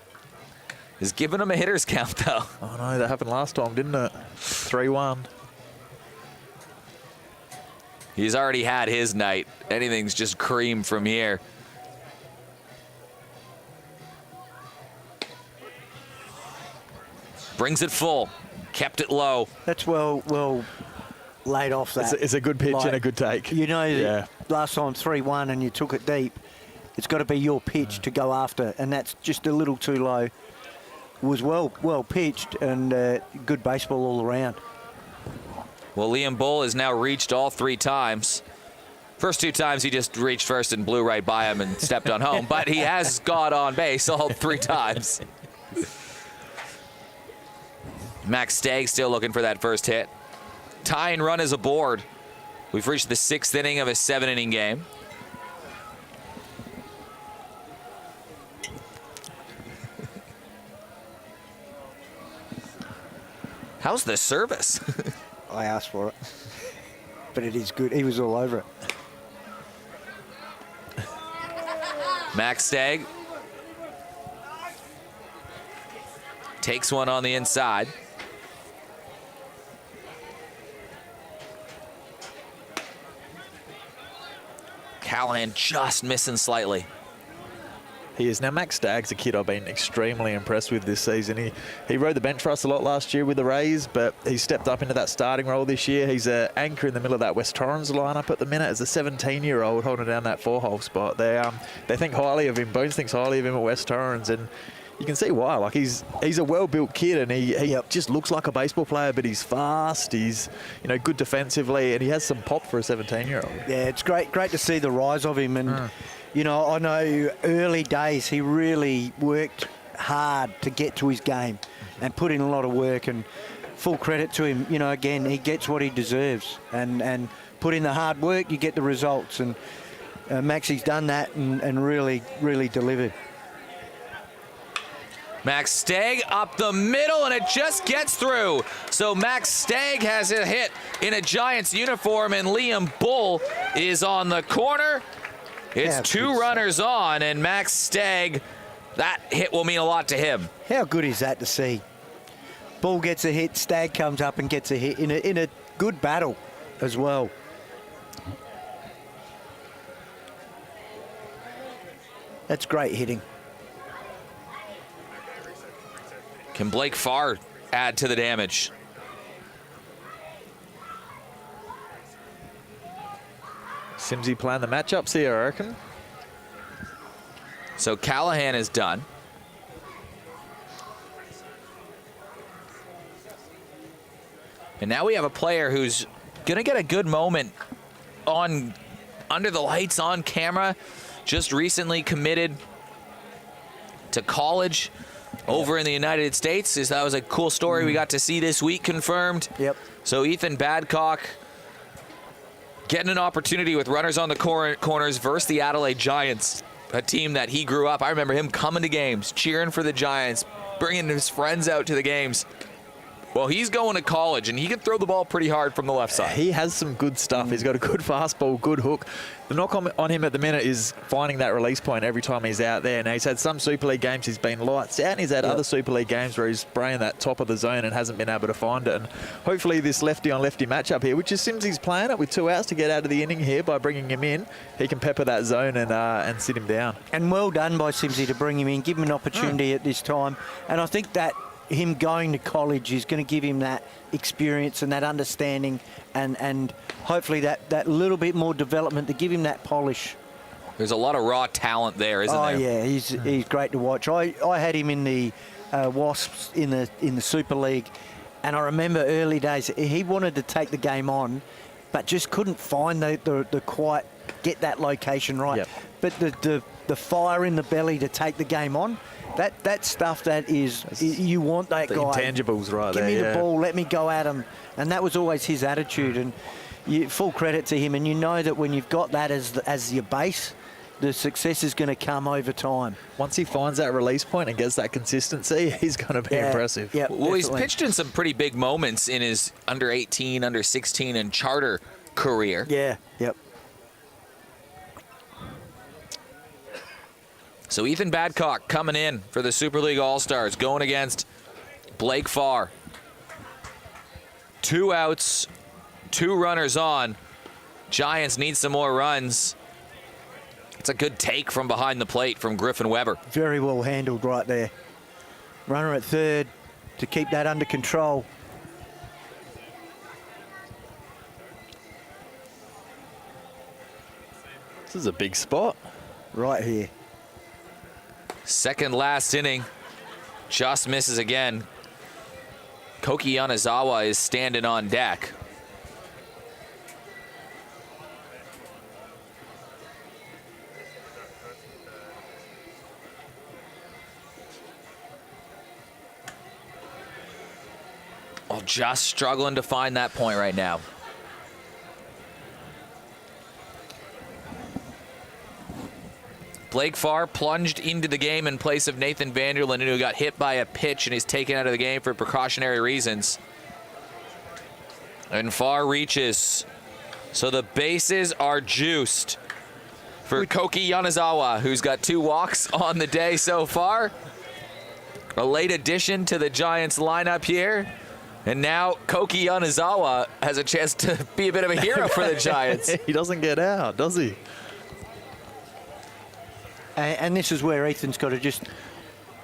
is giving him a hitter's count, though. Oh, no, that happened last time, didn't it? 3-1. He's already had his night. Anything's just cream from here. Brings it full. Kept it low. That's well laid off that. It's a good pitch and a good take. You know, that last time 3-1 and you took it deep. It's got to be your pitch to go after, and that's just a little too low. It was well pitched and good baseball all around. Well, Liam Bull has now reached all 3 times. First 2 times he just reached first and blew right by him and stepped on home, but he has got on base all 3 times. Max Stagg still looking for that first hit. Tying run is aboard. We've reached the 6th inning of a 7-inning game. How's the service? I asked for it, but it is good. He was all over it. Max Stagg takes one on the inside. Callahan just missing slightly. He is. Now, Max Stagg's a kid I've been extremely impressed with this season. He rode the bench for us a lot last year with the Rays, but he stepped up into that starting role this year. He's an anchor in the middle of that West Torrens lineup at the minute as a 17-year-old holding down that 4-hole spot. They think highly of him. Bones thinks highly of him at West Torrens, and you can see why. Like, he's a well-built kid, and he just looks like a baseball player, but he's fast. He's good defensively, and he has some pop for a 17-year-old. Yeah, it's great to see the rise of him. And I know early days he really worked hard to get to his game and put in a lot of work. And full credit to him. Again, he gets what he deserves, and put in the hard work, you get the results. And Maxie's done that and really delivered. Max Stagg up the middle, and it just gets through. So Max Stagg has a hit in a Giants uniform, and Liam Bull is on the corner. It's 2 runners on, and Max Stagg, that hit will mean a lot to him. How good is that to see? Bull gets a hit, Stagg comes up and gets a hit in a good battle as well. That's great hitting. Can Blake Farr add to the damage? Simsy playing the matchups here, I reckon. So Callahan is done. And now we have a player who's going to get a good moment on under the lights, on camera. Just recently committed to college over in the United States. That was a cool story we got to see this week confirmed. Yep. So Ethan Badcock getting an opportunity with runners on the corners versus the Adelaide Giants, a team that he grew up. I remember him coming to games, cheering for the Giants, bringing his friends out to the games. Well, he's going to college, and he can throw the ball pretty hard from the left side. He has some good stuff. He's got a good fastball, good hook. The knock on him at the minute is finding that release point every time he's out there. Now, he's had some Super League games he's been lights out, and he's had other Super League games where he's spraying that top of the zone and hasn't been able to find it. And hopefully this lefty-on-lefty matchup here, which is Simsy's playing it with 2 outs to get out of the inning here by bringing him in, he can pepper that zone and sit him down. And well done by Simsy to bring him in, give him an opportunity at this time. And I think that him going to college is going to give him that experience and that understanding and hopefully that little bit more development to give him that polish. There's a lot of raw talent there, isn't there? Oh, yeah, he's great to watch. I had him in the Wasps in the Super League, and I remember early days he wanted to take the game on, but just couldn't find the quite get that location right. Yep. But the fire in the belly to take the game on, that stuff that is, you want that the guy. Intangibles right Give there. me the ball, let me go at him. And that was always his attitude. And full credit to him. And you know that when you've got that as your base, the success is going to come over time. Once he finds that release point and gets that consistency, he's going to be impressive. Yeah, well, he's pitched in some pretty big moments in his under 18, under 16, and charter career. Yeah, yep. So Ethan Badcock coming in for the Super League All-Stars, going against Blake Farr. 2 outs, 2 runners on. Giants need some more runs. It's a good take from behind the plate from Griffin Weber. Very well handled right there. Runner at third to keep that under control. This is a big spot. Right here. Second last inning. Just misses again. Koki Yanazawa is standing on deck. Oh, just struggling to find that point right now. Blake Farr plunged into the game in place of Nathan Vanderlyn, who got hit by a pitch and is taken out of the game for precautionary reasons. And Farr reaches. So the bases are juiced for Koki Yanazawa, who's got 2 walks on the day so far. A late addition to the Giants lineup here. And now Koki Yanazawa has a chance to be a bit of a hero for the Giants. He doesn't get out, does he? And this is where Ethan's got to just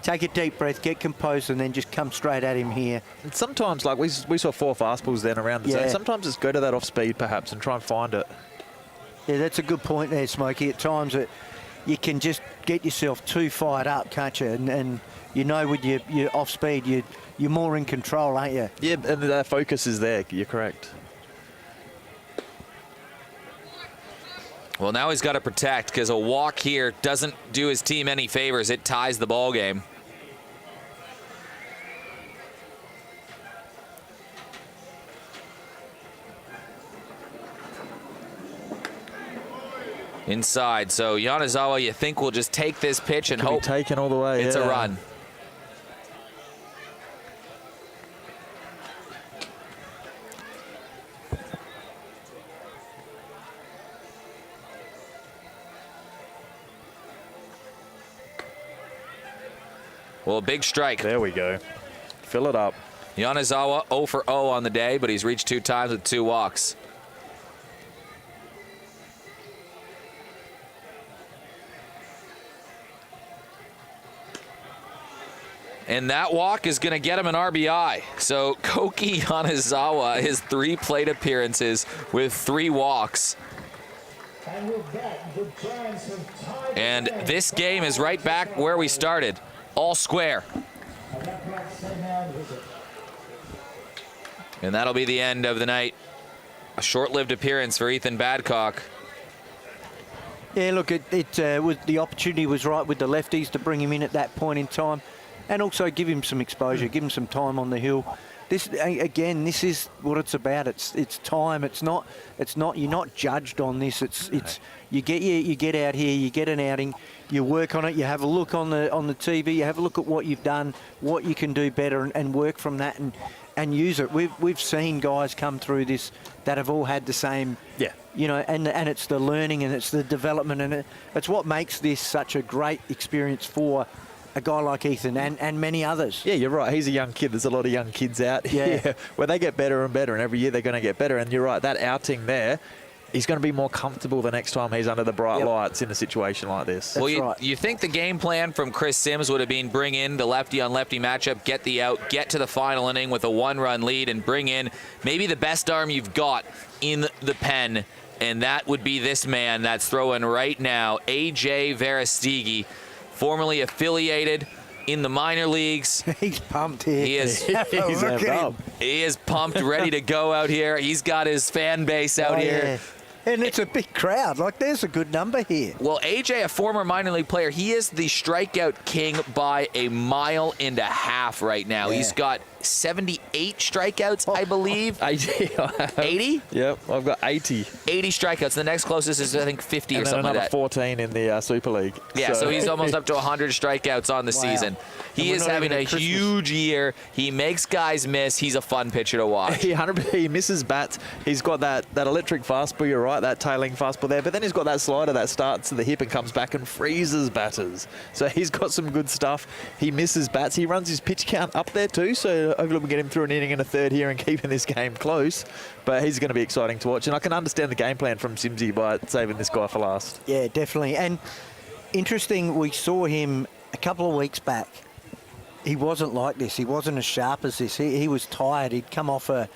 take a deep breath, get composed, and then just come straight at him here. And sometimes, like we saw 4 fastballs then around the zone. Sometimes it's go to that off speed perhaps and try and find it. Yeah, that's a good point there, Smokey. At times you can just get yourself too fired up, can't you? And you know with your off speed, you're more in control, aren't you? Yeah, and that focus is there. You're correct. Well, now he's got to protect because a walk here doesn't do his team any favors. It ties the ball game. Inside, so Yanazawa, you think will just take this pitch and hope taken all the way. It's a run. Well, big strike. There we go. Fill it up. Yanazawa 0 for 0 on the day, but he's reached 2 times with 2 walks. And that walk is going to get him an RBI. So Koki Yanazawa, his 3 plate appearances with 3 walks. And this game is right back where we started, all square. And that'll be the end of the night. A short-lived appearance for Ethan Badcock. Yeah, look, the opportunity was right with the lefties to bring him in at that point in time, and also give him some exposure, give him some time on the hill. This is what it's about. It's time. It's not. You're not judged on this. You get out here. You get an outing. You work on it. You have a look on the TV. You have a look at what you've done, what you can do better, and work from that and use it. We've seen guys come through this that have all had the same. Yeah. And it's the learning and it's the development, and it's what makes this such a great experience for a guy like Ethan and many others. Yeah, you're right. He's a young kid. There's a lot of young kids out here where they get better and better, and every year they're going to get better. And you're right, that outing there, he's going to be more comfortable the next time he's under the bright lights in a situation like this. Well, you think the game plan from Chris Sims would have been bring in the lefty-on-lefty matchup, get the out, get to the final inning with a one-run lead, and bring in maybe the best arm you've got in the pen, and that would be this man that's throwing right now, AJ Verastigi, formerly affiliated in the minor leagues. He's pumped here. He is. He's up. He is pumped, ready to go out here. He's got his fan base out here. Yeah. And it's a big crowd. Like, there's a good number here. Well, AJ, a former minor league player, he is the strikeout king by a mile and a half right now. Yeah. He's got 78 strikeouts, I believe. 80? Yep, I've got 80. 80 strikeouts. The next closest is, I think, 50 and or something like another that. 14 in the Super League. Yeah, so he's almost up to 100 strikeouts on the season. He is having a huge year. He makes guys miss. He's a fun pitcher to watch. He misses bats. He's got that electric fastball, you're right, that tailing fastball there, but then he's got that slider that starts to the hip and comes back and freezes batters. So he's got some good stuff. He misses bats. He runs his pitch count up there too, so hopefully we can get him through an inning and a third here and keeping this game close. But he's going to be exciting to watch, and I can understand the game plan from Simsy by saving this guy for last. Yeah, definitely. And interesting, we saw him a couple of weeks back. He wasn't like this. He wasn't as sharp as this. He was tired. He'd come off a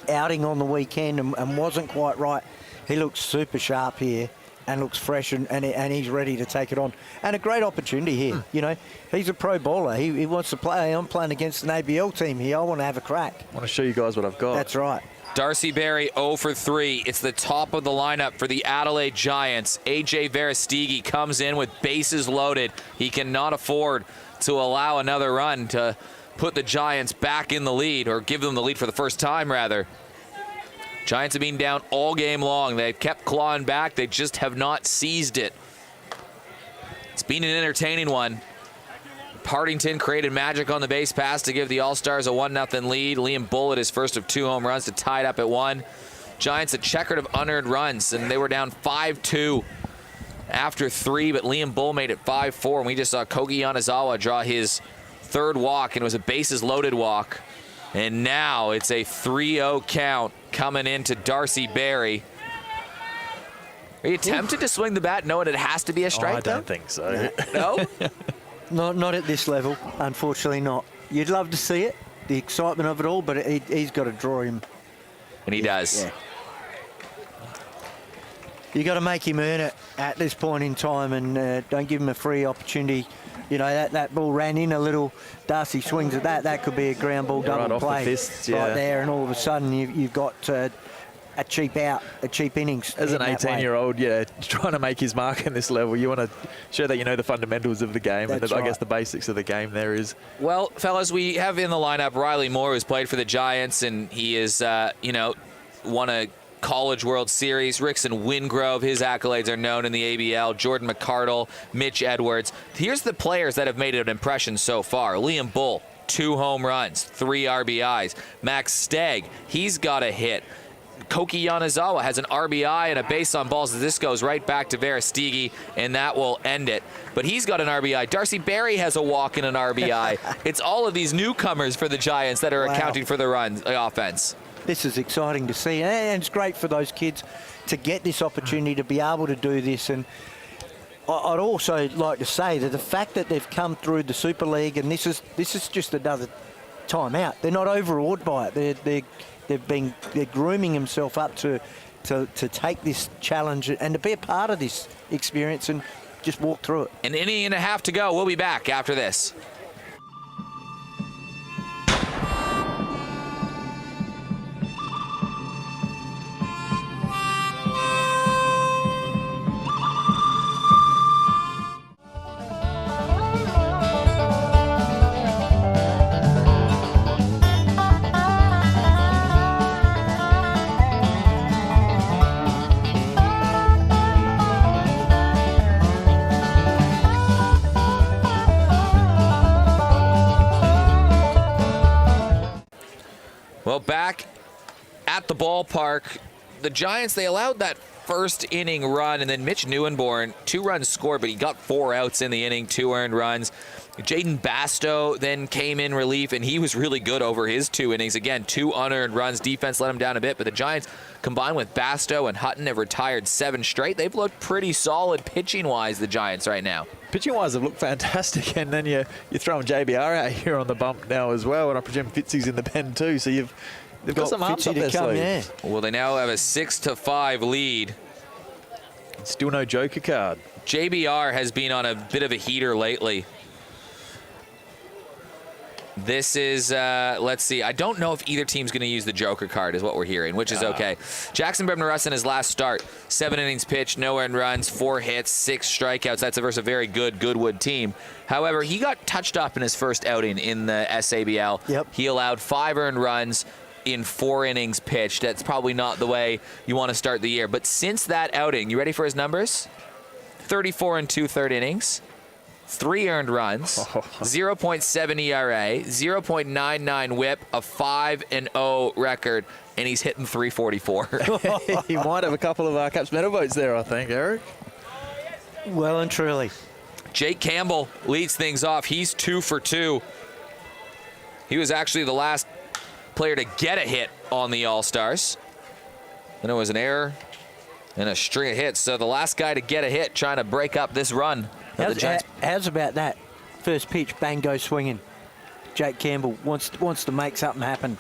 outing on the weekend and wasn't quite right. He looks super sharp here and looks fresh, and he's ready to take it on. And a great opportunity here. You know, he's a pro bowler. He wants to play. I'm playing against an ABL team here. I want to have a crack. I want to show you guys what I've got. That's right. Darcy Berry 0 for 3. It's the top of the lineup for the Adelaide Giants. AJ Verastigi comes in with bases loaded. He cannot afford to allow another run to put the Giants back in the lead, or give them the lead for the first time, rather. Giants have been down all game long. They've kept clawing back. They just have not seized it. It's been an entertaining one. Partington created magic on the base pass to give the All-Stars a 1-0 lead. Liam Bullitt his first of 2 home runs to tie it up at 1. Giants a checkered of unearned runs, and they were down 5-2 after 3, but Liam Bull made it 5-4, and we just saw Kogi Yanazawa draw his third walk, and it was a bases-loaded walk. And now it's a 3-0 count coming into Darcy Berry. Are you tempted to swing the bat knowing it has to be a strike? I don't think so. No? Not at this level, unfortunately not. You'd love to see it, the excitement of it all, but he's got to draw him. And he does. Yeah. You got to make him earn it at this point in time, and don't give him a free opportunity. You know, that ball ran in a little. Darcy swings at that. That could be a ground ball double right off play the fists, right there, and all of a sudden you've got a cheap out, a cheap innings. As an 18-year-old, trying to make his mark in this level, you want to show that you know the fundamentals of the game. That's and right. I guess the basics of the game there is. Well, fellas, we have in the lineup Riley Moore, who's played for the Giants, and he is, won a College World Series. Rickson Wingrove, his accolades are known in the ABL. Jordan Mcardle, Mitch Edwards. Here's the players that have made an impression so far. Liam Bull, 2 home runs, 3 RBIs. Max Stagg, he's got a hit. Koki Yanazawa has an RBI and a base on balls. This goes right back to Verastigi, and that will end it. But he's got an RBI. Darcy Berry has a walk and an RBI. It's all of these newcomers for the Giants that are accounting for the runs, the offense. This is exciting to see, and it's great for those kids to get this opportunity to be able to do this. And I'd also like to say that the fact that they've come through the Super League, and this is just another time out. They're not overawed by it. They're grooming themselves up to to take this challenge and to be a part of this experience and just walk through it. An inning and a half to go. We'll be back after this. Well, back at the ballpark, the Giants, they allowed that first inning run, and then Mitch Neuenborn, 2 runs scored, but he got 4 outs in the inning, 2 earned runs. Jaden Basto then came in relief, and he was really good over his 2 innings. Again, 2 unearned runs. Defense let him down a bit, but the Giants, combined with Basto and Hutton, have retired 7 straight. They've looked pretty solid pitching-wise, the Giants, right now. Pitching-wise, have looked fantastic, and then you're throwing JBR out here on the bump now as well, and I presume Fitzy's in the pen too, so they've got some arms up their sleeve. Yeah. Well, they now have a 6-5 lead. Still no Joker card. JBR has been on a bit of a heater lately. This is, let's see. I don't know if either team's going to use the Joker card is what we're hearing, which is okay. Jackson Brebner-Russ in his last start, 7 innings pitched, no earned runs, 4 hits, 6 strikeouts. That's versus a very good Goodwood team. However, he got touched up in his first outing in the SABL. Yep. He allowed 5 earned runs in 4 innings pitched. That's probably not the way you want to start the year. But since that outing, you ready for his numbers? 34 and 2/3 innings. 3 earned runs, 0.7 ERA, 0.99 WHIP, a 5-0 record, and he's hitting 344. He might have a couple of Caps medal votes there, I think, Eric. Well and truly. Jake Campbell leads things off. He's 2 for 2. He was actually the last player to get a hit on the All-Stars. And it was an error and a string of hits. So the last guy to get a hit trying to break up this run. How's about that? First pitch, bang, go swinging. Jake Campbell wants to make something happen.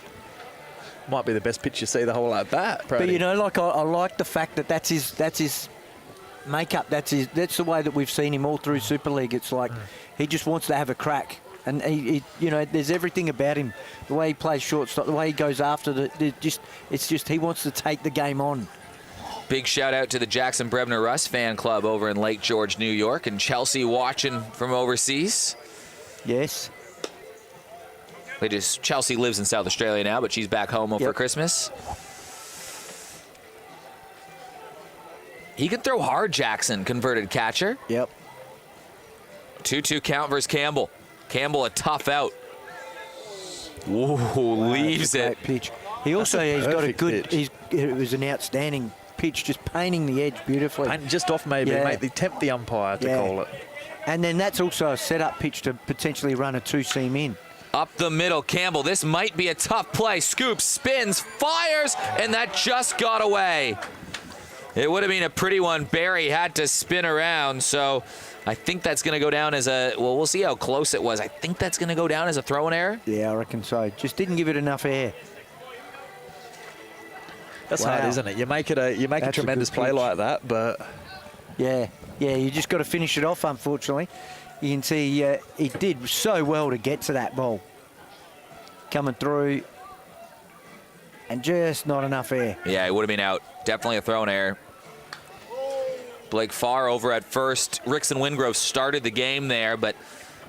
Might be the best pitch you see the whole at bat. But you know, like I like the fact that that's his makeup. That's the way that we've seen him all through Super League. It's like he just wants to have a crack, and he you know, there's everything about him. The way he plays shortstop, the way he goes after it's just he wants to take the game on. Big shout out to the Jackson Brebner-Russ fan club over in Lake George, New York, and Chelsea watching from overseas. Yes. Chelsea lives in South Australia now, but she's back home for Christmas. He can throw hard, Jackson, converted catcher. Yep. 2-2 count versus Campbell. Campbell a tough out. Ooh, leaves it. Pitch. He's got a good. It was an outstanding pitch, just painting the edge beautifully. Just off maybe, mate. They tempt the umpire to call it. And then that's also a set-up pitch to potentially run a 2-seam in. Up the middle, Campbell. This might be a tough play. Scoops, spins, fires, and that just got away. It would have been a pretty one. Barry had to spin around, so I think that's going to go down as a, well, we'll see how close it was. I think that's going to go down as a throwing error. Yeah, I reckon so. Just didn't give it enough air. That's hard, isn't it? You make a tremendous play like that, but yeah, you just got to finish it off. Unfortunately, you can see he did so well to get to that ball coming through, and just not enough air. Yeah, it would have been out. Definitely a throwing error. Blake Farr over at first. Rickson Wingrove started the game there, but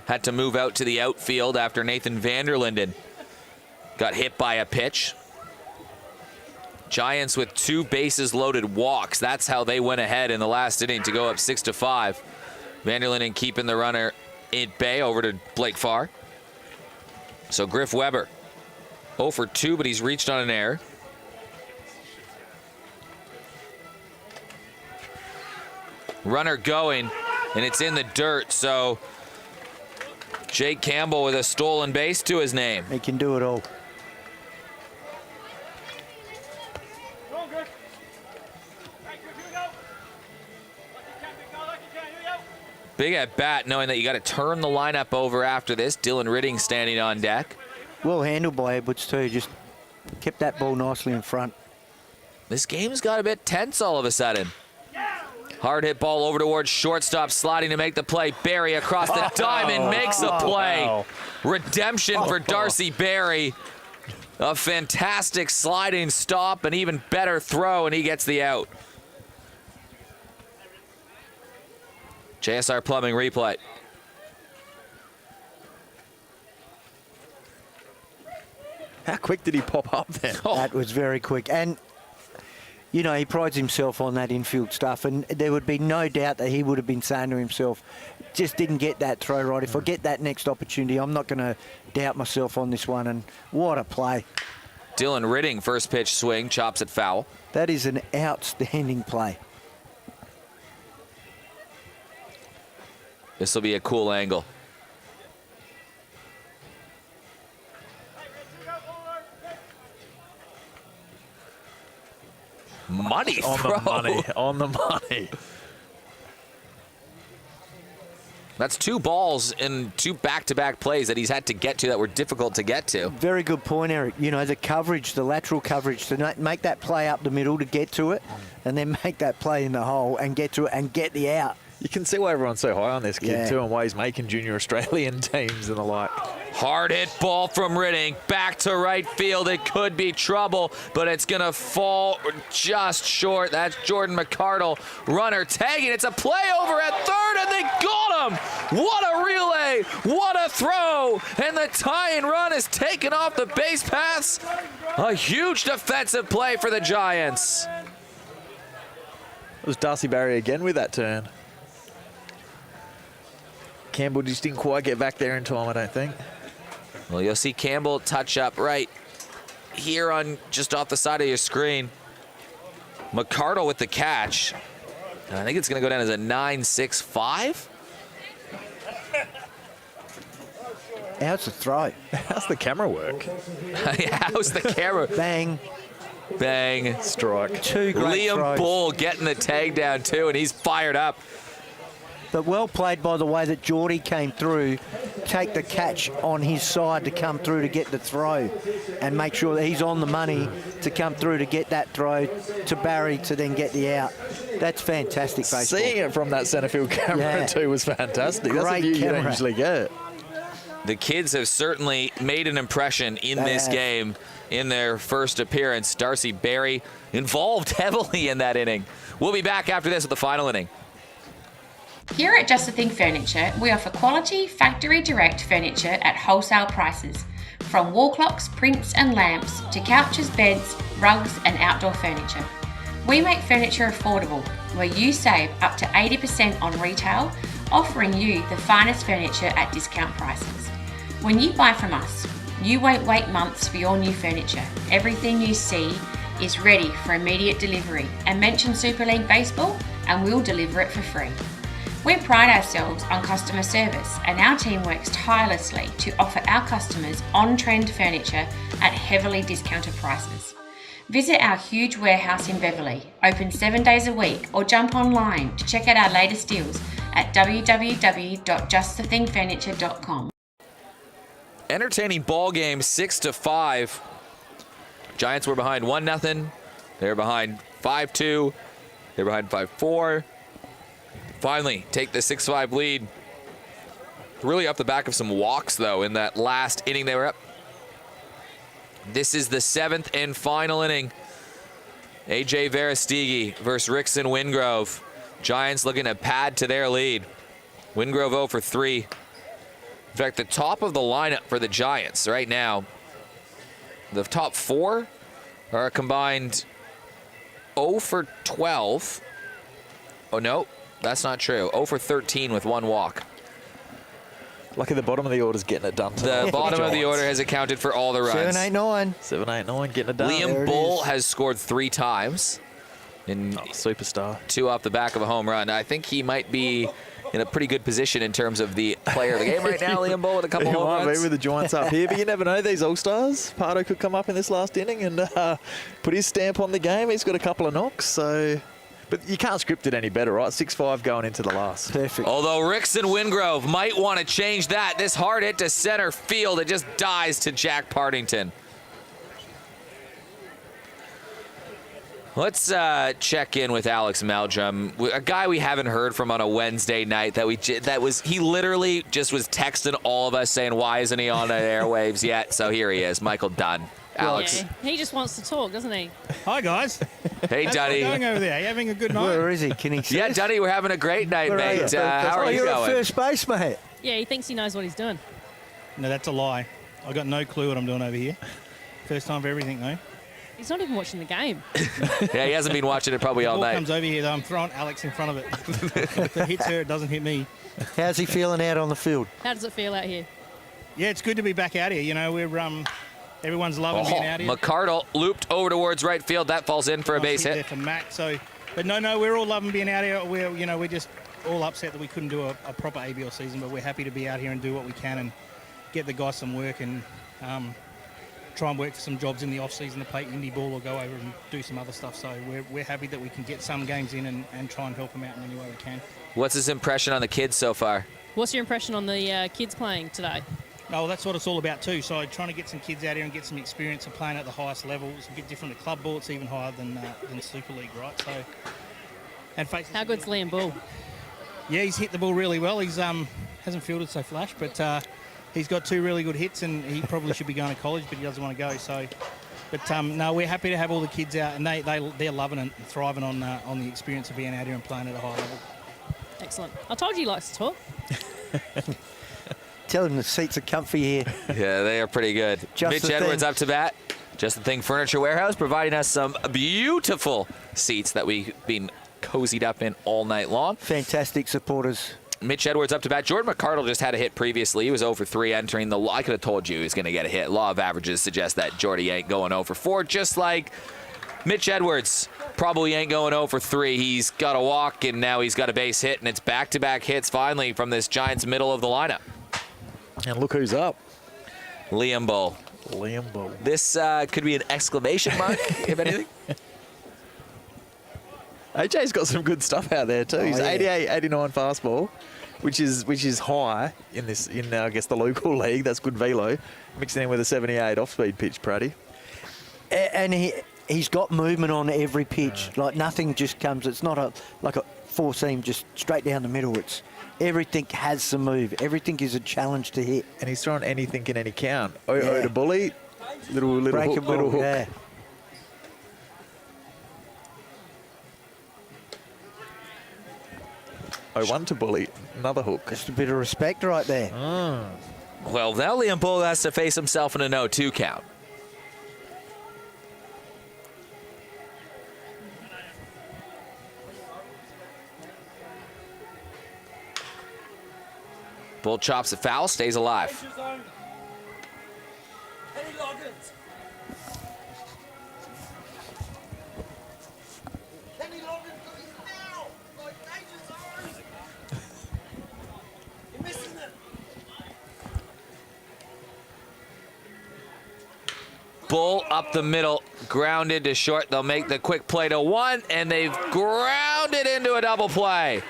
had to move out to the outfield after Nathan Vanderlinden got hit by a pitch. Giants with 2 bases loaded walks. That's how they went ahead in the last inning to go up 6-5. Vanderlinden keeping the runner at bay over to Blake Farr. So Griff Weber 0 for 2, but he's reached on an error. Runner going, and it's in the dirt, so Jake Campbell with a stolen base to his name. He can do it all. Big at bat, knowing that you got to turn the lineup over after this. Dylan Ridding standing on deck. Well handled by Edwards too. Just kept that ball nicely in front. This game's got a bit tense all of a sudden. Hard hit ball over towards shortstop, sliding to make the play. Barry across the diamond makes a play. Wow. Redemption for Darcy Barry. A fantastic sliding stop, an even better throw, and he gets the out. JSR Plumbing replay. How quick did he pop up there? That was very quick. And, you know, he prides himself on that infield stuff, and there would be no doubt that he would have been saying to himself, just didn't get that throw right. If I get that next opportunity, I'm not going to doubt myself on this one. And what a play. Dylan Ridding, first pitch swing, chops it foul. That is an outstanding play. This will be a cool angle. Money throw. On the money. That's 2 balls in 2 back-to-back plays that he's had to get to that were difficult to get to. Very good point, Eric. You know, the coverage, the lateral coverage, to make that play up the middle to get to it, and then make that play in the hole and get to it and get the out. You can see why everyone's so high on this kid, too, and why he's making junior Australian teams and the like. Hard hit ball from Ridding, back to right field. It could be trouble, but it's going to fall just short. That's Jordan Mcardle, runner tagging. It's a play over at third, and they got him. What a relay, what a throw, and the tying run is taken off the base paths. A huge defensive play for the Giants. It was Darcy Barry again with that turn. Campbell just didn't quite get back there in time, I don't think. Well, you'll see Campbell touch up right here on just off the side of your screen. Mcardle with the catch. And I think it's going to go down as a 9.65. How's the throw? How's the camera work? How's the camera? Bang. Bang. Strike. 2 great Liam throws. Bull getting the tag down too, and he's fired up. But well played by the way that Geordie came through, take the catch on his side to come through to get the throw and make sure that he's on the money to come through to get that throw to Barry to then get the out. That's fantastic baseball. Seeing it from that centre field camera too was fantastic. That's a Great view you don't camera. usually get. The kids have certainly made an impression in this game in their first appearance. Darcy Barry involved heavily in that inning. We'll be back after this with the final inning. Here at Just a Thing Furniture, we offer quality, factory direct furniture at wholesale prices. From wall clocks, prints and lamps to couches, beds, rugs and outdoor furniture. We make furniture affordable, where you save up to 80% on retail, offering you the finest furniture at discount prices. When you buy from us, you won't wait months for your new furniture. Everything you see is ready for immediate delivery, and mention Super League Baseball and we'll deliver it for free. We pride ourselves on customer service, and our team works tirelessly to offer our customers on-trend furniture at heavily discounted prices. Visit our huge warehouse in Beverley, open 7 days a week, or jump online to check out our latest deals at www.justthethingfurniture.com. Entertaining ball game, 6-5. Giants were behind 1-0. They're behind 5-2. They're behind 5-4. Finally take the 6-5 lead. Really off the back of some walks, though, in that last inning they were up. This is the 7th and final inning. AJ Verastigi versus Rickson Wingrove. Giants looking to pad to their lead. Wingrove 0 for 3. In fact, the top of the lineup for the Giants right now, the top 4 are a combined 0 for 12. Oh, no. That's not true. 0 for 13 with 1 walk. Lucky the bottom of the order's getting it done. The bottom of the order has accounted for all the runs. 7, 8, 9. 7, 8, 9, getting it done. Liam Bull has scored 3 times. Superstar. 2 off the back of a home run. I think he might be in a pretty good position in terms of the player of the game right now, Liam Bull, with a couple home might runs. be with the Giants up here, but you never know. These All-Stars, Pardo could come up in this last inning and put his stamp on the game. He's got a couple of knocks, so... But you can't script it any better, right? 6-5 going into the last. Perfect. Although Rickson Wingrove might want to change that. This hard hit to center field, it just dies to Jack Partington. Let's check in with Alex Meldrum, a guy we haven't heard from on a Wednesday night. He literally just was texting all of us saying, why isn't he on the airwaves yet? So here he is, Michael Dunn. Alex. Yeah, he just wants to talk, doesn't he? Hi, guys. Hey, Dunny. How's it going over there? Are you having a good night? Where is he? Can he see Yeah, us? Dunny, we're having a great night, Where are mate. you? How are you you're going? at first base, mate. Yeah, he thinks he knows what he's doing. No, that's a lie. I got no clue what I'm doing over here. First time for everything, though. He's not even watching the game. Yeah, he hasn't been watching it probably all Ball night. comes over here, though. I'm throwing Alex in front of it. If it hits her, it doesn't hit me. How's he feeling out on the field? How does it feel out here? Yeah, it's good to be back out here. You know, everyone's loving being out here. Mcardle looped over towards right field. That falls in for a base hit. There for Mac. So, but no, we're all loving being out here. We're just all upset that we couldn't do a proper ABL season, but we're happy to be out here and do what we can and get the guys some work and try and work for some jobs in the off season to play indie ball or go over and do some other stuff. So we're happy that we can get some games in and try and help them out in any way we can. What's his impression on the kids so far? What's your impression on the kids playing today? Oh, well, that's what it's all about too. So trying to get some kids out here and get some experience of playing at the highest level. It's a bit different to club ball. It's even higher than Super League, right? So, and how good's Liam Bull? Yeah, he's hit the ball really well. He's hasn't fielded so flash, but he's got 2 really good hits, and he probably should be going to college, but he doesn't want to go. So, but no, we're happy to have all the kids out, and they're loving and thriving on the experience of being out here and playing at a high level. Excellent. I told you he likes to talk. Tell him the seats are comfy here. Yeah, they are pretty good. Mitch Edwards up to bat. Just the Thing Furniture Warehouse providing us some beautiful seats that we've been cozied up in all night long. Fantastic supporters. Mitch Edwards up to bat. Jordan Mcardle just had a hit previously. He was 0-for-3 entering the... I could have told you he was going to get a hit. Law of averages suggests that Jordy ain't going 0-for-4, just like Mitch Edwards probably ain't going 0-for-3. He's got a walk, and now he's got a base hit, and it's back-to-back hits finally from this Giants middle of the lineup. And look who's up. Liam Bull. Liam Bull. This could be an exclamation mark, if anything. AJ's got some good stuff out there too. He's 88, 89 fastball, which is high in I guess the local league. That's good velo. Mixing in with a 78 off-speed pitch, Pratty. And he's got movement on every pitch. Like nothing just comes. It's not like a four-seam just straight down the middle. It's everything has some move. Everything is a challenge to hit. And he's throwing anything in any count. To bully, little hook. Yeah. One to bully, another hook. Just a bit of respect right there. Well, now Liam Bull has to face himself in an 0-2 count. Bull chops a foul, stays alive. Bull up the middle, grounded to short. They'll make the quick play to 1, and they've grounded into a double play.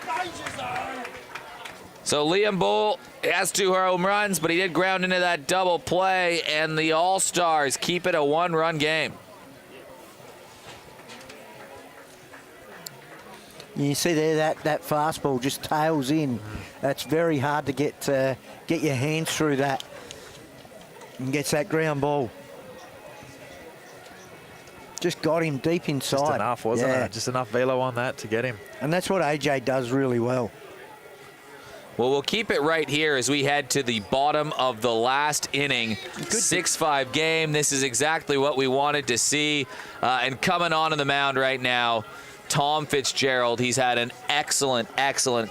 So Liam Bull has 2 home runs, but he did ground into that double play, and the All-Stars keep it a 1-run game. You see there that fastball just tails in. That's very hard to get your hands through that and gets that ground ball. Just got him deep inside. Just enough, wasn't it? Just enough velo on that to get him. And that's what AJ does really well. Well, we'll keep it right here as we head to the bottom of the last inning. 6-5 game. This is exactly what we wanted to see. And coming on in the mound right now, Tom Fitzgerald. He's had an excellent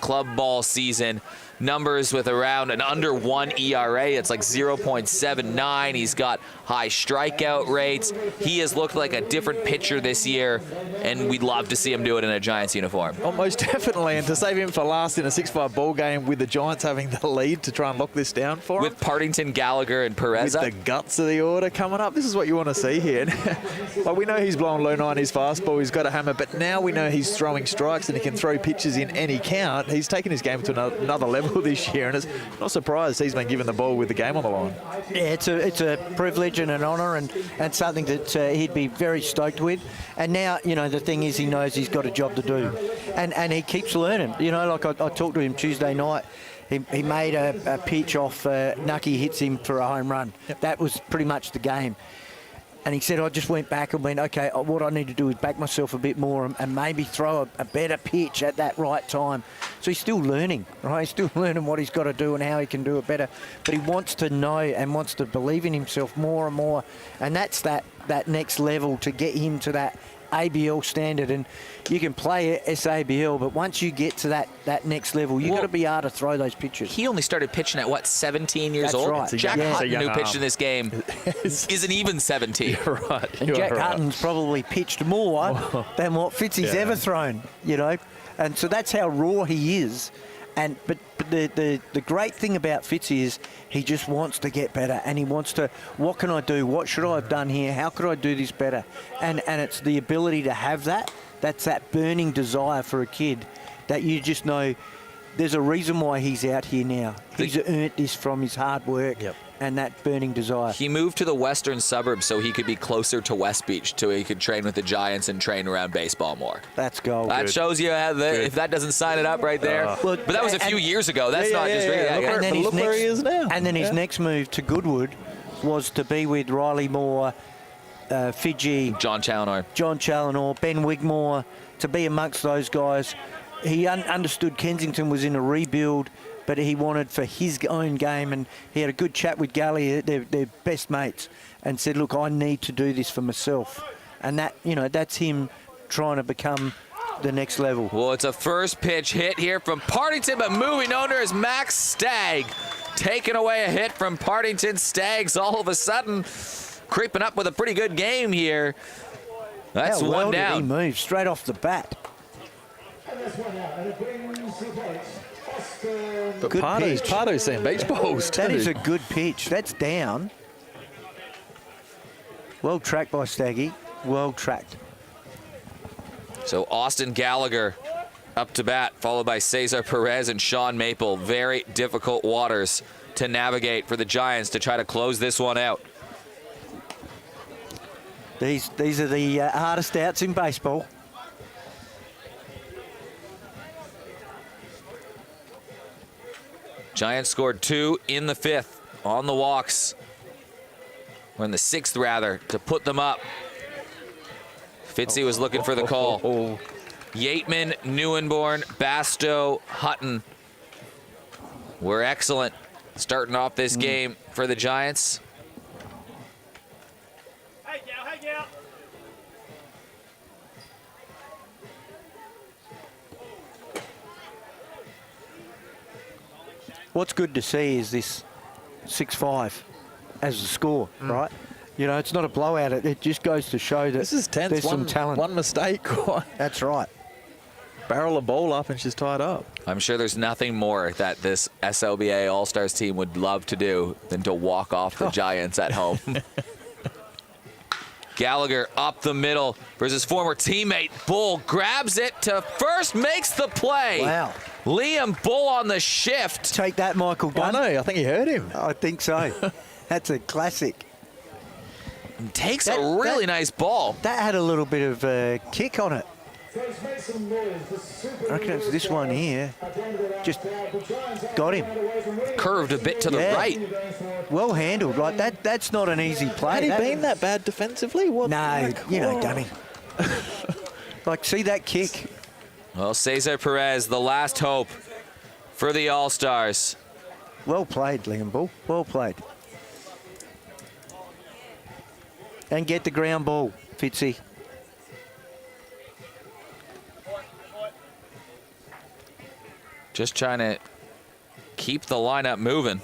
club ball season. Numbers with around an under 1 ERA. It's like 0.79. He's got high strikeout rates. He has looked like a different pitcher this year, and we'd love to see him do it in a Giants uniform. Oh, most definitely, and to save him for last in a 6-5 ball game with the Giants having the lead to try and lock this down for him. With Partington, Gallagher, and Perez. With the guts of the order coming up. This is what you want to see here. Like, we know he's blowing low 90s fastball. He's got a hammer, but now we know he's throwing strikes and he can throw pitches in any count. He's taken his game to another level level this year, and it's not surprised he's been given the ball with the game on the line. Yeah, it's a privilege and an honour and something that he'd be very stoked with. And now, the thing is he knows he's got a job to do. And he keeps learning. Like I talked to him Tuesday night. He made a pitch off, Nucky hits him for a home run. Yep. That was pretty much the game. And he said, I just went back and went, okay, what I need to do is back myself a bit more and maybe throw a better pitch at that right time. So he's still learning, right? He's still learning what he's got to do and how he can do it better. But he wants to know and wants to believe in himself more and more. And that's that next level to get him to that ABL standard. And you can play SABL, but once you get to that next level, you've got to be able to throw those pitches. He only started pitching at, 17 years That's old? right. Jack Hutton, who pitched in this game, isn't even 17. You're right. And Jack Hutton's probably pitched more than what Fitzy's ever thrown, And so that's how raw he is. But the great thing about Fitzy is he just wants to get better, and he wants to, what can I do? What should I have done here? How could I do this better? And it's the ability to have that. That's that burning desire for a kid that you just know there's a reason why he's out here now. He's earned this from his hard work and that burning desire. He moved to the western suburbs so he could be closer to West Beach, so he could train with the Giants and train around baseball more. That's gold. That shows you how if that doesn't sign it up right there. But that was a few years ago. That's not just really. Look where he is now. And then his next move to Goodwood was to be with Riley Moore, Fiji, John Challinor, Ben Wigmore, to be amongst those guys. He understood Kensington was in a rebuild, but he wanted for his own game, and he had a good chat with Gally, they're best mates, and said, look, I need to do this for myself. And that, that's him trying to become the next level. Well, it's a first pitch hit here from Partington, but moving under is Max Stagg. Taking away a hit from Partington. Stagg's all of a sudden creeping up with a pretty good game here. That's How well one down. Did he move straight off the bat. But good Pardo's seen beach balls too. That is a good pitch. That's down. Well tracked by Staggy. Well tracked. So Austin Gallagher up to bat, followed by Cesar Perez and Sean Maple. Very difficult waters to navigate for the Giants to try to close this one out. These are the hardest outs in baseball. Giants scored 2 in the 5th on the walks. Or in the 6th, rather, to put them up. Fitzy was looking for the call. Yateman, Neuenborn, Basto, Hutton were excellent starting off this game for the Giants. Hey, Gal. What's good to see is this 6-5 as the score, right? It's not a blowout. It just goes to show that this is tense. There's some talent. One mistake. That's right. Barrel a ball up and she's tied up. I'm sure there's nothing more that this SLBA All-Stars team would love to do than to walk off the Giants at home. Gallagher up the middle versus his former teammate. Bull grabs it to first, makes the play. Wow. Liam Bull on the shift. Take that, Michael Gunn. I know. I think he heard him. I think so. That's a classic. And takes a really nice ball. That had a little bit of a kick on it. I reckon it's this one here. Just got him. Curved a bit to the right. Well handled. Like that's not an easy play. Had he been that bad defensively? What? No, dummy. See that kick. Well, Cesar Perez, the last hope for the All-Stars. Well played, Liam Bull. Well played. And get the ground ball, Fitzy. Just trying to keep the lineup moving.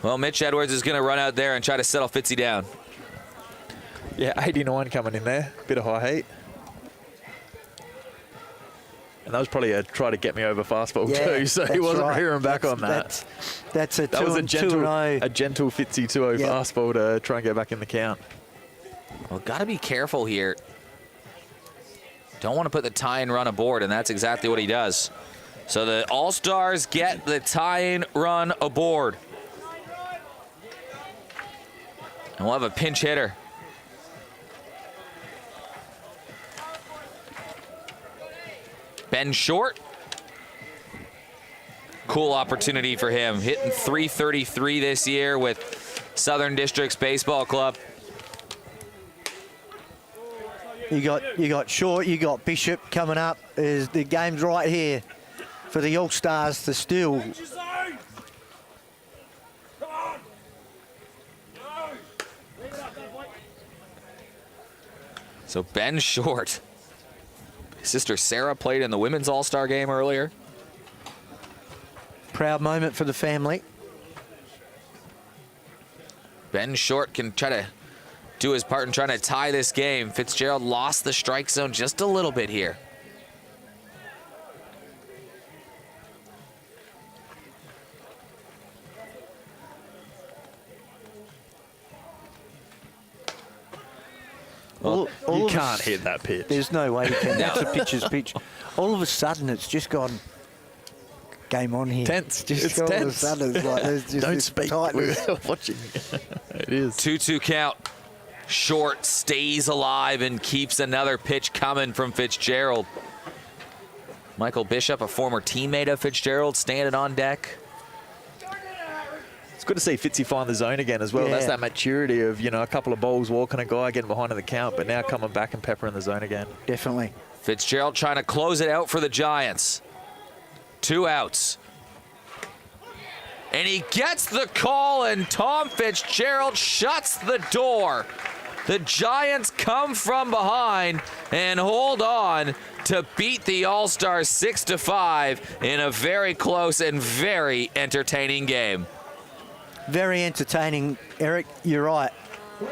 Well, Mitch Edwards is going to run out there and try to settle Fitzy down. Yeah, 89 coming in there. Bit of high heat. And that was probably a try to get me over fastball too, so he that's wasn't right. rearing back on that. That's a That was a gentle Fitzy 2-0 Yep. fastball to try and get back in the count. Well, got to be careful here. Don't want to put the tie-in run aboard, and that's exactly what he does. So the All-Stars get the tie-in run aboard. And we'll have a pinch hitter. Ben Short. Cool opportunity for him. Hitting .333 this year with Southern Districts Baseball Club. You got Short, you got Bishop coming up. The game's right here for the All-Stars to steal. So Ben Short. His sister Sarah played in the women's All-Star game earlier. Proud moment for the family. Ben Short can try to do his part in trying to tie this game. Fitzgerald lost the strike zone just a little bit here. You can't hit that pitch. There's no way you can. That's a pitcher's pitch. All of a sudden, it's just gone game on here. Tense. Just It's all tense. of a sudden, it's like there's just Don't this speak. tightness. We're watching. It is. 2-2 count. Short stays alive and keeps another pitch coming from Fitzgerald. Michael Bishop, a former teammate of Fitzgerald, standing on deck. It's good to see Fitzy find the zone again as well. Yeah. That's that maturity of, a couple of balls walking a guy, getting behind in the count, but now coming back and peppering the zone again. Definitely. Fitzgerald trying to close it out for the Giants. 2 outs. And he gets the call, and Tom Fitzgerald shuts the door. The Giants come from behind and hold on to beat the All-Stars 6-5 in a very close and very entertaining game. Very entertaining, Eric. You're right.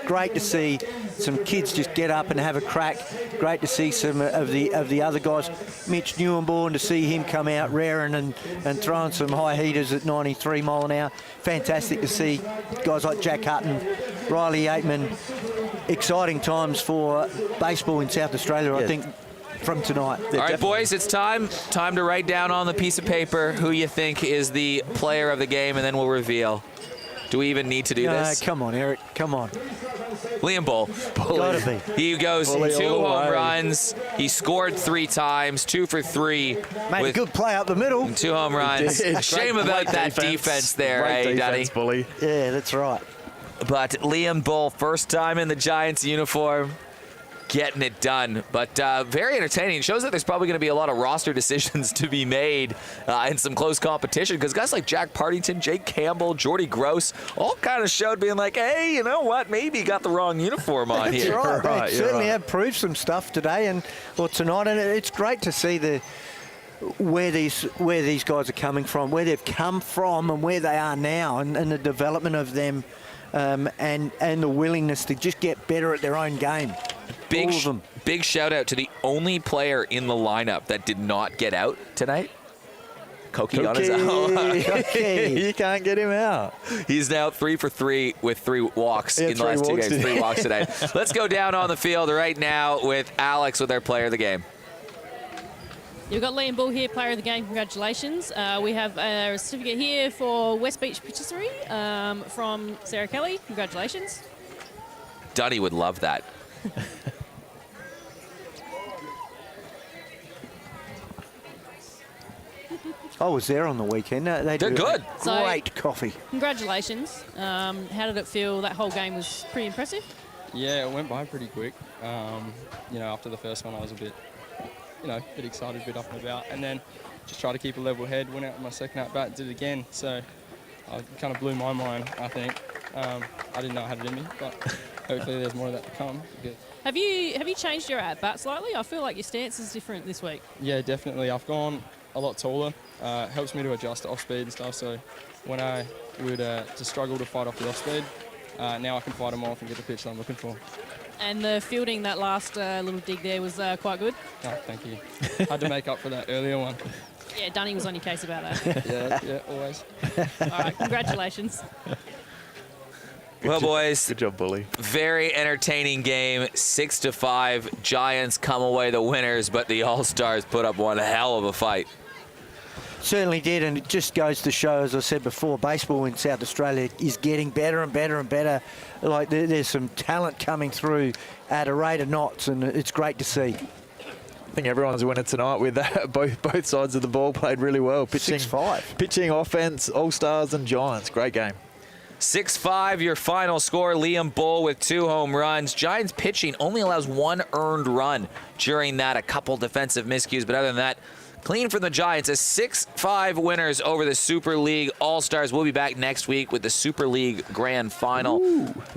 Great to see some kids just get up and have a crack. Great to see some of the other guys. Mitch Newenborn, to see him come out raring and throwing some high heaters at 93 mile an hour. Fantastic to see guys like Jack Hutton, Riley Yateman. Exciting times for baseball in South Australia, I think, from tonight. All right, boys, it's time to write down on the piece of paper who you think is the player of the game, and then we'll reveal. Do we even need to do this? Come on, Eric. Come on. Liam Bull. Gotta be. He goes Bully 2 all the home way. runs. He scored 3 times, 2 for 3. Made a with good play up the middle. 2 home runs. did. Shame Great about that defense there, Great Danny? defense, Bully. Yeah, that's right. But Liam Bull, first time in the Giants uniform, getting it done. But very entertaining. Shows that there's probably going to be a lot of roster decisions to be made in some close competition, because guys like Jack Partington, Jake Campbell, Jordy Gross all kind of showed being like, hey, you know what? Maybe got the wrong uniform on That's here. right. Right, They you're certainly right. have proved some stuff today or tonight, and it's great to see where these guys are coming from, where they've come from, and where they are now, and the development of them, and the willingness to just get better at their own game. All of them. Big shout out to the only player in the lineup that did not get out tonight. Koki on his own. You can't get him out. He's now 3 for 3 with 3 walks Yeah, in the last 2 walks games. today. 3 walks today. Let's go down on the field right now with Alex with our player of the game. You've got Liam Bull here, player of the game. Congratulations. We have a certificate here for West Beach Patisserie from Sarah Kelly. Congratulations. Dunny would love that. I was there on the weekend. They're good. Great coffee. Congratulations. How did it feel? That whole game was pretty impressive. Yeah, it went by pretty quick. After the first one, I was a bit excited, a bit up and about, and then just tried to keep a level head. Went out with my second at bat, did it again. So I kind of blew my mind, I think. I didn't know I had it in me, but hopefully there's more of that to come. Good. Have you changed your at bat slightly? I feel like your stance is different this week. Yeah, definitely. I've gone a lot taller. Helps me to adjust to off speed and stuff. So when I would just struggle to fight off the off speed, now I can fight them off and get the pitch that I'm looking for. And the fielding, that last little dig there was quite good. Oh, thank you. Had to make up for that earlier one. Yeah, Dunny was on your case about that. Yeah, always. All right, congratulations. Well, boys. Good job, Bully. Very entertaining game. 6-5. Giants come away the winners, but the All-Stars put up one hell of a fight. Certainly did, and it just goes to show, as I said before, baseball in South Australia is getting better and better and better. Like there's some talent coming through at a rate of knots, and it's great to see. I think everyone's winning tonight with that. Both sides of the ball played really well. Pitching, 6-5. Pitching, offense, All-Stars and Giants. Great game. 6-5, your final score. Liam Bull with 2 home runs. Giants pitching only allows 1 earned run during that. A couple defensive miscues, but other than that, clean from the Giants. As 6-5 winners over the Super League All-Stars. We'll be back next week with the Super League Grand Final.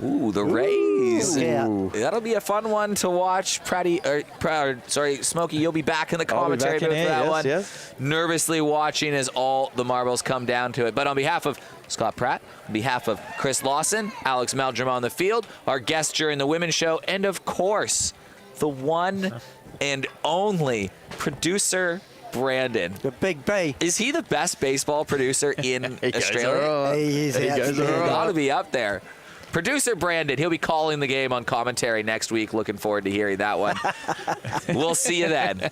Ooh, the Rays. Yeah. That'll be a fun one to watch. Smokey, you'll be back in the commentary booth for that one. Yes. Nervously watching as all the marbles come down to it. But on behalf of Scott Pratt, on behalf of Chris Lawson, Alex Meldrum on the field, our guest during the women's show, and of course, the one and only producer Brandon. The Big B. Is he the best baseball producer in Australia? He is. He goes all right. Got to be up there. Producer Brandon, he'll be calling the game on commentary next week. Looking forward to hearing that one. We'll see you then.